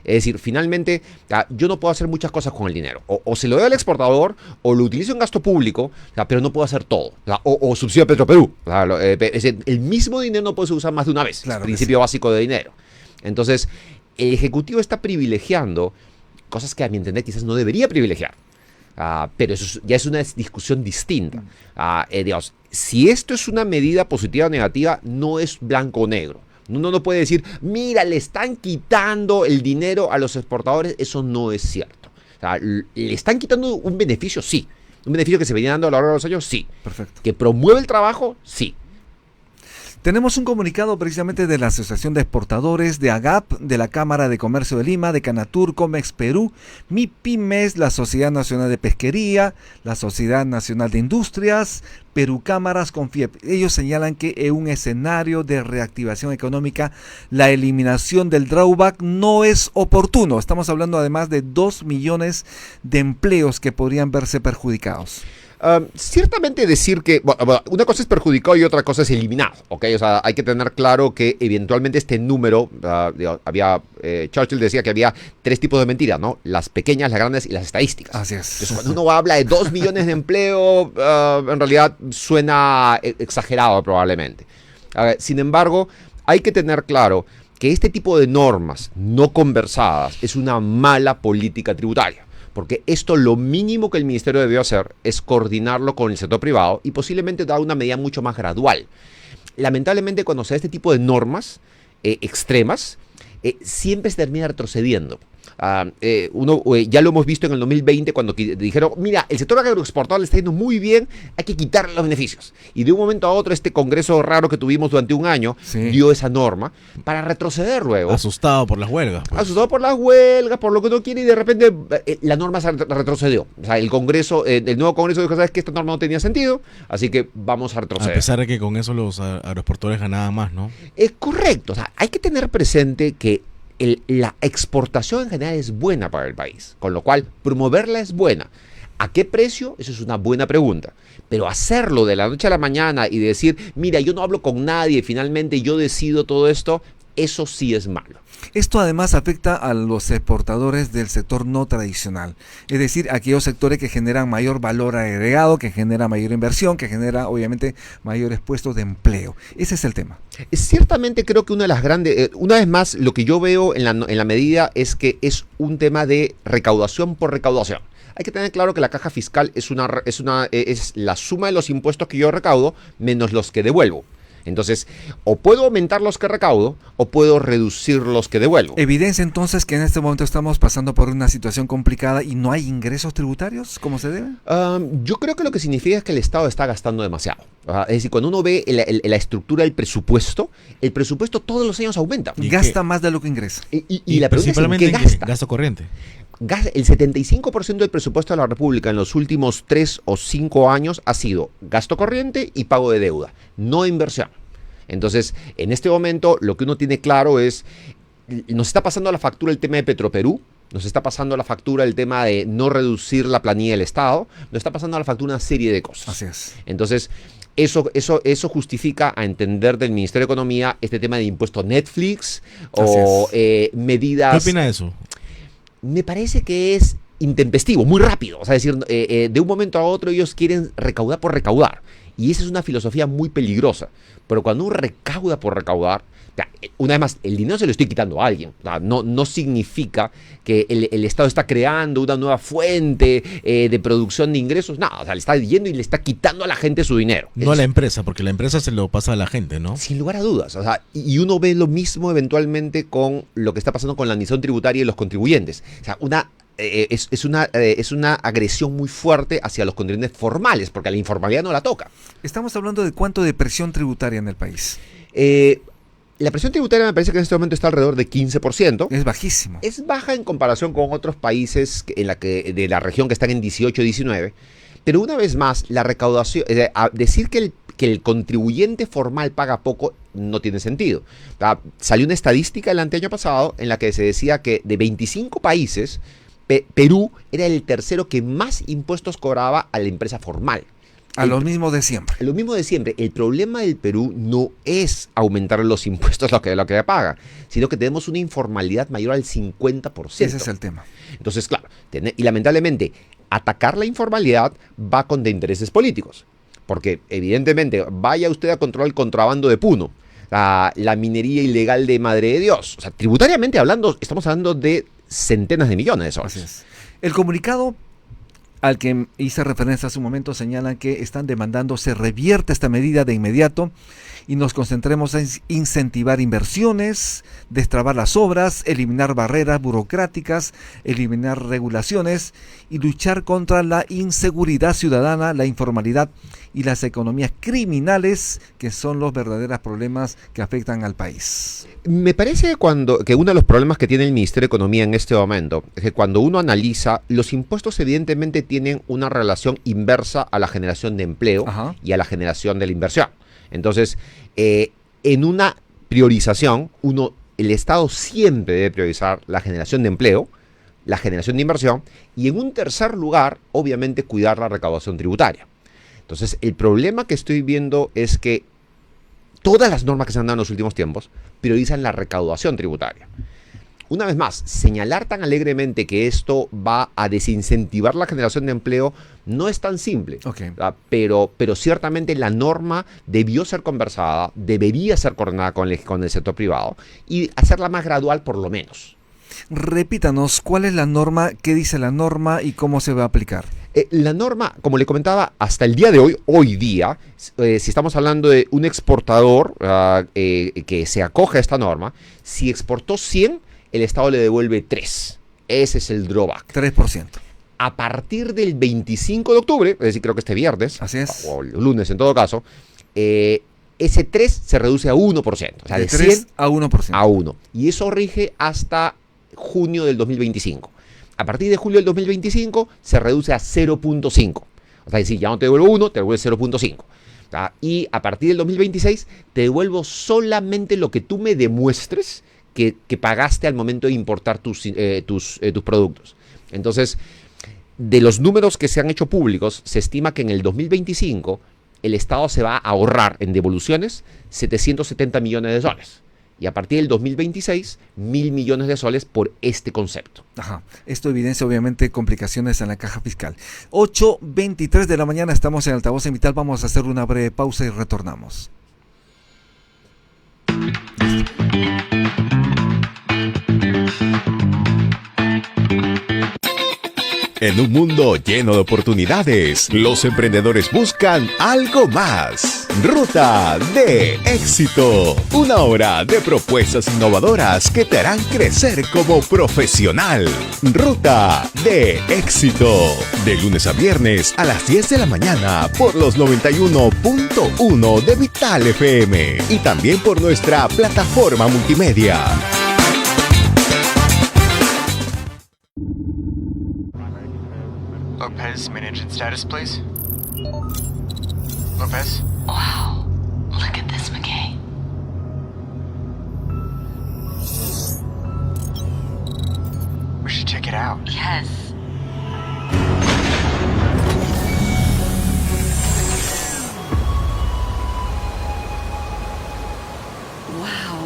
Es decir, finalmente yo no puedo hacer muchas cosas con el dinero. O se lo doy al exportador, o lo utilizo en gasto público, pero no puedo hacer todo. O subsidio a Petroperú. Es decir, el mismo dinero no puede ser usado más de una vez. Claro, principio básico de dinero. Entonces, el Ejecutivo está privilegiando cosas que a mi entender quizás no debería privilegiar. Pero eso ya es una discusión distinta. Digamos, si esto es una medida positiva o negativa, no es blanco o negro. Uno no puede decir, mira, le están quitando el dinero a los exportadores. Eso no es cierto. ¿Le están quitando un beneficio? Sí. ¿Un beneficio que se venía dando a lo largo de los años? Sí. Perfecto. ¿Que promueve el trabajo? Sí. Tenemos un comunicado precisamente de la Asociación de Exportadores, de AGAP, de la Cámara de Comercio de Lima, de Canatur, Comex Perú, MIPIMES, la Sociedad Nacional de Pesquería, la Sociedad Nacional de Industrias, Perú Cámaras, Confiep. Ellos señalan que en un escenario de reactivación económica, la eliminación del drawback no es oportuno. Estamos hablando además de 2 millones de empleos que podrían verse perjudicados. Ciertamente decir que una cosa es perjudicado y otra cosa es eliminado, ¿ok? O sea, hay que tener claro que eventualmente este número, Churchill decía que había 3 tipos de mentiras, ¿no? Las pequeñas, las grandes y las estadísticas. Así es. Entonces, cuando uno habla de 2 millones de empleo, en realidad suena exagerado probablemente. Sin embargo, hay que tener claro que este tipo de normas no conversadas es una mala política tributaria. Porque esto lo mínimo que el ministerio debió hacer es coordinarlo con el sector privado y posiblemente dar una medida mucho más gradual. Lamentablemente, cuando se da este tipo de normas extremas, siempre se termina retrocediendo. Ya lo hemos visto en el 2020 cuando dijeron, mira, el sector agroexportador le está yendo muy bien, hay que quitarle los beneficios. Y de un momento a otro este congreso raro que tuvimos durante un año dio esa norma para retroceder luego. Asustado por las huelgas. Pues. Asustado por las huelgas, por lo que uno quiere, y de repente la norma se retrocedió. O sea, el nuevo congreso dijo, ¿sabes qué? Esta norma no tenía sentido, así que vamos a retroceder. A pesar de que con eso los agroexportadores ganaban más, ¿no? Es correcto. O sea, hay que tener presente que la exportación en general es buena para el país, con lo cual promoverla es buena. ¿A qué precio? Eso es una buena pregunta. Pero hacerlo de la noche a la mañana y decir, mira, yo no hablo con nadie, finalmente yo decido todo esto, eso sí es malo. Esto además afecta a los exportadores del sector no tradicional, es decir, aquellos sectores que generan mayor valor agregado, que genera mayor inversión, que genera obviamente mayores puestos de empleo. Ese es el tema. Ciertamente creo que una de las grandes, una vez más, lo que yo veo en la medida es que es un tema de recaudación por recaudación. Hay que tener claro que la caja fiscal es la suma de los impuestos que yo recaudo menos los que devuelvo. Entonces, o puedo aumentar los que recaudo o puedo reducir los que devuelvo. Evidencia entonces que en este momento estamos pasando por una situación complicada y no hay ingresos tributarios como se debe. Yo creo que lo que significa es que el Estado está gastando demasiado. Es decir, cuando uno ve la estructura del presupuesto, el presupuesto todos los años aumenta. Gasta más de lo que ingresa. Y la pregunta es ¿en qué gasta? Gasto corriente. El 75% del presupuesto de la República en los últimos 3 o 5 años ha sido gasto corriente y pago de deuda, no inversión. Entonces, en este momento, lo que uno tiene claro es, nos está pasando la factura el tema de Petroperú, nos está pasando la factura el tema de no reducir la planilla del Estado, nos está pasando la factura una serie de cosas. Así es. Entonces, eso justifica a entender del Ministerio de Economía este tema de impuesto Netflix o medidas... ¿Qué opina de eso? Me parece que es intempestivo, muy rápido. O sea, es decir, de un momento a otro ellos quieren recaudar por recaudar. Y esa es una filosofía muy peligrosa. Pero cuando uno recauda por recaudar, una vez más, el dinero se lo estoy quitando a alguien. No significa que el Estado está creando una nueva fuente de producción de ingresos. No, o sea, le está yendo y le está quitando a la gente su dinero. No a la empresa, porque la empresa se lo pasa a la gente, ¿no? Sin lugar a dudas. O sea, y uno ve lo mismo eventualmente con lo que está pasando con la administración tributaria y los contribuyentes. O sea, es una agresión muy fuerte hacia los contribuyentes formales, porque a la informalidad no la toca. Estamos hablando de cuánto de presión tributaria en el país. La presión tributaria me parece que en este momento está alrededor de 15%. Es bajísimo. Es baja en comparación con otros países de la región que están en 18, 19. Pero una vez más, la recaudación, decir que el contribuyente formal paga poco no tiene sentido. Salió una estadística el anteaño pasado en la que se decía que de 25 países, Perú era el tercero que más impuestos cobraba a la empresa formal. A lo mismo de siempre. Lo mismo de siempre. El problema del Perú no es aumentar los impuestos lo que paga, sino que tenemos una informalidad mayor al 50%. Ese es el tema. Entonces, claro, y lamentablemente, atacar la informalidad va con de intereses políticos. Porque, evidentemente, vaya usted a controlar el contrabando de Puno, la minería ilegal de Madre de Dios. O sea, tributariamente hablando, estamos hablando de centenas de millones de soles. Así es. El comunicado al que hice referencia hace un momento señalan que están demandando se revierta esta medida de inmediato y nos concentremos en incentivar inversiones, destrabar las obras, eliminar barreras burocráticas, eliminar regulaciones y luchar contra la inseguridad ciudadana, la informalidad y las economías criminales, que son los verdaderos problemas que afectan al país. Me parece que uno de los problemas que tiene el Ministerio de Economía en este momento es que cuando uno analiza, los impuestos evidentemente tienen una relación inversa a la generación de empleo y a la generación de la inversión. Entonces, en una priorización, el Estado siempre debe priorizar la generación de empleo, la generación de inversión y en un tercer lugar, obviamente, cuidar la recaudación tributaria. Entonces, el problema que estoy viendo es que todas las normas que se han dado en los últimos tiempos priorizan la recaudación tributaria. Una vez más, señalar tan alegremente que esto va a desincentivar la generación de empleo no es tan simple. Okay. Pero ciertamente la norma debió ser conversada, debería ser coordinada con el sector privado y hacerla más gradual por lo menos. Repítanos, ¿cuál es la norma? ¿Qué dice la norma y cómo se va a aplicar? La norma, como le comentaba, hasta el día de hoy día, si estamos hablando de un exportador que se acoge a esta norma, si exportó 100, el Estado le devuelve 3. Ese es el drawback. 3%. A partir del 25 de octubre, es decir, creo que este viernes, Así es. o el lunes en todo caso, ese 3 se reduce a 1%. O sea, de 3 100 a 1%. a 1. Y eso rige hasta junio del 2025. A partir de julio del 2025 se reduce a 0.5. O sea, ya no te devuelvo 1, te devuelvo 0.5. Y a partir del 2026 te devuelvo solamente lo que tú me demuestres que pagaste al momento de importar tus productos. Entonces, de los números que se han hecho públicos, se estima que en el 2025 el Estado se va a ahorrar en devoluciones 770 millones de soles. Y a partir del 2026, 1.000 millones de soles por este concepto. Ajá. Esto evidencia obviamente complicaciones en la caja fiscal. 8:23 de la mañana, estamos en Altavoz en Vital. Vamos a hacer una breve pausa y retornamos. En un mundo lleno de oportunidades, los emprendedores buscan algo más. Ruta de éxito. Una hora de propuestas innovadoras que te harán crecer como profesional. Ruta de éxito. De lunes a viernes a las 10 de la mañana por los 91.1 de Vital FM. Y también por nuestra plataforma multimedia. Lopez, main engine status, please. Lopez? Wow. Look at this, McKay. We should check it out. Yes. Wow.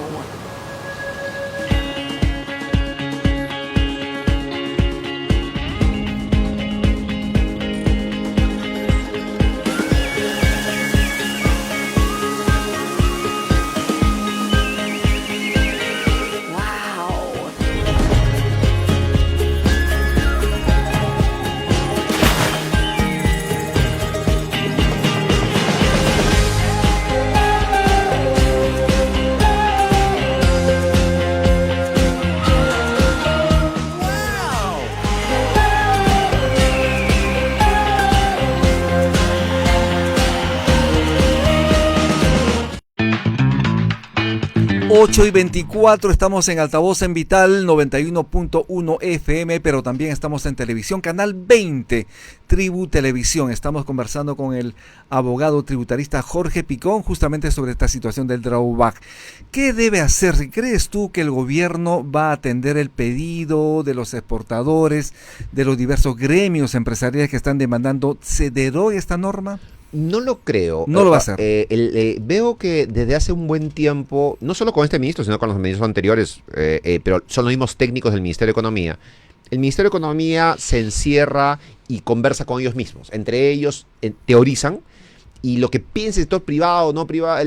8:24, estamos en Altavoz en Vital 91.1 FM, pero también estamos en televisión, Canal 20, Tribu Televisión. Estamos conversando con el abogado tributarista Jorge Picón justamente sobre esta situación del drawback. ¿Qué debe hacer? ¿Crees tú que el gobierno va a atender el pedido de los exportadores, de los diversos gremios empresariales que están demandando, se derogue esta norma? No lo creo. No lo va a hacer. Veo que desde hace un buen tiempo, no solo con este ministro, sino con los ministros anteriores, pero son los mismos técnicos del Ministerio de Economía. El Ministerio de Economía se encierra y conversa con ellos mismos. Entre ellos teorizan y lo que piensa el sector privado, no privado,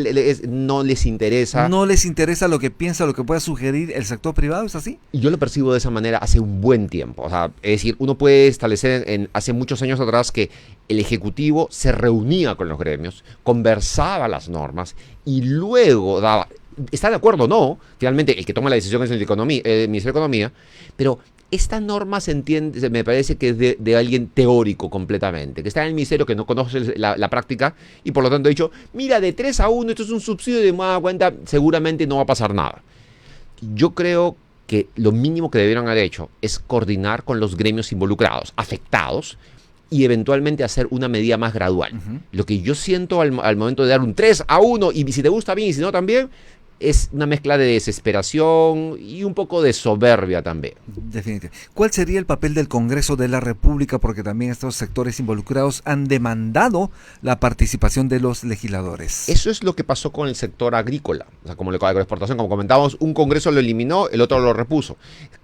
no les interesa. No les interesa lo que piensa, lo que pueda sugerir el sector privado, ¿es así? Y yo lo percibo de esa manera hace un buen tiempo. O sea, es decir, uno puede establecer hace muchos años atrás que el Ejecutivo se reunía con los gremios, conversaba las normas y luego daba. ¿Está de acuerdo o no? Finalmente, el que toma la decisión es el Ministerio de Economía, pero esta norma se entiende, me parece que es de alguien teórico completamente, que está en el ministerio, que no conoce la práctica y por lo tanto ha dicho, mira, de 3-1, esto es un subsidio de más cuenta, seguramente no va a pasar nada. Yo creo que lo mínimo que debieron haber hecho es coordinar con los gremios involucrados, afectados, y eventualmente hacer una medida más gradual. Lo que yo siento al momento de dar un 3-1, y si te gusta bien y si no también, es una mezcla de desesperación y un poco de soberbia también. Definitivamente. ¿Cuál sería el papel del Congreso de la República? Porque también estos sectores involucrados han demandado la participación de los legisladores. Eso es lo que pasó con el sector agrícola. O sea, como la agroexportación, como comentábamos, un Congreso lo eliminó, el otro lo repuso.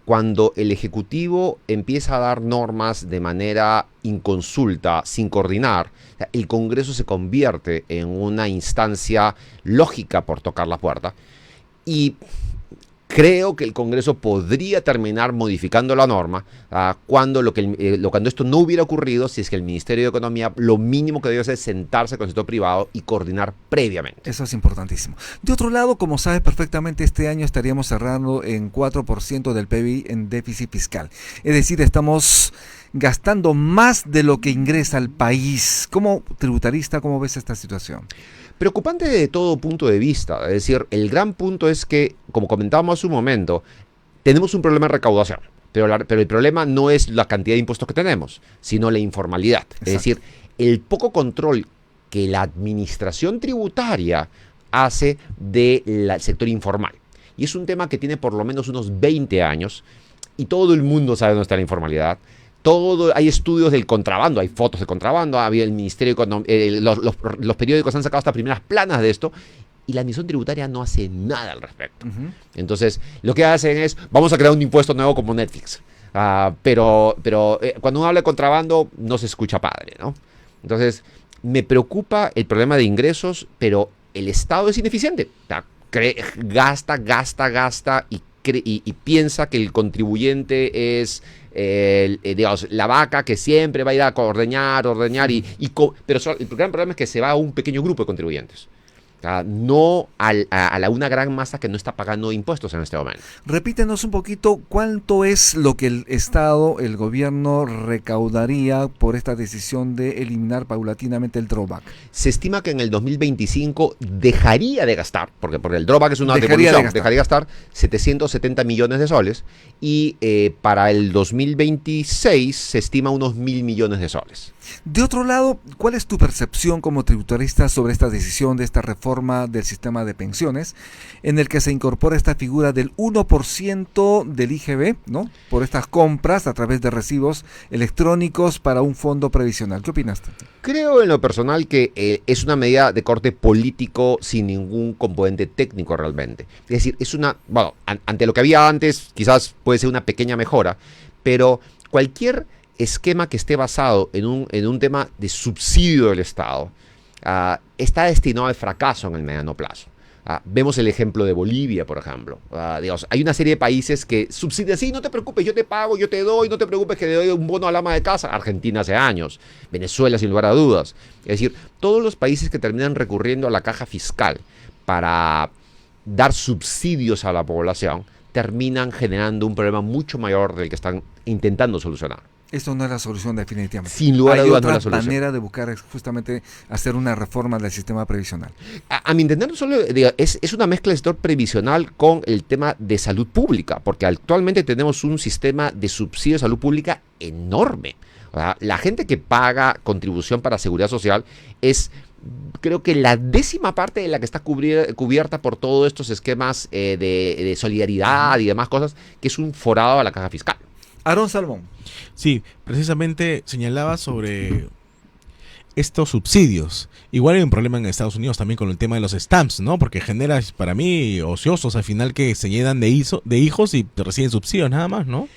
Cuando el Ejecutivo empieza a dar normas de manera inconsulta, sin coordinar, el Congreso se convierte en una instancia lógica por tocar la puerta. Y Creo que el Congreso podría terminar modificando la norma cuando esto no hubiera ocurrido, si es que el Ministerio de Economía lo mínimo que debe hacer es sentarse con el sector privado y coordinar previamente. Eso es importantísimo. De otro lado, como sabes perfectamente, este año estaríamos cerrando en 4% del PIB en déficit fiscal. Es decir, estamos gastando más de lo que ingresa al país. Como tributarista, ¿cómo ves esta situación? Preocupante de todo punto de vista. Es decir, el gran punto es que, como comentábamos hace un momento, tenemos un problema de recaudación. Pero el problema no es la cantidad de impuestos que tenemos, sino la informalidad. Exacto. Es decir, el poco control que la administración tributaria hace del sector informal. Y es un tema que tiene por lo menos unos 20 años y todo el mundo sabe dónde está la informalidad. Hay estudios del contrabando, hay fotos de contrabando, había el Ministerio de Economía, los periódicos han sacado hasta primeras planas de esto, y la administración tributaria no hace nada al respecto. Entonces, lo que hacen es, vamos a crear un impuesto nuevo como Netflix. Pero cuando uno habla de contrabando, no se escucha padre, ¿no? Entonces, me preocupa el problema de ingresos, pero el Estado es ineficiente. O sea, gasta y piensa que el contribuyente es digamos, la vaca que siempre va a ir a ordeñar pero el gran problema es que se va a un pequeño grupo de contribuyentes. No a una gran masa que no está pagando impuestos en este momento. Repítenos un poquito cuánto es lo que el Estado, el gobierno recaudaría por esta decisión de eliminar paulatinamente el drawback. Se estima que en el 2025 dejaría de gastar, porque el drawback es una devolución, dejaría de gastar 770 millones de soles y para el 2026 se estima unos 1.000 millones de soles. De otro lado, ¿cuál es tu percepción como tributarista sobre esta decisión de esta reforma del sistema de pensiones en el que se incorpora esta figura del 1% del IGB, ¿no? Por estas compras a través de recibos electrónicos para un fondo previsional? ¿Qué opinas? Creo en lo personal que es una medida de corte político sin ningún componente técnico realmente. Es decir, ante lo que había antes quizás puede ser una pequeña mejora, pero cualquier esquema que esté basado en un tema de subsidio del Estado está destinado al fracaso en el mediano plazo. Vemos el ejemplo de Bolivia, por ejemplo. Digamos, hay una serie de países que subsidian, sí, no te preocupes, yo te pago, yo te doy, no te preocupes que le doy un bono al ama de casa. Argentina hace años, Venezuela sin lugar a dudas. Es decir, todos los países que terminan recurriendo a la caja fiscal para dar subsidios a la población terminan generando un problema mucho mayor del que están intentando solucionar. Esto no es la solución definitivamente. Sin lugar a dudas no es la solución. Hay otra manera de buscar justamente hacer una reforma del sistema previsional. A mi entender, es una mezcla del sector previsional con el tema de salud pública, porque actualmente tenemos un sistema de subsidio de salud pública enorme. O sea, la gente que paga contribución para seguridad social es, creo que la 10ª parte de la que está cubierta por todos estos esquemas de solidaridad y demás cosas, que es un forado a la caja fiscal. Aarón Salmón. Sí, precisamente señalaba sobre estos subsidios. Igual hay un problema en Estados Unidos también con el tema de los stamps, ¿no? Porque genera, para mí, ociosos al final que se llenan de hijos y reciben subsidios nada más, ¿no?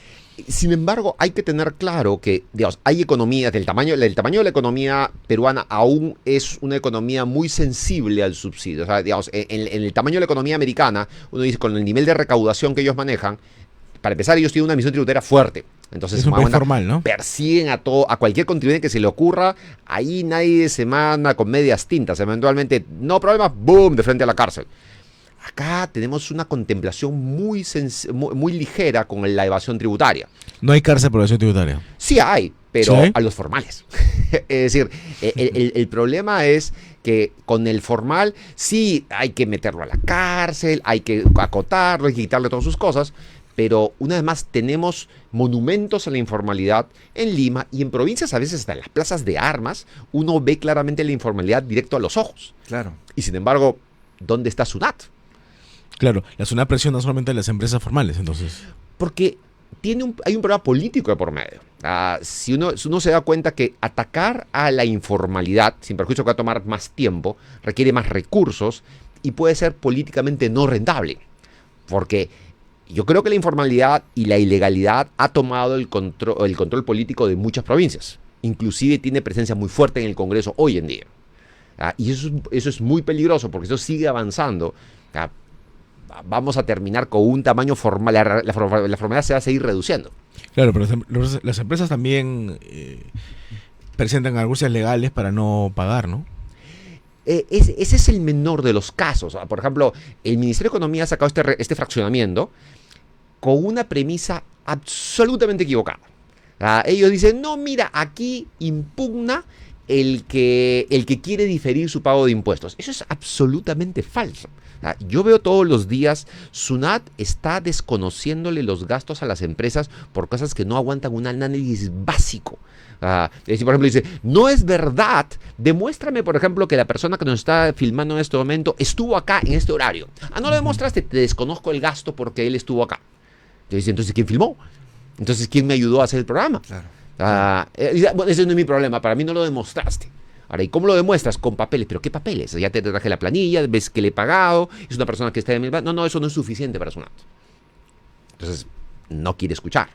Sin embargo, hay que tener claro que, digamos, hay economías, del tamaño de la economía peruana aún es una economía muy sensible al subsidio. O sea, digamos, en el tamaño de la economía americana, uno dice, con el nivel de recaudación que ellos manejan, para empezar, ellos tienen una misión tributaria fuerte. Entonces, es un país formal, ¿no? Persiguen a cualquier contribuyente que se le ocurra. Ahí nadie se manda con medias tintas. Eventualmente, no problemas, ¡boom!, de frente a la cárcel. Acá tenemos una contemplación muy ligera con la evasión tributaria. No hay cárcel por evasión tributaria. Sí hay, pero ¿sí? A los formales. Es decir, el problema es que con el formal sí hay que meterlo a la cárcel, hay que acotarlo, hay que quitarle todas sus cosas. Pero una vez más tenemos monumentos a la informalidad en Lima y en provincias, a veces hasta en las plazas de armas, uno ve claramente la informalidad directo a los ojos. Claro. Y sin embargo, ¿dónde está SUNAT? Claro, la SUNAT presiona solamente a las empresas formales, entonces. Porque hay un problema político de por medio. Si uno se da cuenta que atacar a la informalidad, sin perjuicio que va a tomar más tiempo, requiere más recursos y puede ser políticamente no rentable. Porque yo creo que la informalidad y la ilegalidad ha tomado el control político de muchas provincias. Inclusive tiene presencia muy fuerte en el Congreso hoy en día. Y eso es muy peligroso porque eso sigue avanzando. vamos a terminar con un tamaño formal, la formalidad se va a seguir reduciendo. Claro, pero las empresas también presentan argucias legales para no pagar, ¿no? Ese es el menor de los casos. Por ejemplo, el Ministerio de Economía ha sacado este fraccionamiento con una premisa absolutamente equivocada. Ellos dicen, no, mira, aquí impugna el que quiere diferir su pago de impuestos. Eso es absolutamente falso. Yo veo todos los días, SUNAT está desconociéndole los gastos a las empresas por cosas que no aguantan un análisis básico. Es decir, por ejemplo, dice, no es verdad, demuéstrame, por ejemplo, que la persona que nos está filmando en este momento estuvo acá en este horario. No lo demostraste, te desconozco el gasto porque él estuvo acá. Entonces, ¿quién filmó? Entonces, ¿quién me ayudó a hacer el programa? Claro. Bueno, ese no es mi problema, para mí no lo demostraste. Ahora, ¿y cómo lo demuestras? Con papeles. ¿Pero qué papeles? Ya te traje la planilla, ves que le he pagado, es una persona que está en mi... No, eso no es suficiente para SUNAT. Entonces, no quiere escuchar.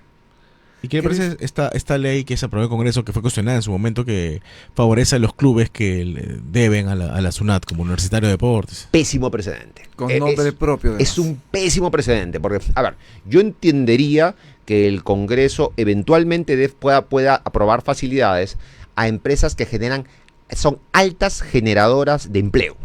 ¿Y qué le parece esta ley que se aprobó en el Congreso, que fue cuestionada en su momento, que favorece a los clubes que deben a la SUNAT, como Universitario de Deportes? Pésimo precedente. Con nombre propio. Es un pésimo precedente, porque, a ver, yo entendería que el Congreso eventualmente pueda aprobar facilidades a empresas que son altas generadoras de empleo,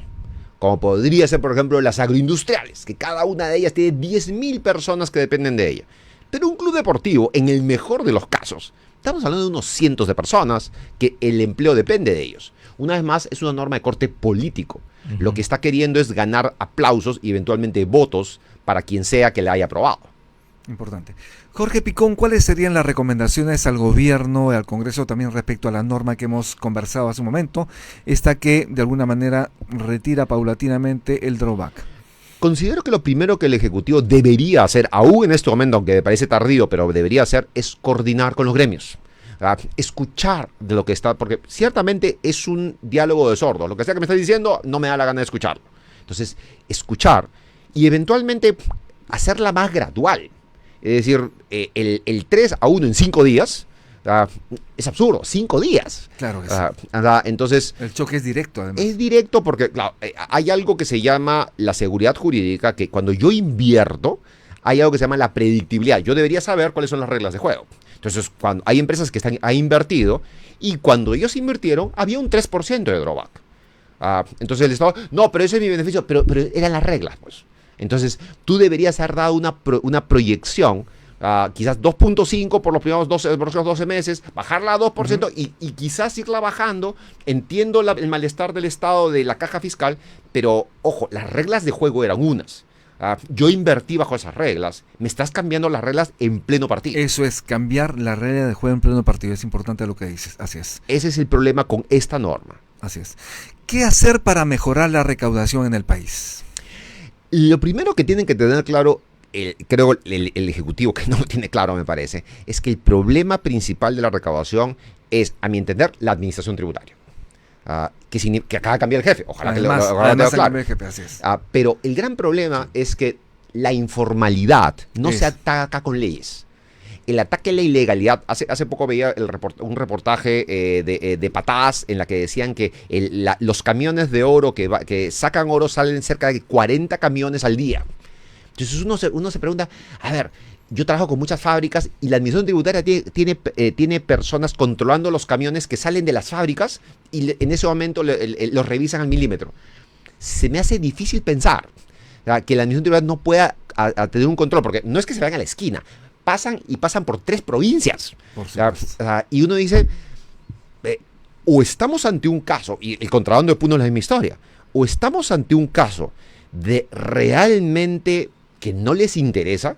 como podría ser, por ejemplo, las agroindustriales, que cada una de ellas tiene 10.000 personas que dependen de ella. Pero un club deportivo, en el mejor de los casos, estamos hablando de unos cientos de personas que el empleo depende de ellos. Una vez más, es una norma de corte político. Lo que está queriendo es ganar aplausos y eventualmente votos para quien sea que la haya aprobado. Importante. Jorge Picón, ¿cuáles serían las recomendaciones al gobierno y al Congreso también respecto a la norma que hemos conversado hace un momento? Esta que de alguna manera retira paulatinamente el drawback. Considero que lo primero que el Ejecutivo debería hacer, aún en este momento, aunque me parece tardío, pero debería hacer, es coordinar con los gremios. Escuchar de lo que está, porque ciertamente es un diálogo de sordos. Lo que sea que me está diciendo, no me da la gana de escucharlo. Entonces, escuchar y eventualmente hacerla más gradual. Es decir, el 3-1 en 5 días, es absurdo, 5 días. Claro que sí. Entonces, el choque es directo, además. Es directo porque, claro, hay algo que se llama la seguridad jurídica, que cuando yo invierto, hay algo que se llama la predictibilidad. Yo debería saber cuáles son las reglas de juego. Entonces, cuando hay empresas que han invertido, y cuando ellos invirtieron, había un 3% de drawback. Entonces el Estado, no, pero ese es mi beneficio, pero eran las reglas, pues. Entonces, tú deberías haber dado una proyección, quizás 2.5 por los primeros 12 meses, bajarla a 2% y quizás irla bajando. Entiendo el malestar del Estado, de la caja fiscal, pero, ojo, las reglas de juego eran unas. Yo invertí bajo esas reglas, me estás cambiando las reglas en pleno partido. Eso es, cambiar la regla de juego en pleno partido, es importante lo que dices, así es. Ese es el problema con esta norma. Así es. ¿Qué hacer para mejorar la recaudación en el país? Lo primero que tienen que tener claro, creo el Ejecutivo, que no lo tiene claro me parece, es que el problema principal de la recaudación es, a mi entender, la administración tributaria. Que acaba de cambiar el jefe, ojalá además, que lo tenga claro. El jefe, así es. Pero el gran problema es que la informalidad no se ataca con leyes. El ataque a la ilegalidad, hace poco veía un reportaje de Patadas en la que decían que los camiones de oro que sacan oro salen cerca de 40 camiones al día. Entonces uno se pregunta, a ver, yo trabajo con muchas fábricas y la administración tributaria tiene personas controlando los camiones que salen de las fábricas y en ese momento los revisan al milímetro. Se me hace difícil pensar que la administración tributaria no pueda tener un control, porque no es que se vayan a la esquina, pasan por 3 provincias. Y uno dice, o estamos ante un caso, y el contrabando de Puno es la misma historia, o estamos ante un caso de realmente que no les interesa,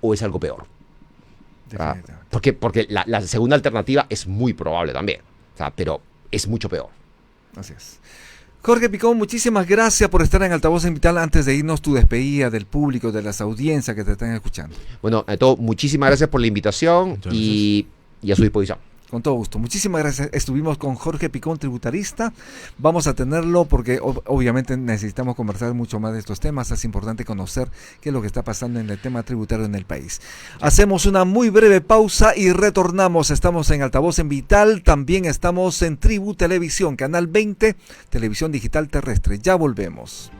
o es algo peor. Porque la segunda alternativa es muy probable también, pero es mucho peor. Así es. Jorge Picón, muchísimas gracias por estar en Altavoz en Vital. Antes de irnos, tu despedida del público, de las audiencias que te están escuchando. Bueno, muchísimas gracias por la invitación y a su disposición. Con todo gusto. Muchísimas gracias. Estuvimos con Jorge Picón, tributarista. Vamos a tenerlo porque obviamente necesitamos conversar mucho más de estos temas. Es importante conocer qué es lo que está pasando en el tema tributario en el país. Hacemos una muy breve pausa y retornamos. Estamos en Altavoz en Vital. También estamos en Tribu Televisión, Canal 20, Televisión Digital Terrestre. Ya volvemos.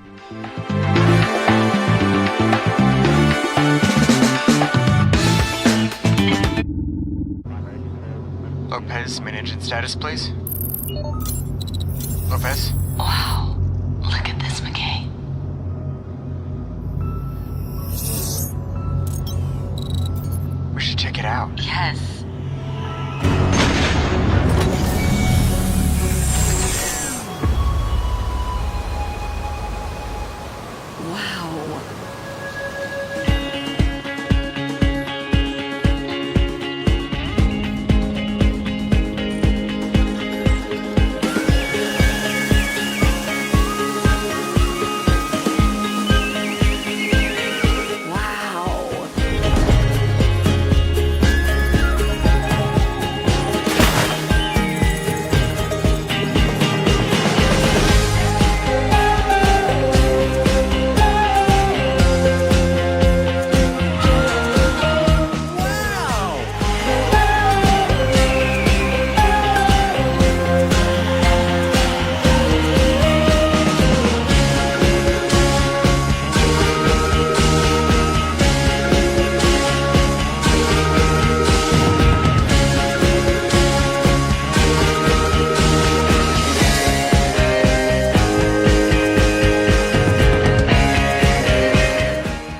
Lopez, main engine status, please. Lopez? Wow. Look at this, McKay. We should check it out. Yes. Wow. Wow.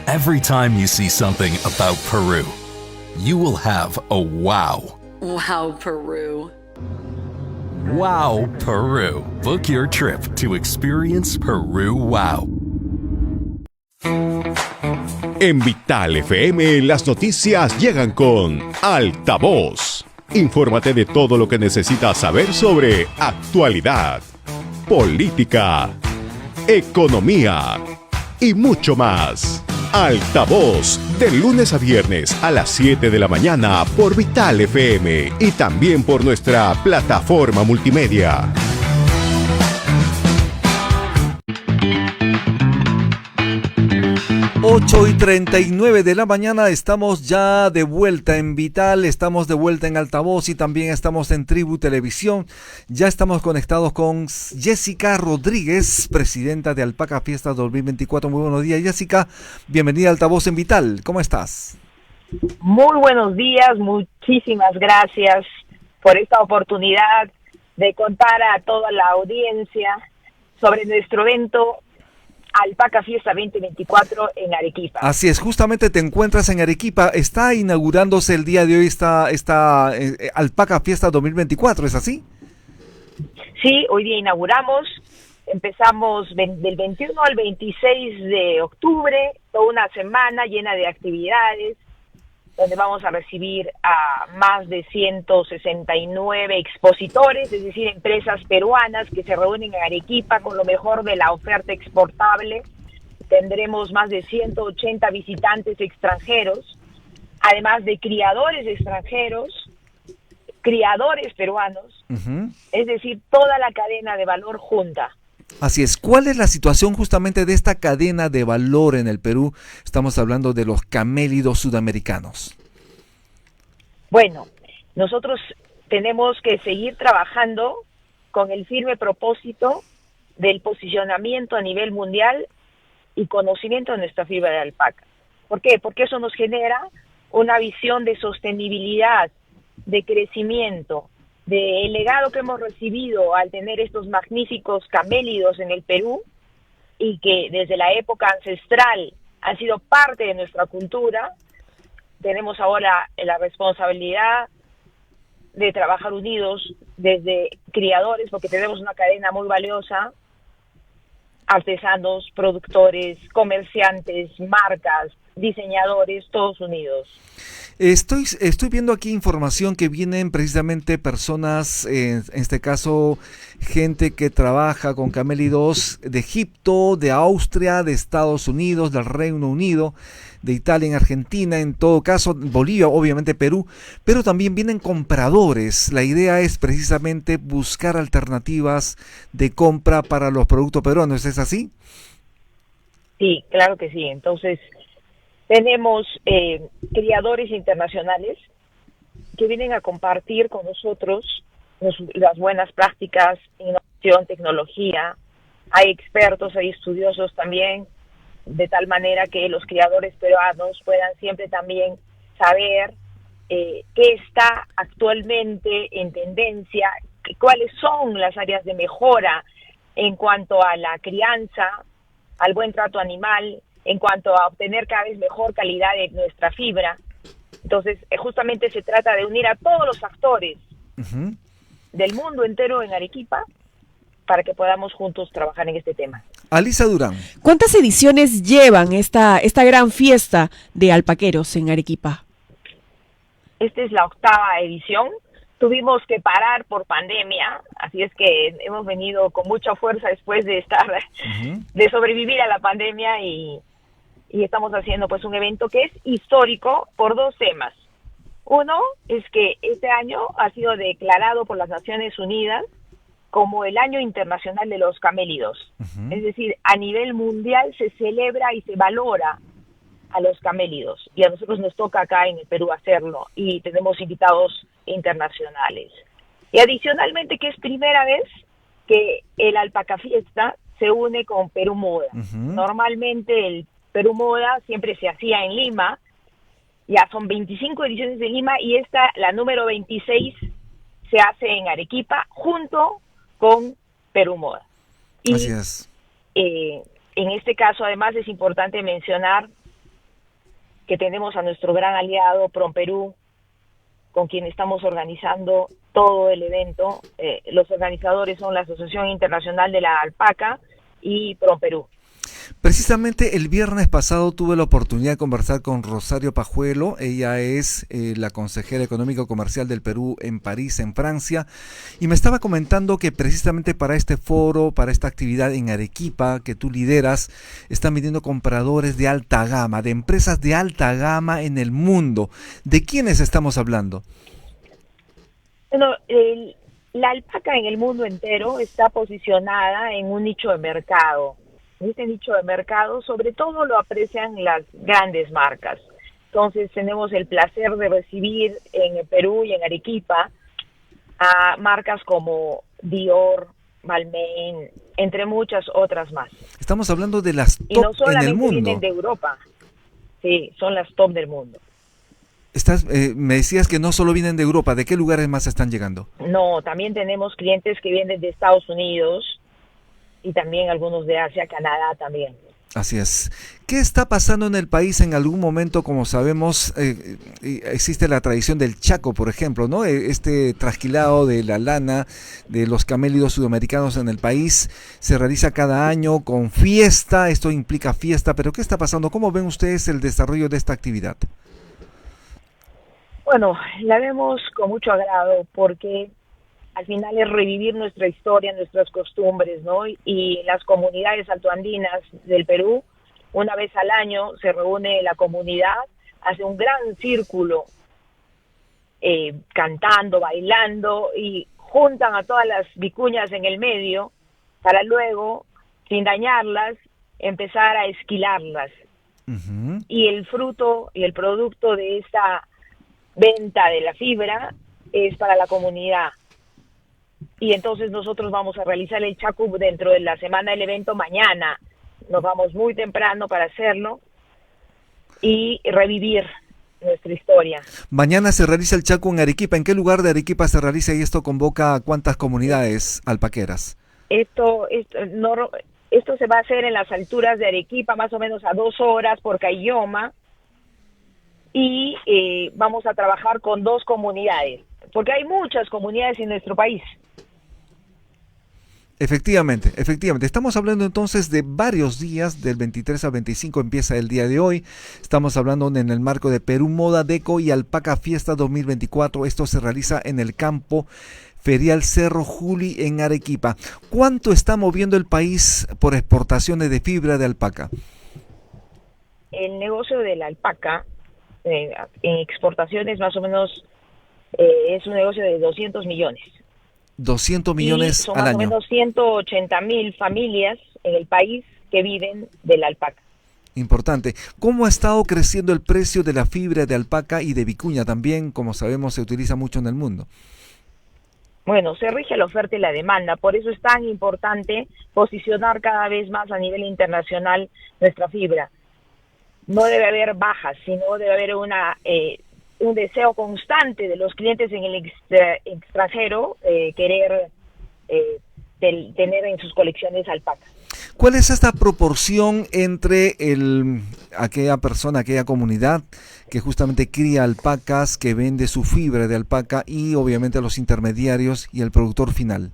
Every time you see something about Peru, you will have a wow. Wow, Peru. Wow, Peru. Book your trip to experience Peru Wow. En Vital FM las noticias llegan con Altavoz. Infórmate de todo lo que necesitas saber sobre actualidad, política, economía y mucho más. Altavoz, de lunes a viernes a las 7 de la mañana por Vital FM y también por nuestra plataforma multimedia. Ocho y 39 de la mañana, estamos ya de vuelta en Vital, estamos de vuelta en Altavoz y también estamos en Tribu Televisión. Ya estamos conectados con Jessica Rodríguez, presidenta de Alpaca Fiesta 2024. Muy buenos días, Jessica. Bienvenida a Altavoz en Vital. ¿Cómo estás? Muy buenos días, muchísimas gracias por esta oportunidad de contar a toda la audiencia sobre nuestro evento Alpaca Fiesta 2024 en Arequipa. Así es, justamente te encuentras en Arequipa. Está inaugurándose el día de hoy esta Alpaca Fiesta 2024, ¿es así? Sí, hoy día inauguramos. Empezamos del 21 al 26 de octubre, toda una semana llena de actividades, donde vamos a recibir a más de 169 expositores, es decir, empresas peruanas que se reúnen en Arequipa con lo mejor de la oferta exportable. Tendremos más de 180 visitantes extranjeros, además de criadores extranjeros, criadores peruanos, es decir, toda la cadena de valor junta. Así es. ¿Cuál es la situación justamente de esta cadena de valor en el Perú? Estamos hablando de los camélidos sudamericanos. Bueno, nosotros tenemos que seguir trabajando con el firme propósito del posicionamiento a nivel mundial y conocimiento de nuestra fibra de alpaca. ¿Por qué? Porque eso nos genera una visión de sostenibilidad, de crecimiento, del legado que hemos recibido al tener estos magníficos camélidos en el Perú y que desde la época ancestral han sido parte de nuestra cultura. Tenemos ahora la responsabilidad de trabajar unidos desde criadores, porque tenemos una cadena muy valiosa, artesanos, productores, comerciantes, marcas, diseñadores, todos unidos. Estoy viendo aquí información que vienen precisamente personas, en este caso gente que trabaja con camélidos de Egipto, de Austria, de Estados Unidos, del Reino Unido, de Italia, en Argentina, en todo caso Bolivia, obviamente Perú, pero también vienen compradores. La idea es precisamente buscar alternativas de compra para los productos peruanos, ¿es así? Sí, claro que sí. Entonces, tenemos criadores internacionales que vienen a compartir con nosotros las buenas prácticas, innovación, tecnología. Hay expertos, hay estudiosos también, de tal manera que los criadores peruanos puedan siempre también saber qué está actualmente en tendencia, cuáles son las áreas de mejora en cuanto a la crianza, al buen trato animal, en cuanto a obtener cada vez mejor calidad de nuestra fibra. Entonces, justamente se trata de unir a todos los actores del mundo entero en Arequipa para que podamos juntos trabajar en este tema. Alisa Durán. ¿Cuántas ediciones llevan esta gran fiesta de alpaqueros en Arequipa? Esta es la 8ª edición. Tuvimos que parar por pandemia, así es que hemos venido con mucha fuerza después de de sobrevivir a la pandemia y estamos haciendo pues un evento que es histórico por 2 temas. Uno es que este año ha sido declarado por las Naciones Unidas como el Año Internacional de los Camélidos. Es decir, a nivel mundial se celebra y se valora a los camélidos, y a nosotros nos toca acá en el Perú hacerlo, y tenemos invitados internacionales. Y adicionalmente que es primera vez que el Alpaca Fiesta se une con Perú Moda. Normalmente el Perú Moda siempre se hacía en Lima, ya son 25 ediciones de Lima, y esta, la número 26, se hace en Arequipa junto con Perú Moda. Y así es. En este caso además es importante mencionar que tenemos a nuestro gran aliado PROMPERÚ, con quien estamos organizando todo el evento. Los organizadores son la Asociación Internacional de la Alpaca y PROMPERÚ. Precisamente el viernes pasado tuve la oportunidad de conversar con Rosario Pajuelo. Ella es la consejera económico-comercial del Perú en París, en Francia, y me estaba comentando que precisamente para este foro, para esta actividad en Arequipa que tú lideras, están viniendo compradores de alta gama, de empresas de alta gama en el mundo. ¿De quiénes estamos hablando? Bueno, la alpaca en el mundo entero está posicionada en un nicho de mercado. Este nicho de mercado sobre todo lo aprecian las grandes marcas. Entonces tenemos el placer de recibir en el Perú y en Arequipa a marcas como Dior, Balmain, entre muchas otras más. Estamos hablando de las top y no solamente en el mundo. Vienen de Europa, sí, son las top del mundo. Me decías que no solo vienen de Europa, ¿de qué lugares más están llegando? No, también tenemos clientes que vienen de Estados Unidos, y también algunos de Asia, Canadá también. Así es. ¿Qué está pasando en el país? En algún momento, como sabemos, existe la tradición del Chaco, por ejemplo, ¿no? Este trasquilado de la lana de los camélidos sudamericanos en el país se realiza cada año con fiesta. Esto implica fiesta, pero ¿qué está pasando? ¿Cómo ven ustedes el desarrollo de esta actividad? Bueno, la vemos con mucho agrado porque al final es revivir nuestra historia, nuestras costumbres, ¿no? Y las comunidades altoandinas del Perú, una vez al año se reúne la comunidad, hace un gran círculo, cantando, bailando, y juntan a todas las vicuñas en el medio para luego, sin dañarlas, empezar a esquilarlas. Y el fruto y el producto de esta venta de la fibra es para la comunidad. Y entonces nosotros vamos a realizar el Chaco dentro de la semana del evento mañana. Nos vamos muy temprano para hacerlo y revivir nuestra historia. Mañana se realiza el Chaco en Arequipa. ¿En qué lugar de Arequipa se realiza y esto convoca a cuántas comunidades alpaqueras? Esto se va a hacer en las alturas de Arequipa, más o menos a 2 horas por Caylloma, y vamos a trabajar con 2 comunidades, porque hay muchas comunidades en nuestro país. Efectivamente. Estamos hablando entonces de varios días, del 23 al 25 empieza el día de hoy. Estamos hablando en el marco de Perú Moda, Deco y Alpaca Fiesta 2024. Esto se realiza en el campo Ferial Cerro Juli en Arequipa. ¿Cuánto está moviendo el país por exportaciones de fibra de alpaca? El negocio de la alpaca en exportaciones más o menos es un negocio de 200 millones. 200 millones al año. Son más o menos 180,000 familias en el país que viven de la alpaca. Importante. ¿Cómo ha estado creciendo el precio de la fibra de alpaca y de vicuña también? Como sabemos, se utiliza mucho en el mundo. Bueno, se rige la oferta y la demanda, por eso es tan importante posicionar cada vez más a nivel internacional nuestra fibra. No debe haber bajas, sino debe haber una un deseo constante de los clientes en el extranjero querer tener en sus colecciones alpacas. ¿Cuál es esta proporción entre aquella persona, aquella comunidad que justamente cría alpacas, que vende su fibra de alpaca y obviamente los intermediarios y el productor final?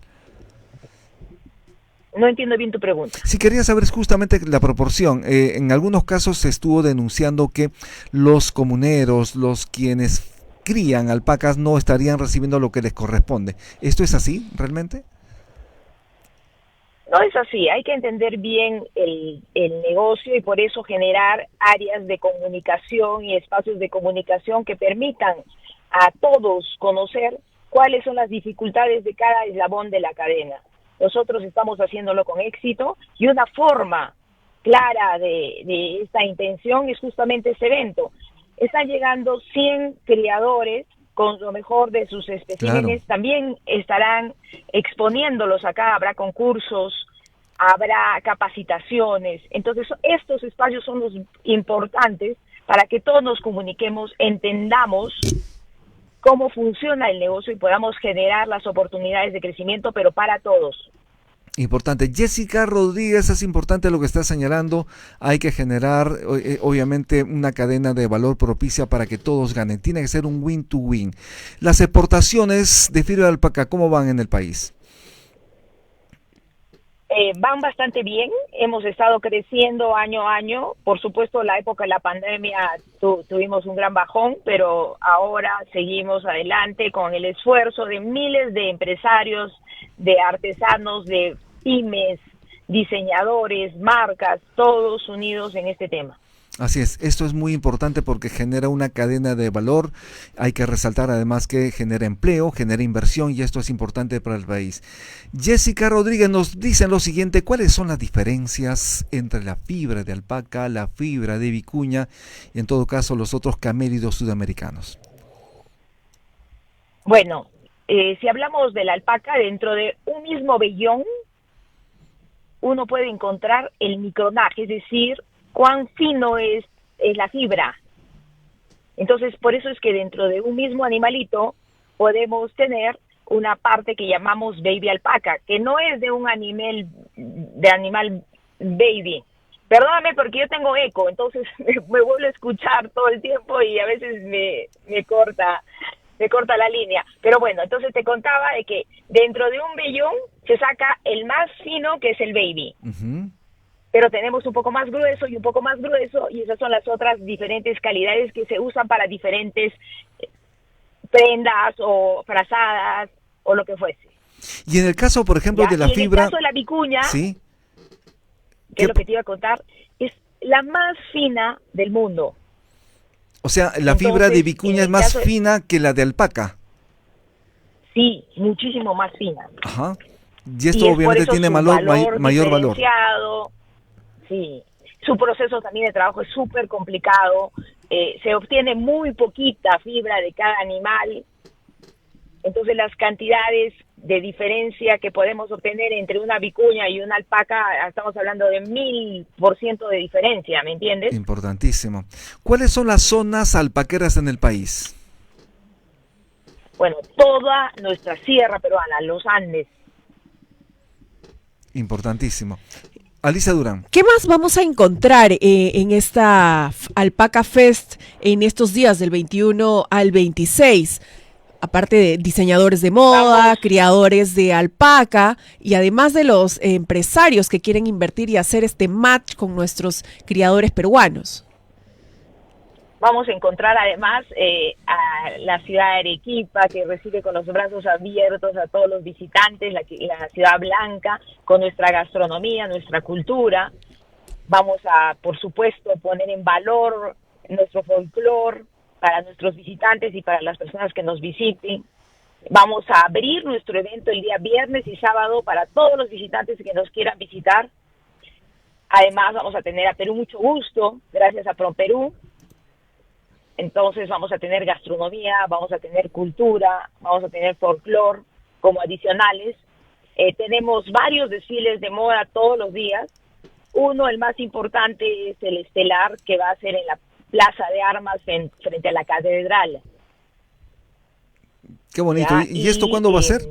No entiendo bien tu pregunta. Sí, quería saber justamente la proporción. En algunos casos se estuvo denunciando que los comuneros, los quienes crían alpacas, no estarían recibiendo lo que les corresponde. ¿Esto es así realmente? No es así, hay que entender bien el negocio y por eso generar áreas de comunicación y espacios de comunicación que permitan a todos conocer cuáles son las dificultades de cada eslabón de la cadena. Nosotros estamos haciéndolo con éxito y una forma clara de esta intención es justamente este evento. Están llegando 100 criadores con lo mejor de sus especímenes. Claro. También estarán exponiéndolos acá, habrá concursos, habrá capacitaciones. Entonces, estos espacios son los importantes para que todos nos comuniquemos, entendamos cómo funciona el negocio y podamos generar las oportunidades de crecimiento, pero para todos. Importante. Jessica Rodríguez, es importante lo que está señalando. Hay que generar, obviamente, una cadena de valor propicia para que todos ganen. Tiene que ser un win-to-win. Las exportaciones de fibra de alpaca, ¿cómo van en el país? Van bastante bien. Hemos estado creciendo año a año. Por supuesto, la época de la pandemia tuvimos un gran bajón, pero ahora seguimos adelante con el esfuerzo de miles de empresarios, de artesanos, de pymes, diseñadores, marcas, todos unidos en este tema. Así es, esto es muy importante porque genera una cadena de valor. Hay que resaltar además que genera empleo, genera inversión y esto es importante para el país. Jessica Rodríguez nos dice lo siguiente: ¿cuáles son las diferencias entre la fibra de alpaca, la fibra de vicuña y en todo caso los otros camélidos sudamericanos? Bueno, si hablamos de la alpaca, dentro de un mismo vellón uno puede encontrar el micronaje, es decir, cuán fino es la fibra. Entonces, por eso es que dentro de un mismo animalito podemos tener una parte que llamamos baby alpaca, que no es de un animal baby. Perdóname porque yo tengo eco, entonces me vuelvo a escuchar todo el tiempo y a veces me corta la línea. Pero bueno, entonces te contaba de que dentro de un vellón se saca el más fino, que es el baby. Uh-huh. Pero tenemos un poco más grueso y un poco más grueso, y esas son las otras diferentes calidades que se usan para diferentes prendas o frazadas o lo que fuese. Y en el caso, por ejemplo, de la fibra... en el caso de la vicuña, ¿sí? Que es lo que te iba a contar, es la más fina del mundo. O sea, la fibra de vicuña es más fina que la de alpaca. Sí, muchísimo más fina. Ajá. Y esto obviamente tiene mayor valor. Sí, su proceso también de trabajo es súper complicado. Se obtiene muy poquita fibra de cada animal. Entonces las cantidades de diferencia que podemos obtener entre una vicuña y una alpaca, estamos hablando de 1000% de diferencia, ¿me entiendes? Importantísimo. ¿Cuáles son las zonas alpaqueras en el país? Bueno, toda nuestra sierra peruana, los Andes. Importantísimo. Alicia Durán. ¿Qué más vamos a encontrar en esta Alpaca Fest en estos días del 21 al 26? Aparte de diseñadores de moda, criadores de alpaca y además de los empresarios que quieren invertir y hacer este match con nuestros criadores peruanos. Vamos a encontrar además a la ciudad de Arequipa, que recibe con los brazos abiertos a todos los visitantes, la ciudad blanca, con nuestra gastronomía, nuestra cultura. Vamos a, por supuesto, poner en valor nuestro folclore para nuestros visitantes y para las personas que nos visiten. Vamos a abrir nuestro evento el día viernes y sábado para todos los visitantes que nos quieran visitar. Además, vamos a tener a Perú Mucho Gusto, gracias a ProPerú. Entonces vamos a tener gastronomía, vamos a tener cultura, vamos a tener folclore como adicionales. Tenemos varios desfiles de moda todos los días. Uno, el más importante, es el estelar, que va a ser en la Plaza de Armas frente a la Catedral. Qué bonito. ¿Ya? ¿Y esto cuándo va a ser?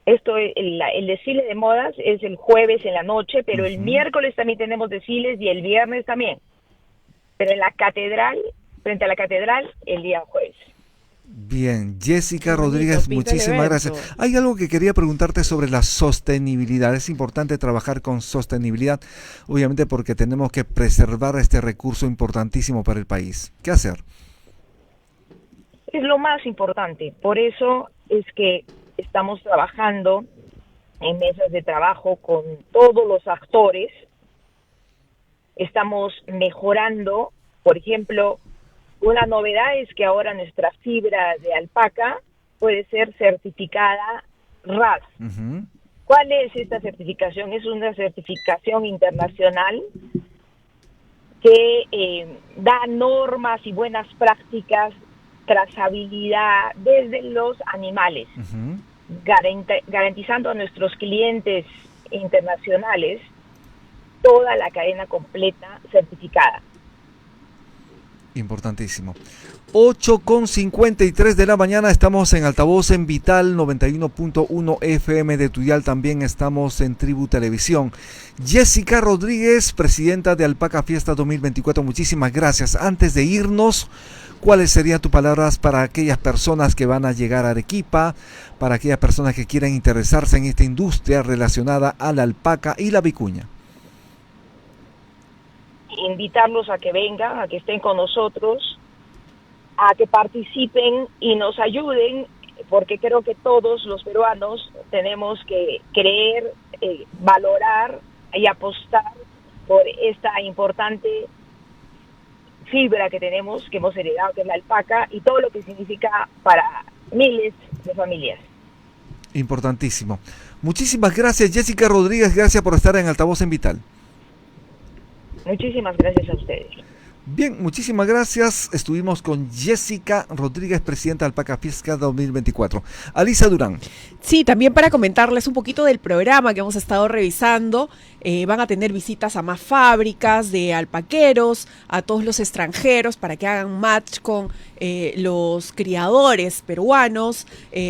El desfile de modas es el jueves en la noche, pero el miércoles también tenemos desfiles y el viernes también. Pero en la catedral, frente a la catedral, el día jueves. Bien, Jessica Bonito, Rodríguez, pinta el muchísimas evento. gracias. Hay algo que quería preguntarte sobre la sostenibilidad. Es importante trabajar con sostenibilidad, obviamente porque tenemos que preservar este recurso importantísimo para el país. ¿Qué hacer? Es lo más importante. Por eso es que estamos trabajando en mesas de trabajo con todos los actores. Estamos mejorando, por ejemplo, una novedad es que ahora nuestra fibra de alpaca puede ser certificada RAS. ¿Cuál es esta certificación? Es una certificación internacional que da normas y buenas prácticas, trazabilidad desde los animales, garantizando a nuestros clientes internacionales toda la cadena completa certificada. Importantísimo. 8:53 de la mañana, estamos en altavoz en Vital 91.1 FM de Tuyal, también estamos en Tribu Televisión. Jessica Rodríguez, presidenta de Alpaca Fiesta 2024, muchísimas gracias. Antes de irnos, ¿cuáles serían tus palabras para aquellas personas que van a llegar a Arequipa, para aquellas personas que quieran interesarse en esta industria relacionada a la alpaca y la vicuña? Invitarlos a que vengan, a que estén con nosotros, a que participen y nos ayuden, porque creo que todos los peruanos tenemos que creer, valorar y apostar por esta importante fibra que tenemos, que hemos heredado, que es la alpaca, y todo lo que significa para miles de familias. Importantísimo. Muchísimas gracias, Jessica Rodríguez, gracias por estar en Altavoz en Vital. Muchísimas gracias a ustedes. Bien, muchísimas gracias. Estuvimos con Jessica Rodríguez, presidenta de Alpaca Fiesta 2024. Alisa Durán. Sí, también para comentarles un poquito del programa que hemos estado revisando. Van a tener visitas a más fábricas de alpaqueros, a todos los extranjeros para que hagan match con los criadores peruanos.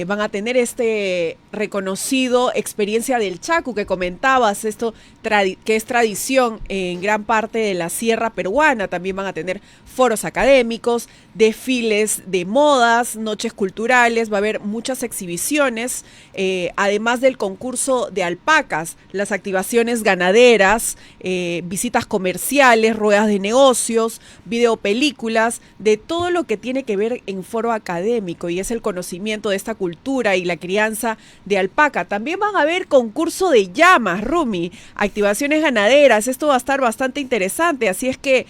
Van a tener este reconocido experiencia del Chacu que comentabas, esto que es tradición en gran parte de la sierra peruana. También van a tener foros académicos, desfiles de modas, noches culturales, va a haber muchas exhibiciones, además del concurso de alpacas, las activaciones ganaderas, visitas comerciales, ruedas de negocios, videopelículas, de todo lo que tiene que ver en foro académico y es el conocimiento de esta cultura y la crianza de alpaca. También van a haber concurso de llamas, Rumi, activaciones ganaderas, esto va a estar bastante interesante, así es que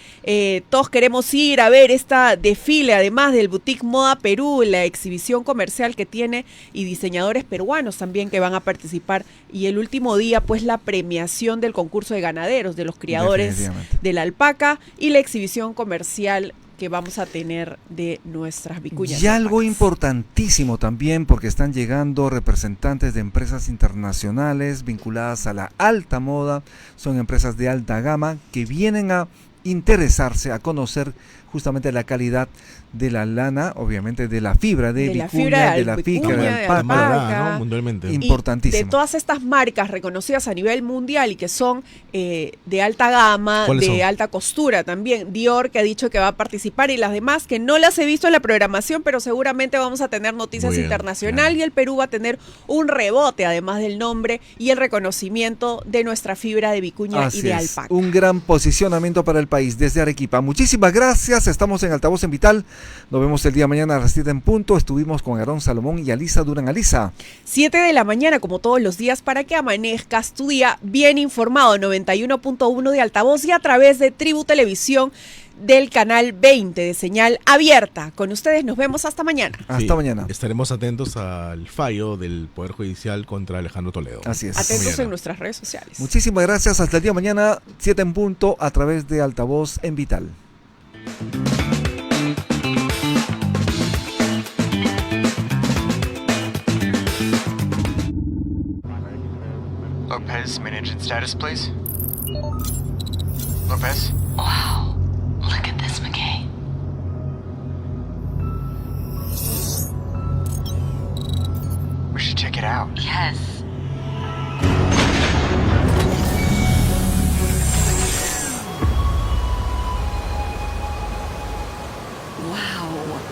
todos queremos ir a ver esta desfile, además del Boutique Moda Perú, la exhibición comercial que tiene y diseñadores peruanos también que van a participar, y el último día pues la premiación del concurso de ganaderos, de los criadores de la alpaca y la exhibición comercial que vamos a tener de nuestras vicuñas. Y algo importantísimo también, porque están llegando representantes de empresas internacionales vinculadas a la alta moda, son empresas de alta gama que vienen a interesarse, a conocer justamente la calidad de la lana, obviamente de la fibra de vicuña, de la fibra de alpaca, ¿no? Mundialmente. Importantísimo. Y de todas estas marcas reconocidas a nivel mundial y que son de alta gama, de alta costura también. Dior, que ha dicho que va a participar, y las demás que no las he visto en la programación, pero seguramente vamos a tener noticias internacionales, y el Perú va a tener un rebote, además del nombre y el reconocimiento de nuestra fibra de vicuña y de alpaca. Un gran posicionamiento para el país desde Arequipa. Muchísimas gracias. Estamos en Altavoz en Vital. Nos vemos el día de mañana a las 7 en punto. Estuvimos con Aarón Salomón y Alisa Durán. Alisa. 7 de la mañana, como todos los días, para que amanezcas tu día bien informado. 91.1 de Altavoz y a través de Tribu Televisión del canal 20 de señal abierta. Con ustedes nos vemos hasta mañana. Hasta mañana. Estaremos atentos al fallo del Poder Judicial contra Alejandro Toledo. Así es. Atentos en nuestras redes sociales. Muchísimas gracias. Hasta el día de mañana, 7 en punto, a través de Altavoz en Vital. Lopez, main engine status, please. Lopez? Wow. Look at this, McKay. out. Yes. Wow. Wow.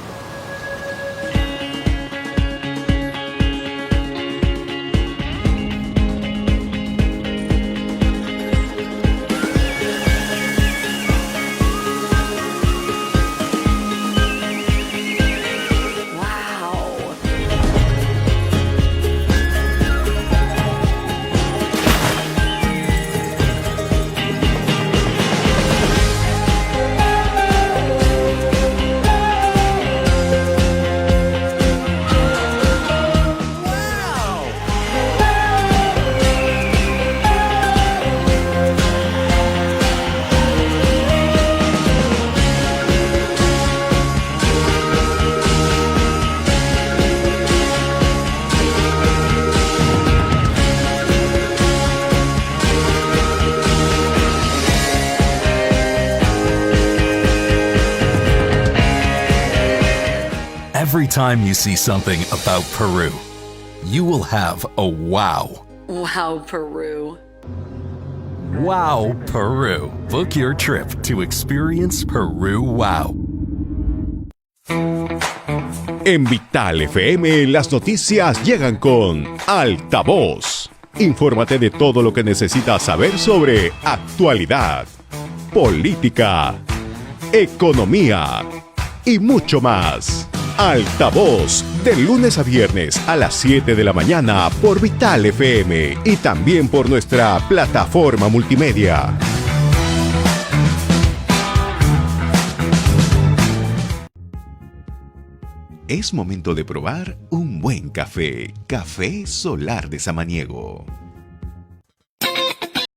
Every time you see something about Peru, you will have a wow. Wow, Peru. Wow, Peru. Book your trip to experience Peru Wow. En Vital FM, las noticias llegan con Altavoz. Infórmate de todo lo que necesitas saber sobre actualidad, política, economía y mucho más. Altavoz, de lunes a viernes a las 7 de la mañana por Vital FM y también por nuestra plataforma multimedia. Es momento de probar un buen café. Café Solar de Samaniego.